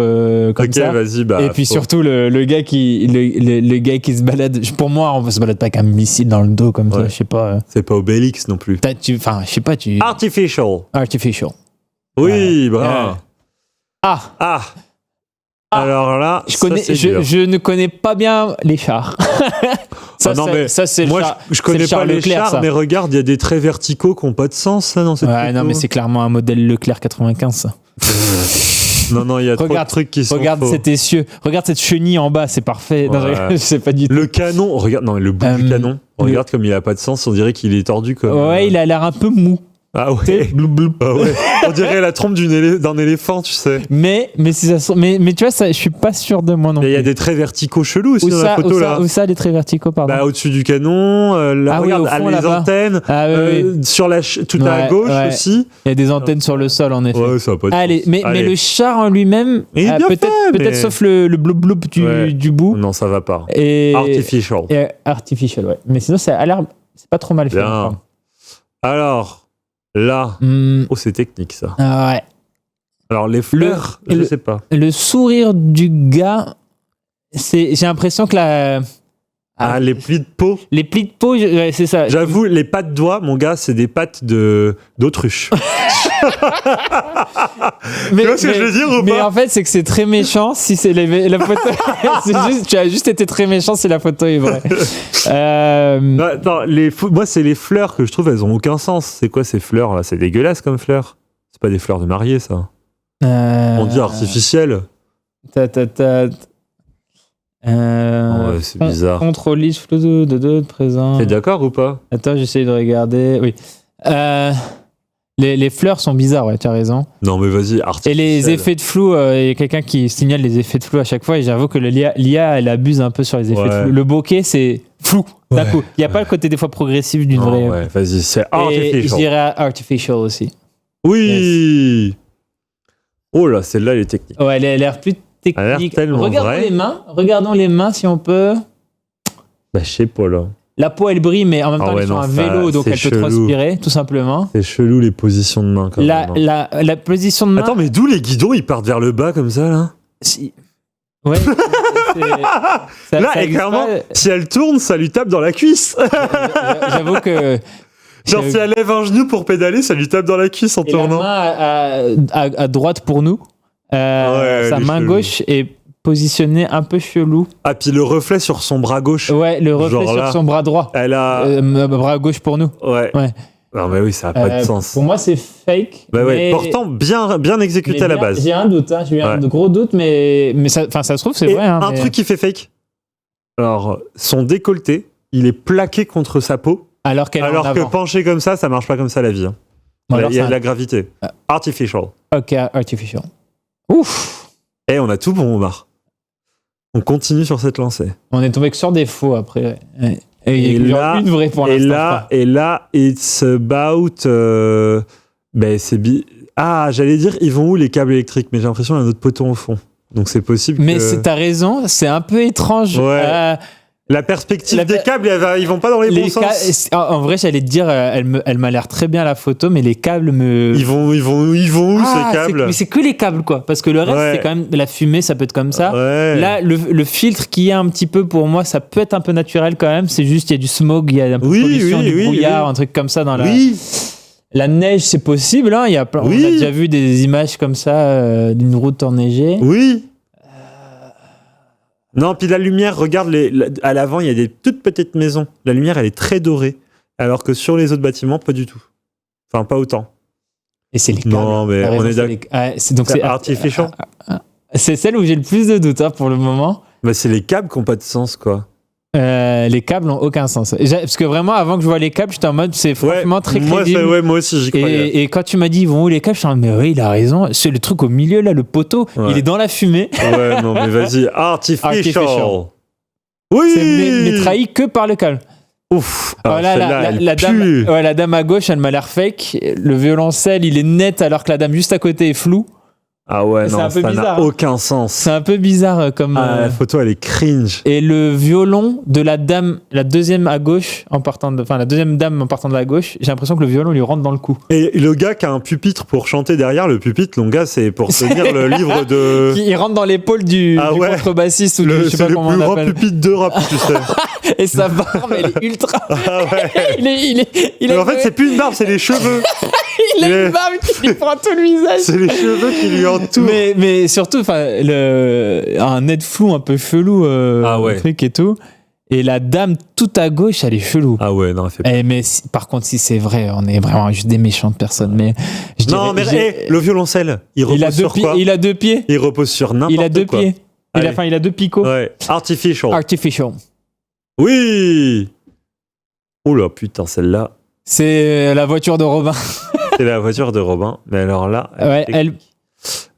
comme ça. Vas-y, et puis surtout le gars qui se balade. Pour moi, on se balade pas avec un missile dans le dos comme ça. Je sais pas. C'est pas Obélix non plus. Enfin, je sais pas. Artificial. Oui, bravo. Alors là, je ne connais pas bien les chars. C'est moi, je connais pas les chars, mais regarde, il y a des traits verticaux qui n'ont pas de sens là, dans cette photo. Non, mais c'est clairement un modèle Leclerc 95. Ça. Non, il y a trop de trucs qui sont Regarde cet essieu, regarde cette chenille en bas, c'est parfait. Ouais. Non, je sais pas du tout. Le canon, regarde, le bout du canon, regarde comme il a pas de sens, on dirait qu'il est tordu comme. Ouais, il a l'air un peu mou. Ah ouais. Ah ouais. On dirait la trompe d'un éléphant, tu sais. Mais tu vois, ça, je suis pas sûr de moi non plus. Il y a des traits verticaux chelous aussi dans la photo là. Où ça, les traits verticaux, pardon? Bah, au-dessus du canon, là, regarde, fond, les antennes, sur tout à gauche aussi. Il y a des antennes sur le sol, en effet. Ouais, ça va pas être mais le char en lui-même, peut-être sauf le bloup du bout. Non, ça va pas. Artificial, ouais. Mais sinon, ça a l'air, c'est pas trop mal fait. Bien. Alors. Là, c'est technique ça. Ah ouais. Alors les fleurs, je sais pas. Le sourire du gars, j'ai l'impression que les plis de peau. Les plis de peau, c'est ça. J'avoue, les pattes doigts, mon gars, c'est des pattes d'autruche. Tu vois ce que je veux dire ou pas? Mais en fait, c'est que c'est très méchant si c'est la photo. Tu as juste été très méchant si la photo est vraie. Attends, moi, c'est les fleurs que je trouve, elles ont aucun sens. C'est quoi ces fleurs là? C'est dégueulasse comme fleurs. C'est pas des fleurs de mariée, ça. On dit artificielles. Ouais, c'est bizarre. Contrôle flou de présent. T'es d'accord ou pas? Attends, j'essaye de regarder. Oui. Les fleurs sont bizarres, ouais, tu as raison. Non, mais vas-y, et les effets de flou, il y a quelqu'un qui signale les effets de flou à chaque fois, et j'avoue que l'IA, elle abuse un peu sur les effets de flou. Le bokeh, c'est flou, d'un coup. Il n'y a pas le côté des fois progressif d'une vraie. Ouais, vas-y, c'est artificial. Et je dirais artificial aussi. Oui! Yes. Oh là, celle-là, elle est technique. Ouais, elle a l'air plus technique. Regardons les mains si on peut. Bah, je sais pas là. La peau, elle brille, mais en même temps, elle est sur un vélo, donc elle peut transpirer, tout simplement. C'est chelou, les positions de main, quand même. La position de main... Attends, mais d'où les guidons, ils partent vers le bas, comme ça, là? Ouais. Là, et clairement, si elle tourne, ça lui tape dans la cuisse. J'avoue que... Genre, si elle lève un genou pour pédaler, ça lui tape dans la cuisse en tournant. La main à droite pour nous, sa main gauche est positionnée un peu chelou. Ah, puis le reflet sur son bras gauche. Ouais, le reflet sur son bras droit. Elle a... bras gauche pour nous. Ouais. Non, mais oui, ça n'a pas de sens. Pour moi, c'est fake. Bah ouais, pourtant, bien exécuté à la base. J'ai un doute, j'ai eu un gros doute, mais ça se trouve, c'est vrai. Un truc qui fait fake. Alors, son décolleté, il est plaqué contre sa peau. Alors que penché comme ça marche pas comme ça la vie. Hein. Bon, il y a de la gravité. Artificial. Ok, artificial. Ouf. Et on a tout bon, Omar. On continue sur cette lancée. On est tombé que sur des faux après. Ouais. Et là, une vraie pour l'instant. Et là, it's about... j'allais dire, ils vont où les câbles électriques? Mais j'ai l'impression qu'il y a un autre poteau au fond. Donc c'est possible mais t'as raison, c'est un peu étrange. Ouais. La perspective des câbles, ils vont pas dans les bons sens. En vrai, j'allais te dire, elle m'a l'air très bien la photo, mais les câbles me... Ils vont où ces câbles? Mais c'est que les câbles, quoi. Parce que le reste, c'est quand même de la fumée, ça peut être comme ça. Ouais. Là, le filtre qu'il y a un petit peu, pour moi, ça peut être un peu naturel quand même. C'est juste, il y a du smog, il y a un peu de pollution, du brouillard, un truc comme ça dans la... La neige, c'est possible. Hein. On a déjà vu des images comme ça d'une route enneigée. Oui. Non, puis la lumière, regarde, à l'avant, il y a des toutes petites maisons. La lumière, elle est très dorée. Alors que sur les autres bâtiments, pas du tout. Enfin, pas autant. Et c'est les câbles. Non, mais on est d'accord. C'est artificial. C'est celle où j'ai le plus de doutes pour le moment. Bah, c'est les câbles qui n'ont pas de sens, quoi. Les câbles n'ont aucun sens. Parce que vraiment, avant que je vois les câbles, j'étais en mode, c'est franchement très crédible. Moi aussi, j'y croyais. Et quand tu m'as dit, ils vont où les câbles, je suis en mode, mais oui, il a raison. C'est le truc au milieu, là, le poteau, il est dans la fumée. Ouais, non, mais vas-y, artificial. Oui. Mais trahi que par le câble. Ouf. La dame à gauche, elle m'a l'air fake. Le violoncelle, il est net, alors que la dame juste à côté est floue. Ah ouais, non, ça n'a aucun sens. C'est un peu bizarre comme... la photo, elle est cringe. Et le violon de la dame, la deuxième à gauche, la deuxième dame en partant de la gauche, j'ai l'impression que le violon lui rentre dans le cou. Et le gars qui a un pupitre pour chanter derrière, le pupitre, mon gars, c'est pour tenir le livre de... Il rentre dans l'épaule du contrebassiste ou je sais pas comment on l'appelle. C'est le plus grand pupitre d'Europe, tu sais. Et sa barbe, elle est ultra... Ah ouais. Mais en fait, c'est plus une barbe, c'est les cheveux. Il a une barbe qui lui prend tout le visage. C'est les cheveux qui lui entourent. Mais surtout, un net flou un peu chelou, truc et tout. Et la dame tout à gauche, elle est chelou. Ah ouais, non, elle fait pas. Mais par contre, si c'est vrai, on est vraiment juste des méchantes personnes. Mais le violoncelle, il repose sur quoi? Il a deux pieds. Il repose sur n'importe quoi. Il a deux pieds. Il a deux picots. Ouais. Artificial. Oui. Oh là, putain, celle-là. C'est la voiture de Robin. C'est la voiture de Robin. Mais alors là...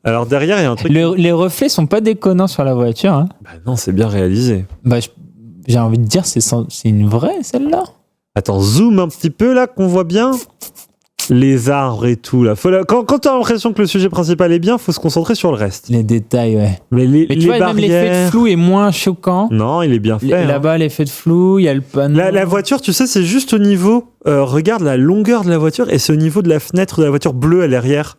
Alors derrière, il y a un truc... Les reflets sont pas déconnants sur la voiture. Hein. Bah non, c'est bien réalisé. Bah, j'ai envie de dire, c'est une vraie, celle-là. Attends, zoom un petit peu, là, qu'on voit bien les arbres et tout. Là. Quand tu as l'impression que le sujet principal est bien, il faut se concentrer sur le reste. Les détails, ouais. Mais tu vois, même l'effet de flou est moins choquant. Non, il est bien fait. Là-bas, l'effet de flou, il y a le panneau. La voiture, tu sais, c'est juste au niveau... regarde la longueur de la voiture et c'est au niveau de la fenêtre de la voiture bleue à l'arrière.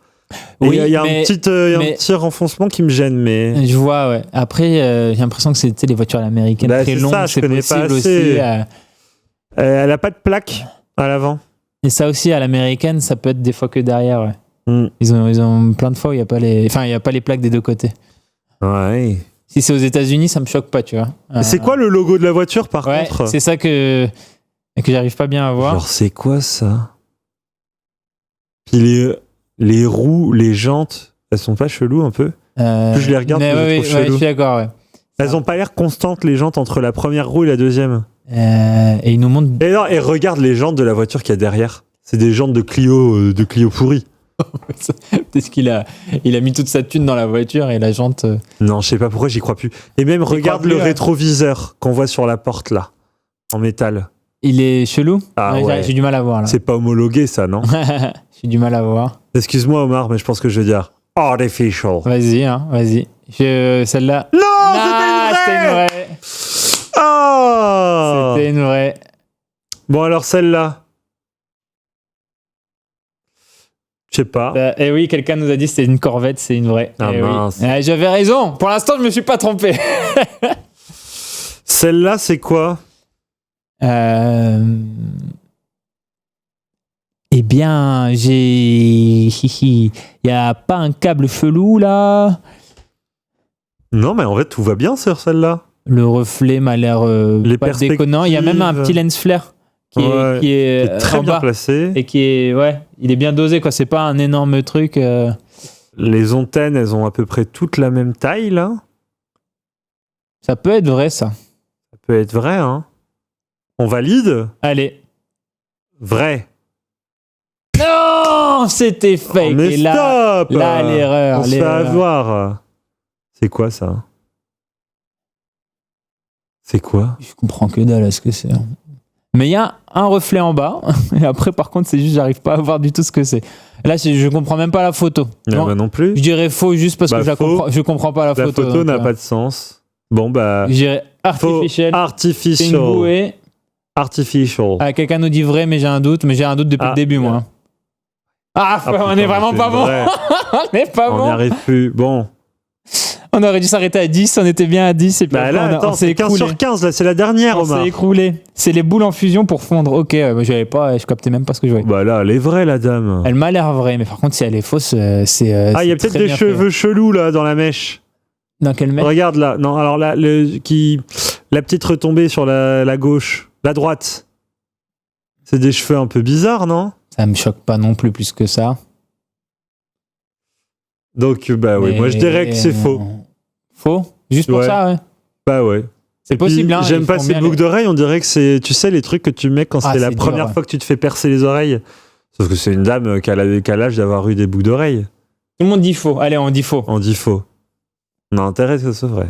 Oui, il y a un petit renfoncement qui me gêne, mais... Je vois, ouais. Après, j'ai l'impression que c'est les voitures américaines très longues. C'est possible aussi. Elle a pas de plaque à l'avant. Et ça aussi, à l'américaine, ça peut être des fois que derrière, ouais. Ils ont plein de fois où il n'y a pas les plaques des deux côtés. Ouais. Si c'est aux États-Unis, ça me choque pas, tu vois. C'est quoi le logo de la voiture, par contre? C'est ça que j'arrive pas bien à voir. Alors, c'est quoi ça? Puis les roues, les jantes, elles sont pas cheloues un peu? Plus je les regarde, plus je les trouve cheloues. Je suis d'accord, ouais. Elles ont pas l'air constantes, les jantes, entre la première roue et la deuxième. Et ils nous montrent... Et regarde les jantes de la voiture qu'il y a derrière. C'est des jantes de Clio pourries. Peut-être qu'il a mis toute sa thune dans la voiture et la jante... Non, je sais pas pourquoi, j'y crois plus. Et même, regarde le rétroviseur qu'on voit sur la porte, là, en métal. Il est chelou. Ouais. J'ai du mal à voir, là. C'est pas homologué, ça, non? J'ai du mal à voir. Excuse-moi, Omar, mais je pense que je vais dire artificial. Vas-y. Celle-là... Non, c'était une vraie. Oh, c'était une vraie. Bon, alors celle-là. Je sais pas. Et oui, quelqu'un nous a dit que c'était une Corvette, c'est une vraie. Ah mince. Oui. J'avais raison. Pour l'instant, je me suis pas trompé. Celle-là, c'est quoi? Eh bien, il y a pas un câble chelou là? Non, mais en fait, tout va bien sur celle-là. Le reflet m'a l'air pas déconnant. Il y a même un petit lens flare qui est très bien placé. Et il est bien dosé, quoi. C'est pas un énorme truc. Les antennes, elles ont à peu près toutes la même taille, là. Ça peut être vrai, ça. Ça peut être vrai, hein. On valide? Allez. Vrai. Non, c'était fake. Mais et là, l'erreur. On se fait avoir. C'est quoi, ça? C'est quoi? Je comprends que dalle à ce que c'est. Mais il y a un reflet en bas. Et après, par contre, c'est juste, j'arrive pas à voir du tout ce que c'est. Là, je comprends même pas la photo. Non plus. Je dirais faux juste parce que je comprends pas la photo. La photo n'a pas de sens. Bon, bah. Je dirais artificial. Artificial. C'est une bouée. Artificial. Quelqu'un nous dit vrai, mais j'ai un doute. Mais j'ai un doute depuis le début, moi. On est vraiment pas bon. On n'est pas bon. On n'y arrive plus. Bon. On aurait dû s'arrêter à 10, on était bien à 10 et puis là, on s'est 15 sur 15, là, c'est la dernière, Omar. On s'est écroulé. C'est les boules en fusion pour fondre. Ok, je captais même pas ce que je voyais. Bah là, elle est vraie, la dame. Elle m'a l'air vraie, mais par contre, si elle est fausse, c'est. Il y a peut-être des cheveux chelous, là, dans la mèche. Dans quelle mèche? Regarde, là. Non, alors là, la petite retombée sur la gauche, la droite. C'est des cheveux un peu bizarres, non? Ça me choque pas non plus que ça. Donc, bah oui, moi je dirais que c'est faux. Faux? Juste pour ça, ouais. Bah ouais. C'est possible, hein. J'aime pas ces boucles d'oreilles, on dirait que c'est, tu sais, les trucs que tu mets quand c'est la première fois que tu te fais percer les oreilles. Sauf que c'est une dame qui a l'âge d'avoir eu des boucles d'oreilles. Tout le monde dit faux. Allez, on dit faux. On dit faux. On a intérêt que ce soit vrai.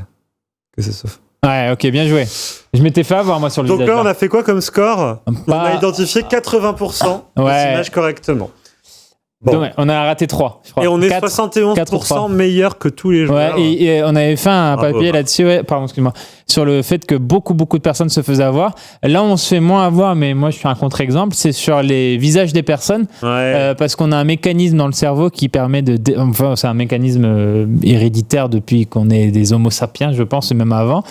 Que ce soit faux. Ouais, ok, bien joué. Je m'étais fait avoir, moi, sur le visage. Donc là, on a fait quoi comme score? On a identifié 80% des images correctement. Bon. Donc, on a raté 3, je crois. Et on est 71% meilleur que tous les joueurs. Ouais, et on avait fait un papier là-dessus, excuse-moi, sur le fait que beaucoup de personnes se faisaient avoir. Là, on se fait moins avoir, mais moi, je suis un contre-exemple. C'est sur les visages des personnes, parce qu'on a un mécanisme dans le cerveau qui permet enfin, c'est un mécanisme héréditaire depuis qu'on est des homo sapiens, je pense, même avant.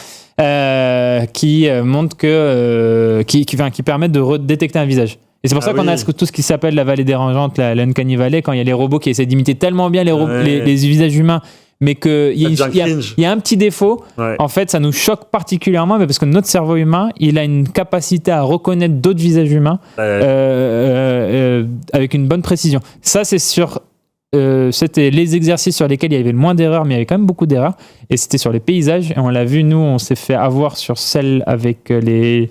Qui montre qui permet de détecter un visage. Et c'est pour ça qu'on a tout ce qui s'appelle la vallée dérangeante, la Uncanny Valley, quand il y a les robots qui essaient d'imiter tellement bien les visages humains, mais qu'il y a un petit défaut. En fait, ça nous choque particulièrement, mais parce que notre cerveau humain, il a une capacité à reconnaître d'autres visages humains avec une bonne précision. Ça, c'est sur... c'était les exercices sur lesquels il y avait le moins d'erreurs, mais il y avait quand même beaucoup d'erreurs, et c'était sur les paysages, et on l'a vu, nous on s'est fait avoir sur celle avec les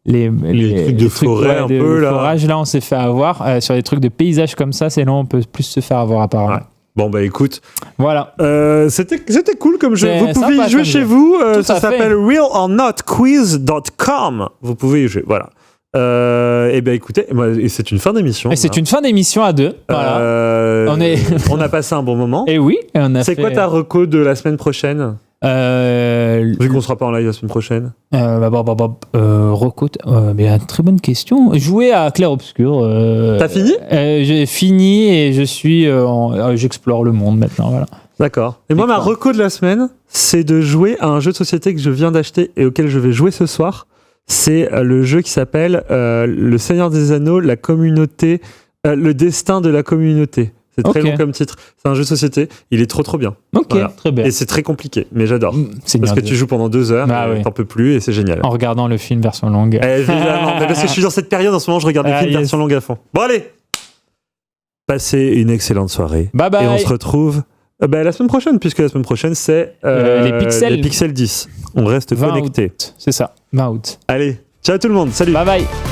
trucs de forêt, un peu là. Forage, là on s'est fait avoir sur des trucs de paysages comme ça, c'est là on peut plus se faire avoir apparemment. Bon bah écoute, voilà. C'était cool comme jeu. Vous pouvez y jouer chez vous. Ça s'appelle realornotquiz.com. Vous pouvez y jouer. Voilà. Et ben écoutez, c'est une fin d'émission. Et c'est une fin d'émission à deux. Voilà. On a passé un bon moment. Et oui. C'est quoi ta reco de la semaine prochaine? Vu qu'on sera pas en live la semaine prochaine. Reco, mais très bonne question. Jouer à Clair Obscur. T'as fini? J'ai fini et j'explore le monde maintenant. Voilà. D'accord. Et moi, ma reco de la semaine, c'est de jouer à un jeu de société que je viens d'acheter et auquel je vais jouer ce soir. C'est le jeu qui s'appelle Le Seigneur des Anneaux, la communauté, le destin de la communauté. C'est très long comme titre. C'est un jeu de société. Il est trop bien. Ok, voilà. Très bien. Et c'est très compliqué, mais j'adore. Parce que tu joues pendant 2 heures, t'en peux plus et c'est génial. En regardant le film version longue. Évidemment, mais parce que je suis dans cette période en ce moment, je regarde les films version longue à fond. Bon allez, passez une excellente soirée. Bye bye. Et on se retrouve La semaine prochaine, puisque la semaine prochaine, c'est les Pixel 10. On reste connectés. C'est ça, 20 août. Allez, ciao tout le monde, salut. Bye bye.